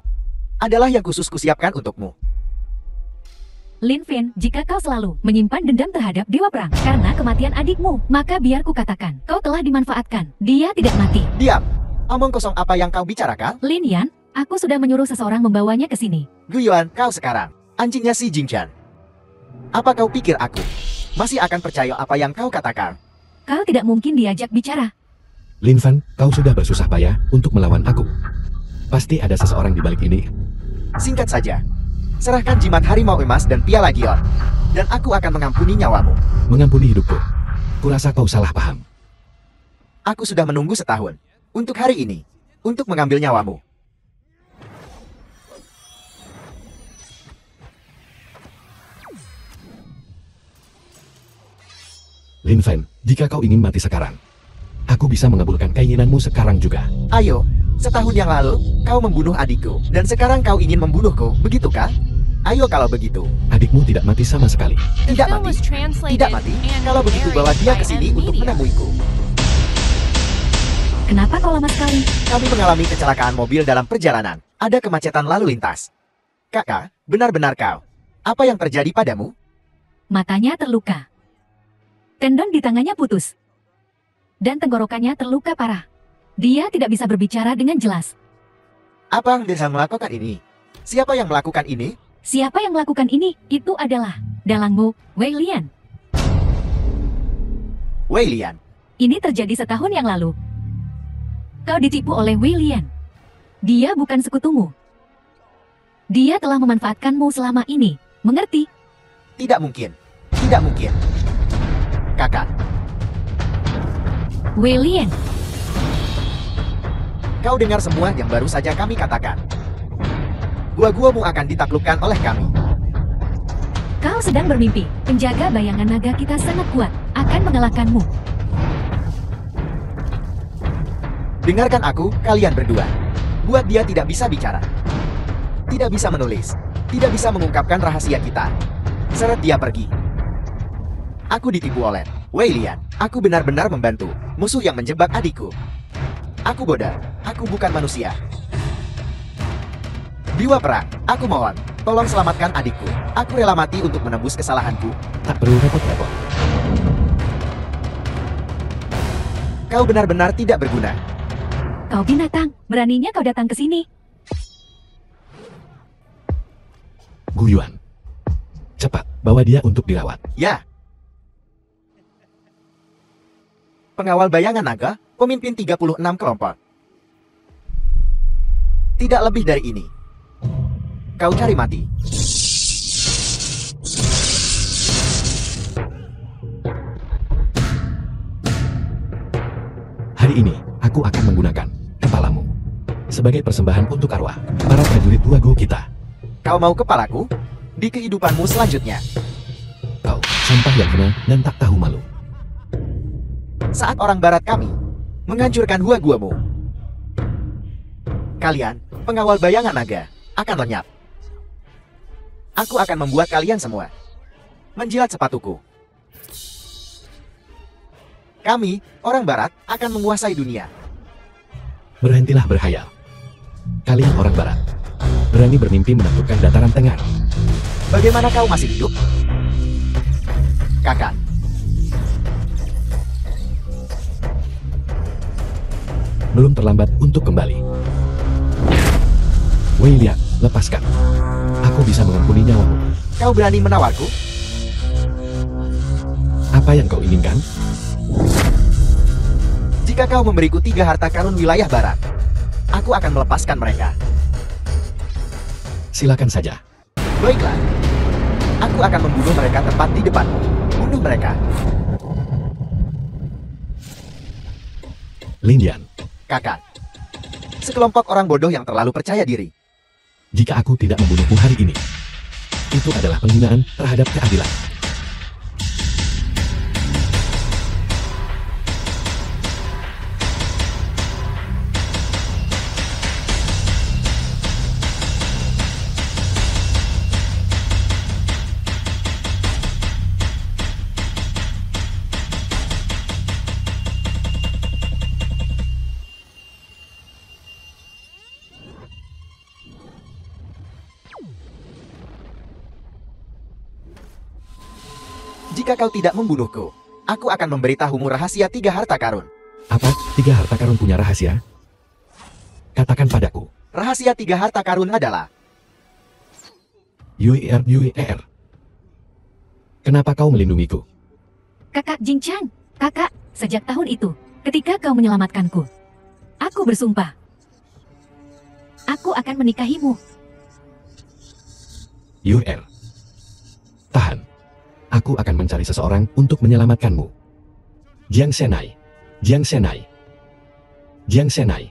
adalah yang khusus kusiapkan untukmu. Lin Fin, jika kau selalu menyimpan dendam terhadap Dewa Perang karena kematian adikmu, maka biar ku katakan, kau telah dimanfaatkan. Dia tidak mati. Diam. Omong kosong apa yang kau bicarakan? Lin Yan, aku sudah menyuruh seseorang membawanya ke sini. Guyuan, kau sekarang anjingnya si Jingjur. Apa kau pikir aku masih akan percaya apa yang kau katakan? Kau tidak mungkin diajak bicara. Lin Fan, kau sudah bersusah payah untuk melawan aku. Pasti ada seseorang di balik ini. Singkat saja, serahkan jimat harimau emas dan piala gion, dan aku akan mengampuni nyawamu. Mengampuni hidupku. Kurasa kau salah paham. Aku sudah menunggu setahun untuk hari ini, untuk mengambil nyawamu. Lin Fan, jika kau ingin mati sekarang, aku bisa mengabulkan keinginanmu sekarang juga. Ayo, setahun yang lalu kau membunuh adikku, dan sekarang kau ingin membunuhku, begitu kan? Ayo kalau begitu. Adikmu tidak mati sama sekali. The Tidak film mati. was translated Tidak mati. and Kalau begitu bawa narrated dia by ke sini M untuk Media. menemuiku. Kenapa kau lama sekali? Kami mengalami kecelakaan mobil dalam perjalanan. Ada kemacetan lalu lintas. Kakak, benar-benar kau. Apa yang terjadi padamu? Matanya terluka. Tendon di tangannya putus. Dan tenggorokannya terluka parah. Dia tidak bisa berbicara dengan jelas. Apa yang bisa melakukan ini? Siapa yang melakukan ini? Siapa yang melakukan ini? Itu adalah dalangmu, Wei Lian. Wei Lian. Ini terjadi setahun yang lalu. Kau ditipu oleh Wei Lian. Dia bukan sekutumu. Dia telah memanfaatkanmu selama ini. Mengerti? Tidak mungkin. Tidak mungkin. Kakak, Wei Lian, kau dengar semua yang baru saja kami katakan. Gua-guamu akan ditaklukkan oleh kami. kau sedang bermimpi. Penjaga bayangan naga kita sangat kuat. Akan mengalahkanmu. Dengarkan aku, kalian berdua. Buat dia tidak bisa bicara. Tidak bisa menulis. Tidak bisa mengungkapkan rahasia kita. Seret dia pergi. Aku ditipu oleh Wei Lian. Aku benar-benar membantu musuh yang menjebak adikku. Aku bodoh. Aku bukan manusia. Dewa perang, aku mohon. Tolong selamatkan adikku. Aku rela mati untuk menembus kesalahanku. Tak perlu repot-repot. Kau benar-benar tidak berguna. Kau binatang. Beraninya kau datang ke sini. Gu Yuan. Cepat, bawa dia untuk dirawat. Ya. Pengawal bayangan naga, pemimpin 36 kelompok. Tidak lebih dari ini. Kau cari mati. Hari ini, aku akan menggunakan kepalamu sebagai persembahan untuk arwah para prajurit Guago kita. Kau mau kepalaku? Di kehidupanmu selanjutnya. Kau, sampah yang hina dan tak tahu malu. Saat orang barat kami menghancurkan gua-guamu, kalian, pengawal bayangan naga, akan lenyap. Aku akan membuat kalian semua menjilat sepatuku. Kami, orang barat, akan menguasai dunia. Berhentilah berhayal. Kalian orang barat, berani bermimpi menaklukkan dataran tengah. Bagaimana kau masih hidup? Kakak, Belum terlambat untuk kembali. Wei Lian, lepaskan. Aku bisa mengampuni nyawamu. kau berani menawarku? Apa yang kau inginkan? Jika kau memberiku 3 harta karun wilayah barat, aku akan melepaskan mereka. Silakan saja. Baiklah. Aku akan membunuh mereka tepat di depanmu. Bunuh mereka. Lin Yan, Kakak. Sekelompok orang bodoh yang terlalu percaya diri. jika aku tidak membunuhmu hari ini, itu adalah penghinaan terhadap keadilan. Jika kau tidak membunuhku, aku akan memberitahumu rahasia 3 harta karun. Apa? 3 harta karun punya rahasia? Katakan padaku. Rahasia 3 harta karun adalah UER. Kenapa kau melindungiku? Kakak Jing Chang, kakak, sejak tahun itu, ketika kau menyelamatkanku, aku bersumpah, aku akan menikahimu. UER. Tahan. Aku akan mencari seseorang untuk menyelamatkanmu. Jiang Senai. Jiang Senai. Jiang Senai.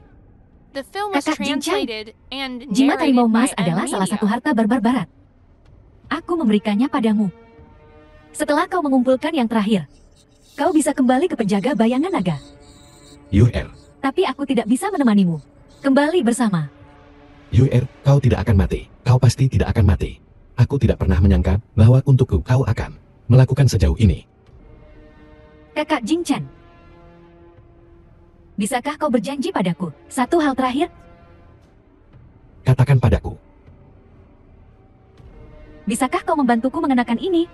The film was Kakak Jing Chang, translated and jimat narrated harimau by emas adalah salah Media. satu harta barbar barat. Aku memberikannya padamu. Setelah kau mengumpulkan yang terakhir, kau bisa kembali ke penjaga bayangan naga. UER. Tapi aku tidak bisa menemanimu. Kembali bersama. UER, kau tidak akan mati. Kau pasti tidak akan mati. Aku tidak pernah menyangka bahwa untukku kau akan melakukan sejauh ini. Kakak Jing Chan, bisakah kau berjanji padaku satu hal terakhir? Katakan padaku. Bisakah kau membantuku mengenakan ini?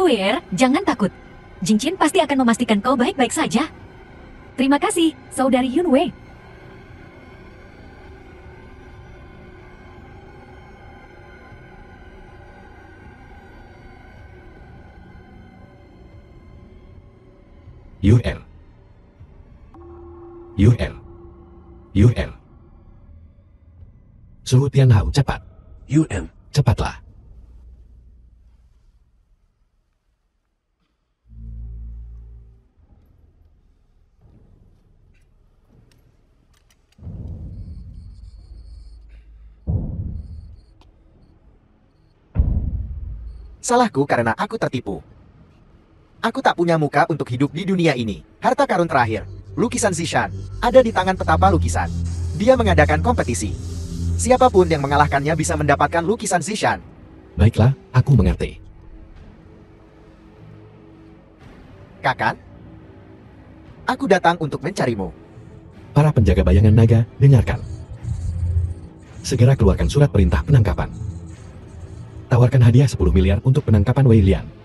Yuer, jangan takut. Jingjin pasti akan memastikan kau baik-baik saja. Terima kasih, Saudari Yunwei. Yuer. Yuer. Yuer. Suhu Tianhao, cepat. UN. Cepatlah. Salahku karena aku tertipu. Aku tak punya muka untuk hidup di dunia ini. Harta karun terakhir, lukisan Zishan, ada di tangan petapa lukisan. Dia mengadakan kompetisi. Siapapun yang mengalahkannya bisa mendapatkan lukisan Zishan. Baiklah, aku mengerti. Kakan, aku datang untuk mencarimu. Para penjaga bayangan naga, dengarkan. Segera keluarkan surat perintah penangkapan. Tawarkan hadiah 10 miliar untuk penangkapan Wei Lian.